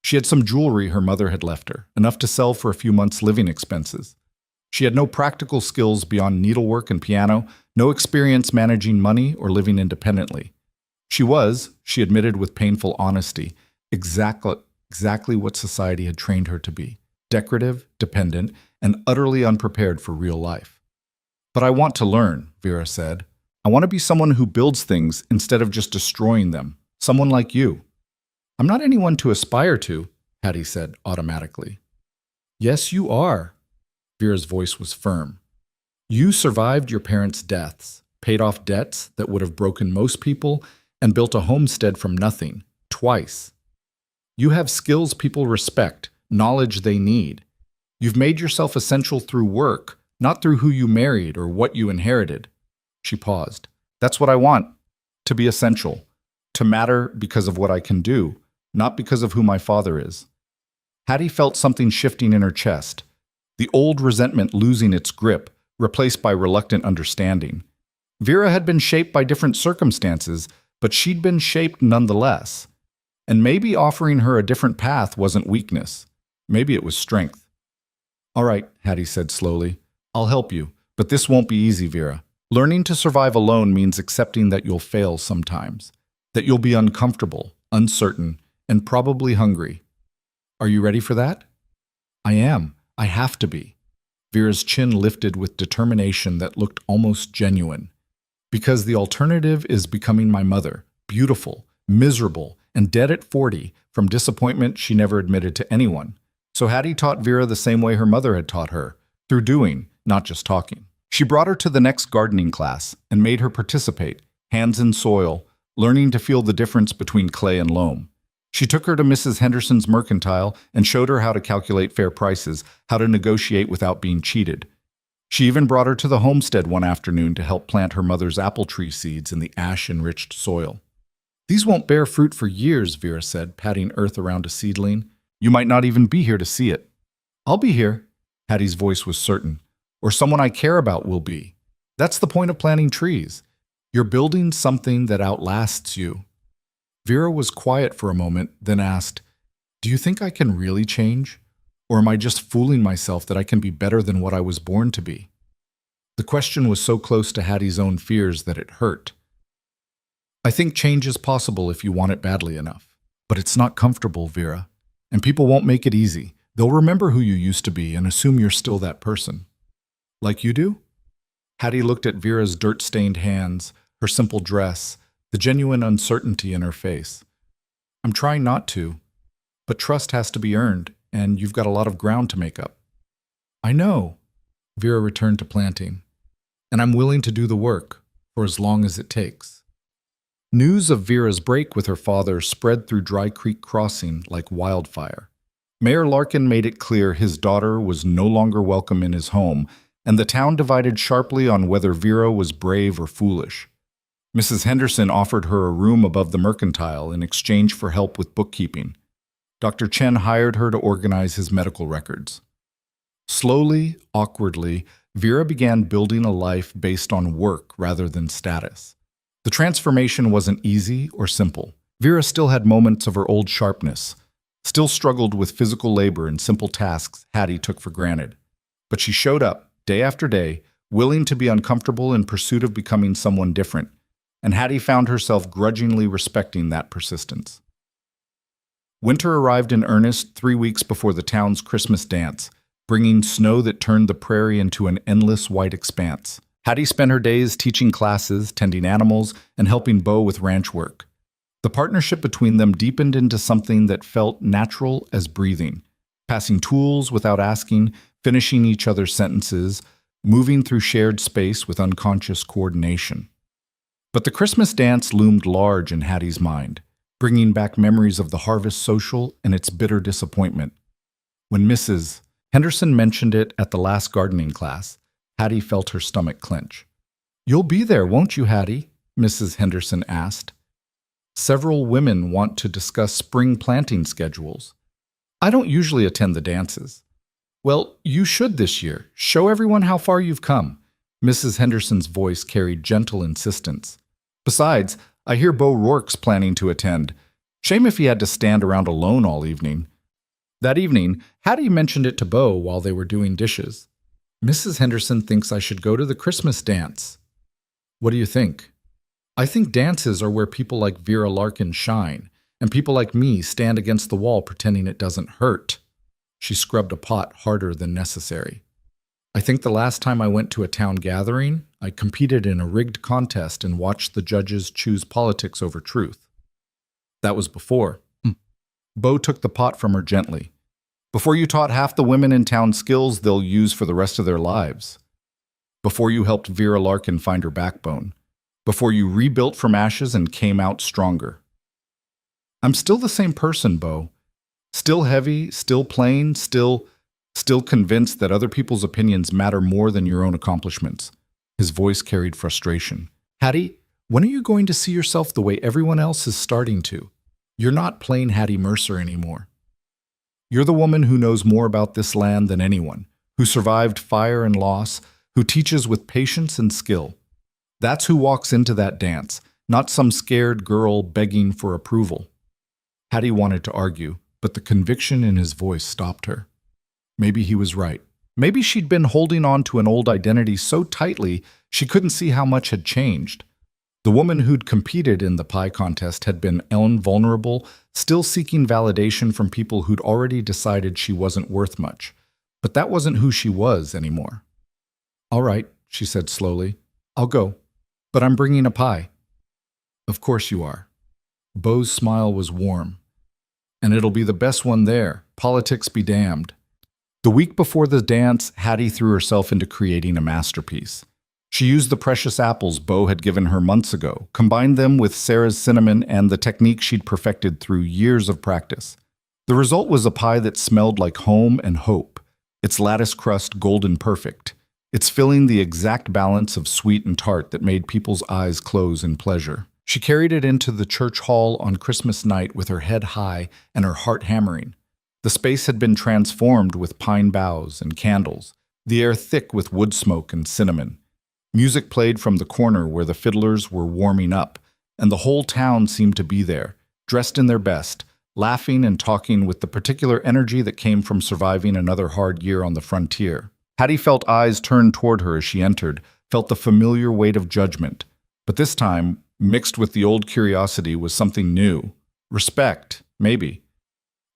She had some jewelry her mother had left her, enough to sell for a few months' living expenses. She had no practical skills beyond needlework and piano, no experience managing money or living independently. She was, she admitted with painful honesty, exactly what society had trained her to be, decorative, dependent, and utterly unprepared for real life. But I want to learn, Vera said. I want to be someone who builds things instead of just destroying them. Someone like you. I'm not anyone to aspire to, Hattie said automatically. Yes, you are. Vera's voice was firm. You survived your parents' deaths, paid off debts that would have broken most people, and built a homestead from nothing, twice. You have skills people respect, knowledge they need. You've made yourself essential through work, not through who you married or what you inherited. She paused. That's what I want, to be essential, to matter because of what I can do, not because of who my father is. Hattie felt something shifting in her chest, the old resentment losing its grip, replaced by reluctant understanding. Vera had been shaped by different circumstances, but she'd been shaped nonetheless. And maybe offering her a different path wasn't weakness. Maybe it was strength. All right, Hattie said slowly. I'll help you, but this won't be easy, Vera. Learning to survive alone means accepting that you'll fail sometimes, that you'll be uncomfortable, uncertain, and probably hungry. Are you ready for that? I am. I have to be. Vera's chin lifted with determination that looked almost genuine. Because the alternative is becoming my mother, beautiful, miserable, and dead at 40 from disappointment she never admitted to anyone. So Hattie taught Vera the same way her mother had taught her, through doing, not just talking. She brought her to the next gardening class and made her participate, hands in soil, learning to feel the difference between clay and loam. She took her to Mrs. Henderson's mercantile and showed her how to calculate fair prices, how to negotiate without being cheated. She even brought her to the homestead one afternoon to help plant her mother's apple tree seeds in the ash-enriched soil. These won't bear fruit for years, Vera said, patting earth around a seedling. You might not even be here to see it. I'll be here, Hattie's voice was certain. Or someone I care about will be. That's the point of planting trees. You're building something that outlasts you. Vera was quiet for a moment, then asked, Do you think I can really change? Or am I just fooling myself that I can be better than what I was born to be? The question was so close to Hattie's own fears that it hurt. I think change is possible if you want it badly enough. But it's not comfortable, Vera. And people won't make it easy. They'll remember who you used to be and assume you're still that person. Like you do? Hattie looked at Vera's dirt-stained hands, her simple dress, the genuine uncertainty in her face. I'm trying not to, but trust has to be earned, and you've got a lot of ground to make up. I know, Vera returned to planting, and I'm willing to do the work for as long as it takes. News of Vera's break with her father spread through Dry Creek Crossing like wildfire. Mayor Larkin made it clear his daughter was no longer welcome in his home, and the town divided sharply on whether Vera was brave or foolish. Mrs. Henderson offered her a room above the mercantile in exchange for help with bookkeeping. Dr. Chen hired her to organize his medical records. Slowly, awkwardly, Vera began building a life based on work rather than status. The transformation wasn't easy or simple. Vera still had moments of her old sharpness, still struggled with physical labor and simple tasks Hattie took for granted. But she showed up, day after day, willing to be uncomfortable in pursuit of becoming someone different, and Hattie found herself grudgingly respecting that persistence. Winter arrived in earnest 3 weeks before the town's Christmas dance, bringing snow that turned the prairie into an endless white expanse. Hattie spent her days teaching classes, tending animals, and helping Bo with ranch work. The partnership between them deepened into something that felt natural as breathing, passing tools without asking, finishing each other's sentences, moving through shared space with unconscious coordination. But the Christmas dance loomed large in Hattie's mind, bringing back memories of the harvest social and its bitter disappointment. When Mrs. Henderson mentioned it at the last gardening class, Hattie felt her stomach clench. "You'll be there, won't you, Hattie?" Mrs. Henderson asked. "Several women want to discuss spring planting schedules. I don't usually attend the dances." "Well, you should this year. Show everyone how far you've come." Mrs. Henderson's voice carried gentle insistence. "Besides, I hear Bo Rourke's planning to attend. Shame if he had to stand around alone all evening." That evening, Hattie mentioned it to Bo while they were doing dishes. "Mrs. Henderson thinks I should go to the Christmas dance." "What do you think?" "I think dances are where people like Vera Larkin shine, and people like me stand against the wall pretending it doesn't hurt." She scrubbed a pot harder than necessary. "I think the last time I went to a town gathering, I competed in a rigged contest and watched the judges choose politics over truth. That was before. Bo took the pot from her gently. Before you taught half the women in town skills they'll use for the rest of their lives. Before you helped Vera Larkin find her backbone. Before you rebuilt from ashes and came out stronger. I'm still the same person, Bo. Still heavy, still plain, still convinced that other people's opinions matter more than your own accomplishments. His voice carried frustration. Hattie, when are you going to see yourself the way everyone else is starting to? You're not plain Hattie Mercer anymore. You're the woman who knows more about this land than anyone, who survived fire and loss, who teaches with patience and skill. That's who walks into that dance, not some scared girl begging for approval. Hattie wanted to argue, but the conviction in his voice stopped her. Maybe he was right. Maybe she'd been holding on to an old identity so tightly she couldn't see how much had changed. The woman who'd competed in the pie contest had been invulnerable, still seeking validation from people who'd already decided she wasn't worth much. But that wasn't who she was anymore. All right, she said slowly. I'll go. But I'm bringing a pie. Of course you are. Bo's smile was warm. And it'll be the best one there. Politics be damned. The week before the dance, Hattie threw herself into creating a masterpiece. She used the precious apples Bo had given her months ago, combined them with Sarah's cinnamon and the technique she'd perfected through years of practice. The result was a pie that smelled like home and hope, its lattice crust golden perfect, its filling the exact balance of sweet and tart that made people's eyes close in pleasure. She carried it into the church hall on Christmas night with her head high and her heart hammering. The space had been transformed with pine boughs and candles, the air thick with wood smoke and cinnamon. Music played from the corner where the fiddlers were warming up, and the whole town seemed to be there, dressed in their best, laughing and talking with the particular energy that came from surviving another hard year on the frontier. Hattie felt eyes turned toward her as she entered, felt the familiar weight of judgment. But this time, mixed with the old curiosity, was something new. Respect, maybe.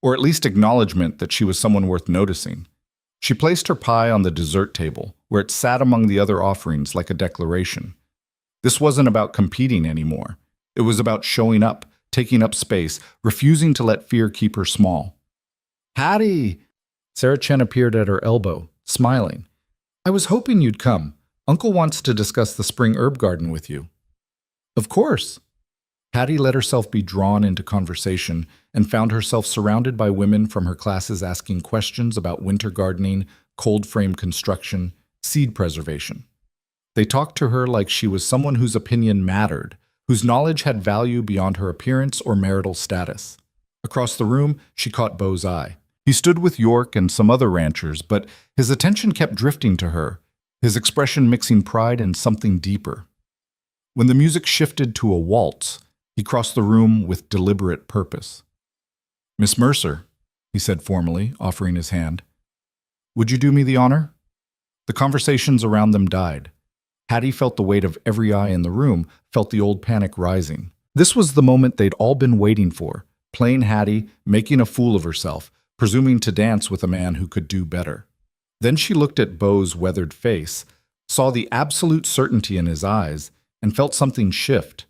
Or at least acknowledgement that she was someone worth noticing. She placed her pie on the dessert table, where it sat among the other offerings like a declaration. This wasn't about competing anymore. It was about showing up, taking up space, refusing to let fear keep her small. Hattie! Sarah Chen appeared at her elbow, smiling. I was hoping you'd come. Uncle wants to discuss the spring herb garden with you. Of course. Hattie let herself be drawn into conversation and found herself surrounded by women from her classes asking questions about winter gardening, cold frame construction, seed preservation. They talked to her like she was someone whose opinion mattered, whose knowledge had value beyond her appearance or marital status. Across the room, she caught Bo's eye. He stood with York and some other ranchers, but his attention kept drifting to her, his expression mixing pride and something deeper. When the music shifted to a waltz, he crossed the room with deliberate purpose. Miss Mercer, he said formally, offering his hand. Would you do me the honor? The conversations around them died. Hattie felt the weight of every eye in the room, felt the old panic rising. This was the moment they'd all been waiting for, plain Hattie making a fool of herself, presuming to dance with a man who could do better. Then she looked at Bo's weathered face, saw the absolute certainty in his eyes, and felt something shift.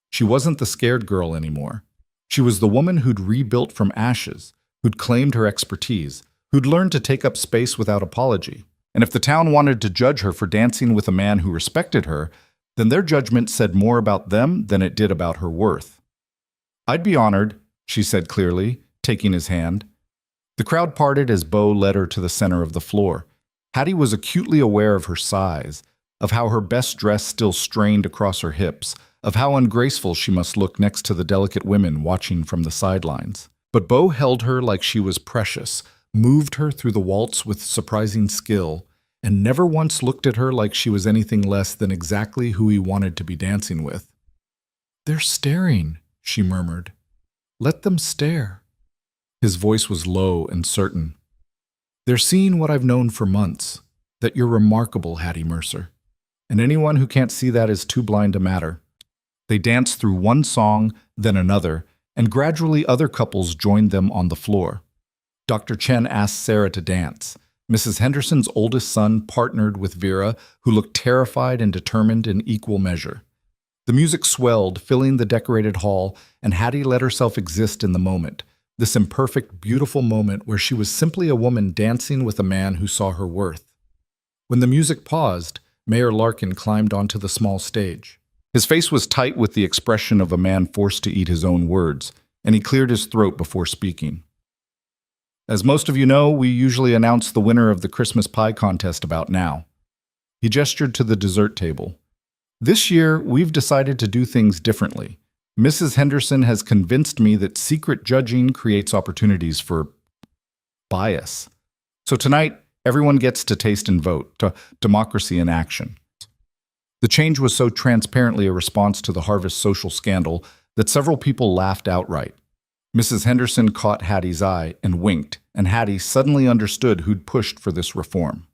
She wasn't the scared girl anymore. She was the woman who'd rebuilt from ashes, who'd claimed her expertise, who'd learned to take up space without apology. And if the town wanted to judge her for dancing with a man who respected her, then their judgment said more about them than it did about her worth. I'd be honored, she said clearly, taking his hand. The crowd parted as Bo led her to the center of the floor. Hattie was acutely aware of her size, of how her best dress still strained across her hips, of how ungraceful she must look next to the delicate women watching from the sidelines. But Bo held her like she was precious, moved her through the waltz with surprising skill, and never once looked at her like she was anything less than exactly who he wanted to be dancing with. They're staring, she murmured. Let them stare. His voice was low and certain. They're seeing what I've known for months, that you're remarkable, Hattie Mercer. And anyone who can't see that is too blind to matter. They danced through one song, then another, and gradually other couples joined them on the floor. Dr. Chen asked Sarah to dance. Mrs. Henderson's oldest son partnered with Vera, who looked terrified and determined in equal measure. The music swelled, filling the decorated hall, and Hattie let herself exist in the moment, this imperfect, beautiful moment where she was simply a woman dancing with a man who saw her worth. When the music paused, Mayor Larkin climbed onto the small stage. His face was tight with the expression of a man forced to eat his own words, and he cleared his throat before speaking. As most of you know, we usually announce the winner of the Christmas pie contest about now. He gestured to the dessert table. This year, we've decided to do things differently. Mrs. Henderson has convinced me that secret judging creates opportunities for bias. So tonight, everyone gets to taste and vote, to democracy in action. The change was so transparently a response to the Harvest social scandal that several people laughed outright. Mrs. Henderson caught Hattie's eye and winked, and Hattie suddenly understood who'd pushed for this reform.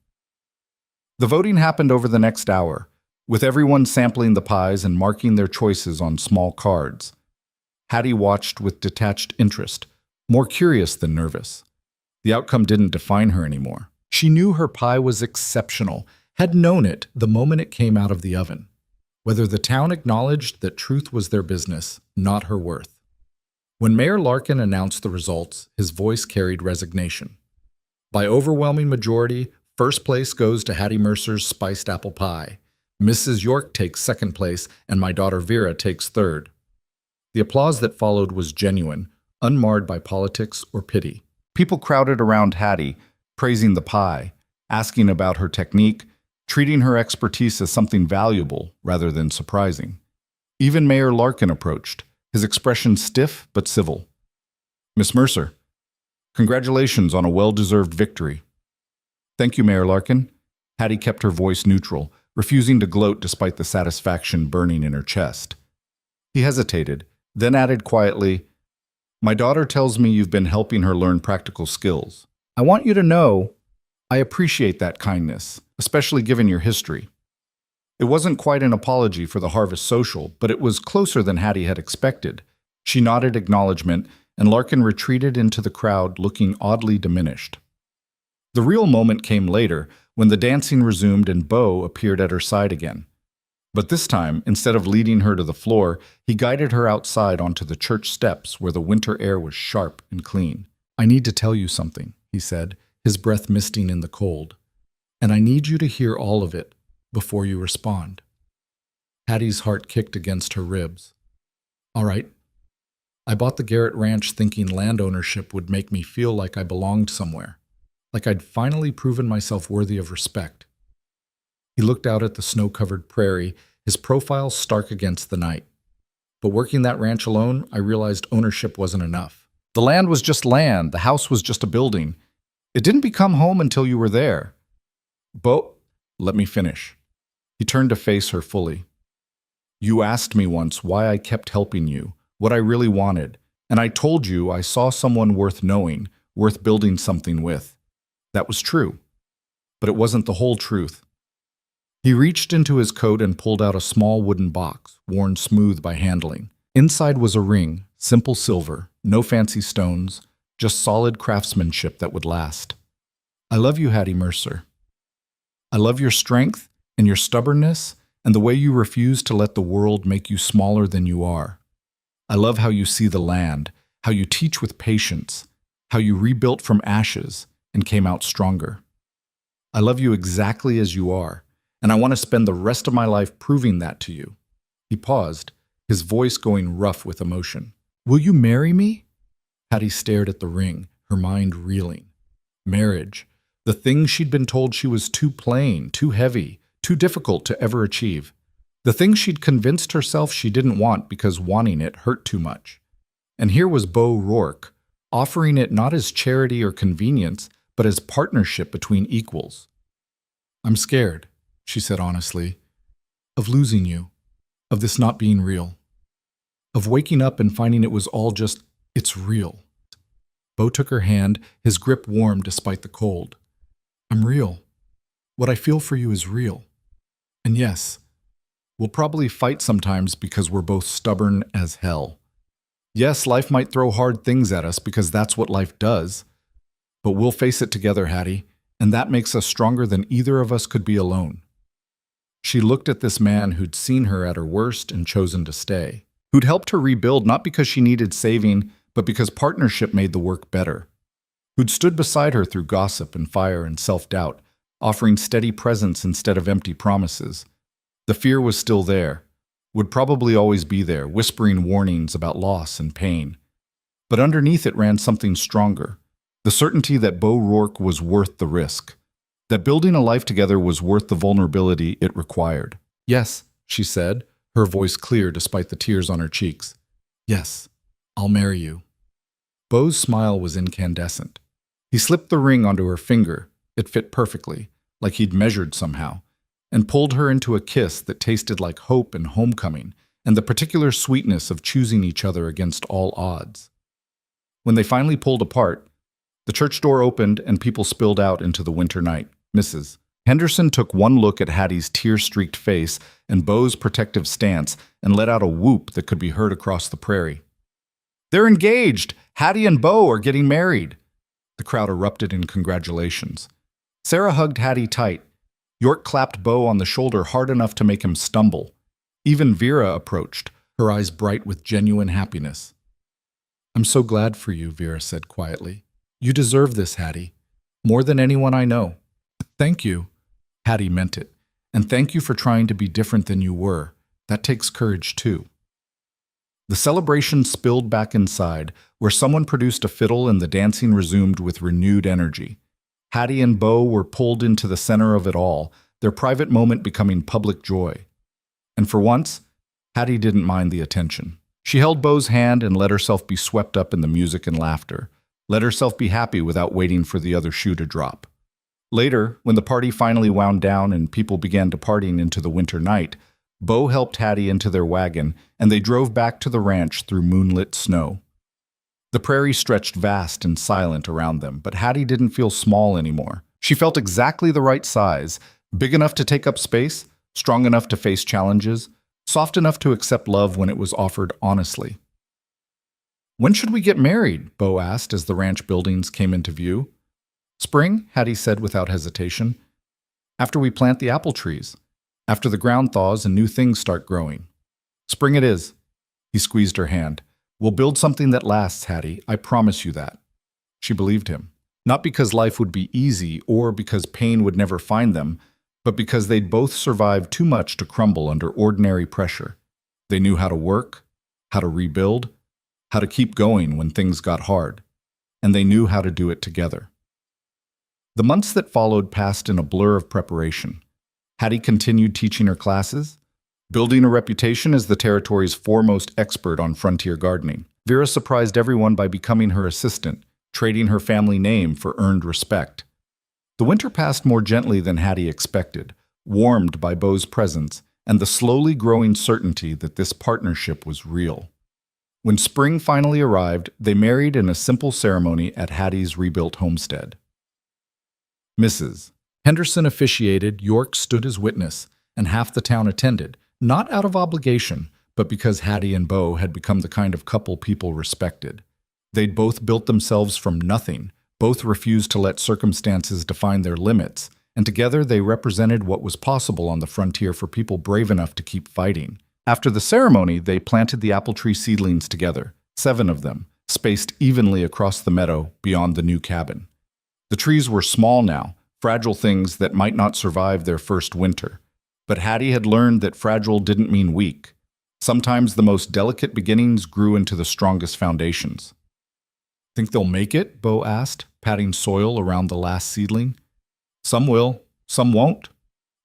The voting happened over the next hour, with everyone sampling the pies and marking their choices on small cards. Hattie watched with detached interest, more curious than nervous. The outcome didn't define her anymore. She knew her pie was exceptional, had known it the moment it came out of the oven. Whether the town acknowledged that truth was their business, not her worth. When Mayor Larkin announced the results, his voice carried resignation. By overwhelming majority, first place goes to Hattie Mercer's spiced apple pie. Mrs. York takes second place, and my daughter Vera takes third. The applause that followed was genuine, unmarred by politics or pity. People crowded around Hattie, praising the pie, asking about her technique, treating her expertise as something valuable rather than surprising. Even Mayor Larkin approached, his expression stiff but civil. "Miss Mercer, congratulations on a well-deserved victory." "Thank you, Mayor Larkin." Hattie kept her voice neutral, refusing to gloat despite the satisfaction burning in her chest. He hesitated, then added quietly, "My daughter tells me you've been helping her learn practical skills. I want you to know I appreciate that kindness, especially given your history." It wasn't quite an apology for the Harvest Social, but it was closer than Hattie had expected. She nodded acknowledgement, and Larkin retreated into the crowd looking oddly diminished. The real moment came later, when the dancing resumed and Beau appeared at her side again. But this time, instead of leading her to the floor, he guided her outside onto the church steps where the winter air was sharp and clean. "I need to tell you something," he said, his breath misting in the cold. "And I need you to hear all of it before you respond." Hattie's heart kicked against her ribs. "All right. I bought the Garrett Ranch thinking land ownership would make me feel like I belonged somewhere, like I'd finally proven myself worthy of respect." He looked out at the snow-covered prairie, his profile stark against the night. "But working that ranch alone, I realized ownership wasn't enough. The land was just land, the house was just a building. It didn't become home until you were there." "Beau, let me finish." He turned to face her fully. "You asked me once why I kept helping you, what I really wanted, and I told you I saw someone worth knowing, worth building something with. That was true, but it wasn't the whole truth." He reached into his coat and pulled out a small wooden box, worn smooth by handling. Inside was a ring, simple silver, no fancy stones, just solid craftsmanship that would last. "I love you, Hattie Mercer. I love your strength and your stubbornness and the way you refuse to let the world make you smaller than you are. I love how you see the land, how you teach with patience, how you rebuilt from ashes and came out stronger. I love you exactly as you are, and I want to spend the rest of my life proving that to you." He paused, his voice going rough with emotion. "Will you marry me?" Hattie stared at the ring, her mind reeling. Marriage, the thing she'd been told she was too plain, too heavy, too difficult to ever achieve. The thing she'd convinced herself she didn't want because wanting it hurt too much. And here was Beau Rourke, offering it not as charity or convenience, but as partnership between equals. "I'm scared," she said honestly, "of losing you, of this not being real, of waking up and finding it was all just, it's real." Beau took her hand, his grip warm despite the cold. "I'm real. What I feel for you is real. And yes, we'll probably fight sometimes because we're both stubborn as hell. Yes, life might throw hard things at us because that's what life does. But we'll face it together, Hattie, And that makes us stronger than either of us could be alone. She looked at this man who'd seen her at her worst and chosen to stay, who'd helped her rebuild not because she needed saving, but because partnership made the work better, who'd stood beside her through gossip and fire and self-doubt, offering steady presence instead of empty promises. The fear was still there, would probably always be there, whispering warnings about loss and pain. But underneath it ran something stronger, the certainty that Bo Rourke was worth the risk, that building a life together was worth the vulnerability it required. "Yes," she said, her voice clear despite the tears on her cheeks. "Yes, I'll marry you." Bo's smile was incandescent. He slipped the ring onto her finger. It fit perfectly, like he'd measured somehow, and pulled her into a kiss that tasted like hope and homecoming, and the particular sweetness of choosing each other against all odds. When they finally pulled apart, the church door opened and people spilled out into the winter night. Mrs. Henderson took one look at Hattie's tear-streaked face and Bo's protective stance and let out a whoop that could be heard across the prairie. "They're engaged! Hattie and Bo are getting married!" The crowd erupted in congratulations. Sarah hugged Hattie tight. York clapped Bo on the shoulder hard enough to make him stumble. Even Vera approached, her eyes bright with genuine happiness. "I'm so glad for you," Vera said quietly. "You deserve this, Hattie, more than anyone I know." "Thank you." Hattie meant it. "And thank you for trying to be different than you were. That takes courage, too." The celebration spilled back inside, where someone produced a fiddle and the dancing resumed with renewed energy. Hattie and Bo were pulled into the center of it all, their private moment becoming public joy. And for once, Hattie didn't mind the attention. She held Bo's hand and let herself be swept up in the music and laughter, let herself be happy without waiting for the other shoe to drop. Later, when the party finally wound down and people began departing into the winter night, Bo helped Hattie into their wagon, and they drove back to the ranch through moonlit snow. The prairie stretched vast and silent around them, but Hattie didn't feel small anymore. She felt exactly the right size, big enough to take up space, strong enough to face challenges, soft enough to accept love when it was offered honestly. "When should we get married?" Bo asked as the ranch buildings came into view. "Spring," Hattie said without hesitation. "After we plant the apple trees. After the ground thaws and new things start growing." "Spring it is." He squeezed her hand. "We'll build something that lasts, Hattie. I promise you that." She believed him. Not because life would be easy or because pain would never find them, but because they'd both survived too much to crumble under ordinary pressure. They knew how to work, how to rebuild, how to keep going when things got hard, and they knew how to do it together. The months that followed passed in a blur of preparation. Hattie continued teaching her classes, building a reputation as the territory's foremost expert on frontier gardening. Vera surprised everyone by becoming her assistant, trading her family name for earned respect. The winter passed more gently than Hattie expected, warmed by Bo's presence and the slowly growing certainty that this partnership was real. When spring finally arrived, they married in a simple ceremony at Hattie's rebuilt homestead. Mrs. Henderson officiated, York stood as witness, and half the town attended, not out of obligation, but because Hattie and Bo had become the kind of couple people respected. They'd both built themselves from nothing, both refused to let circumstances define their limits, and together they represented what was possible on the frontier for people brave enough to keep fighting. After the ceremony, they planted the apple tree seedlings together, 7 of them, spaced evenly across the meadow beyond the new cabin. The trees were small now, fragile things that might not survive their first winter. But Hattie had learned that fragile didn't mean weak. Sometimes the most delicate beginnings grew into the strongest foundations. "Think they'll make it?" Bo asked, patting soil around the last seedling. "Some will, some won't."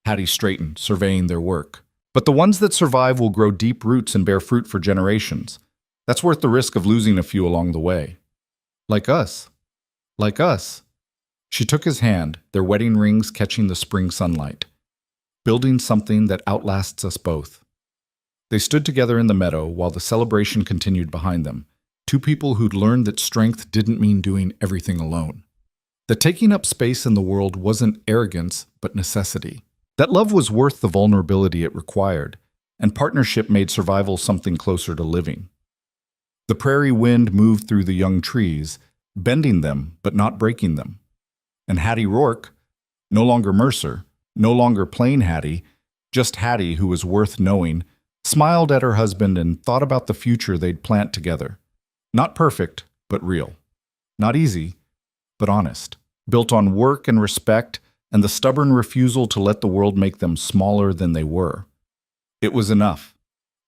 Hattie straightened, surveying their work. "But the ones that survive will grow deep roots and bear fruit for generations. That's worth the risk of losing a few along the way." "Like us." "Like us." She took his hand, their wedding rings catching the spring sunlight. "Building something that outlasts us both." They stood together in the meadow while the celebration continued behind them, 2 people who'd learned that strength didn't mean doing everything alone. That taking up space in the world wasn't arrogance, but necessity. That love was worth the vulnerability it required, and partnership made survival something closer to living. The prairie wind moved through the young trees, bending them but not breaking them. And Hattie Rourke, No longer Mercer, no longer plain Hattie, just Hattie who was worth knowing, smiled at her husband and thought about the future they'd plant together. Not perfect, but real. Not easy, but honest. Built on work and respect and the stubborn refusal to let the world make them smaller than they were. It was enough.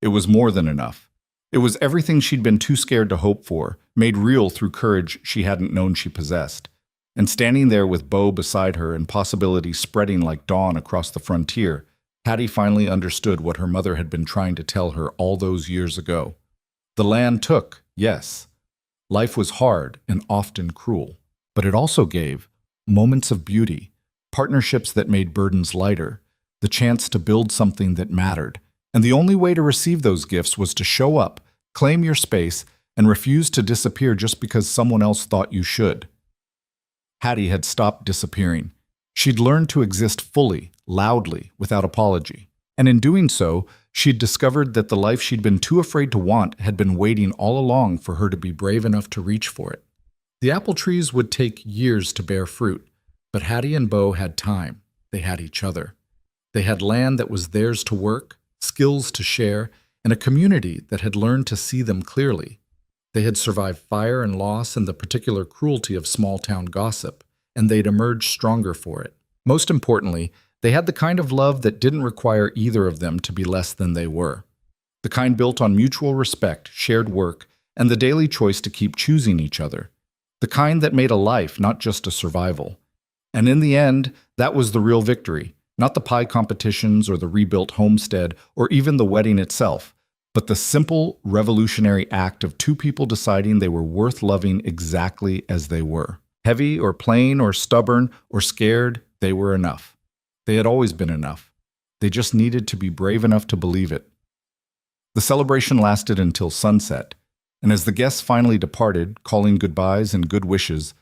It was more than enough. It was everything she'd been too scared to hope for, made real through courage she hadn't known she possessed. And standing there with Bo beside her and possibility spreading like dawn across the frontier, Hattie finally understood what her mother had been trying to tell her all those years ago. The land took, yes. Life was hard and often cruel. But it also gave moments of beauty, partnerships that made burdens lighter, the chance to build something that mattered. And the only way to receive those gifts was to show up, claim your space, and refuse to disappear just because someone else thought you should. Hattie had stopped disappearing. She'd learned to exist fully, loudly, without apology. And in doing so, she'd discovered that the life she'd been too afraid to want had been waiting all along for her to be brave enough to reach for it. The apple trees would take years to bear fruit, but Hattie and Bo had time. They had each other. They had land that was theirs to work, skills to share, and a community that had learned to see them clearly. They had survived fire and loss and the particular cruelty of small-town gossip, and they'd emerged stronger for it. Most importantly, they had the kind of love that didn't require either of them to be less than they were. The kind built on mutual respect, shared work, and the daily choice to keep choosing each other. The kind that made a life, not just a survival. And in the end, that was the real victory, not the pie competitions or the rebuilt homestead or even the wedding itself, but the simple, revolutionary act of two people deciding they were worth loving exactly as they were. Heavy or plain or stubborn or scared, they were enough. They had always been enough. They just needed to be brave enough to believe it. The celebration lasted until sunset, and as the guests finally departed, calling goodbyes and good wishes,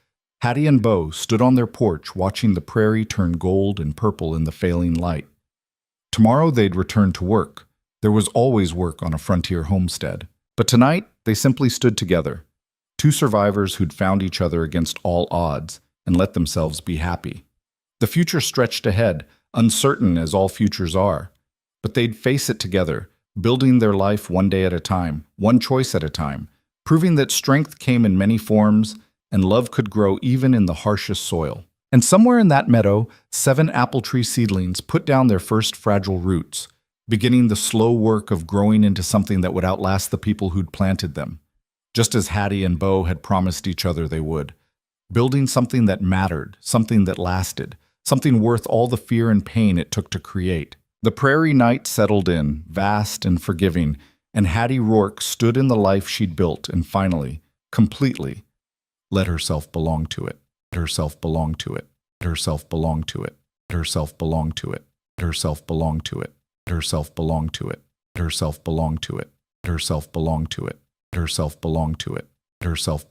Hattie and Bo stood on their porch watching the prairie turn gold and purple in the failing light. Tomorrow they'd return to work. There was always work on a frontier homestead. But tonight, they simply stood together. Two survivors who'd found each other against all odds and let themselves be happy. The future stretched ahead, uncertain as all futures are. But they'd face it together, building their life one day at a time, one choice at a time, proving that strength came in many forms and love could grow even in the harshest soil. And somewhere in that meadow, 7 apple tree seedlings put down their first fragile roots, beginning the slow work of growing into something that would outlast the people who'd planted them, just as Hattie and Bo had promised each other they would, building something that mattered, something that lasted, something worth all the fear and pain it took to create. The prairie night settled in, vast and forgiving, and Hattie Rourke stood in the life she'd built and finally, completely, let herself belong to it. Let herself belong to it. Let herself belong to it. Let herself belong to it. Let herself belong to it. Let herself belong to it. Let herself belong to it. Let herself belong to it. Let herself belong to it. Let herself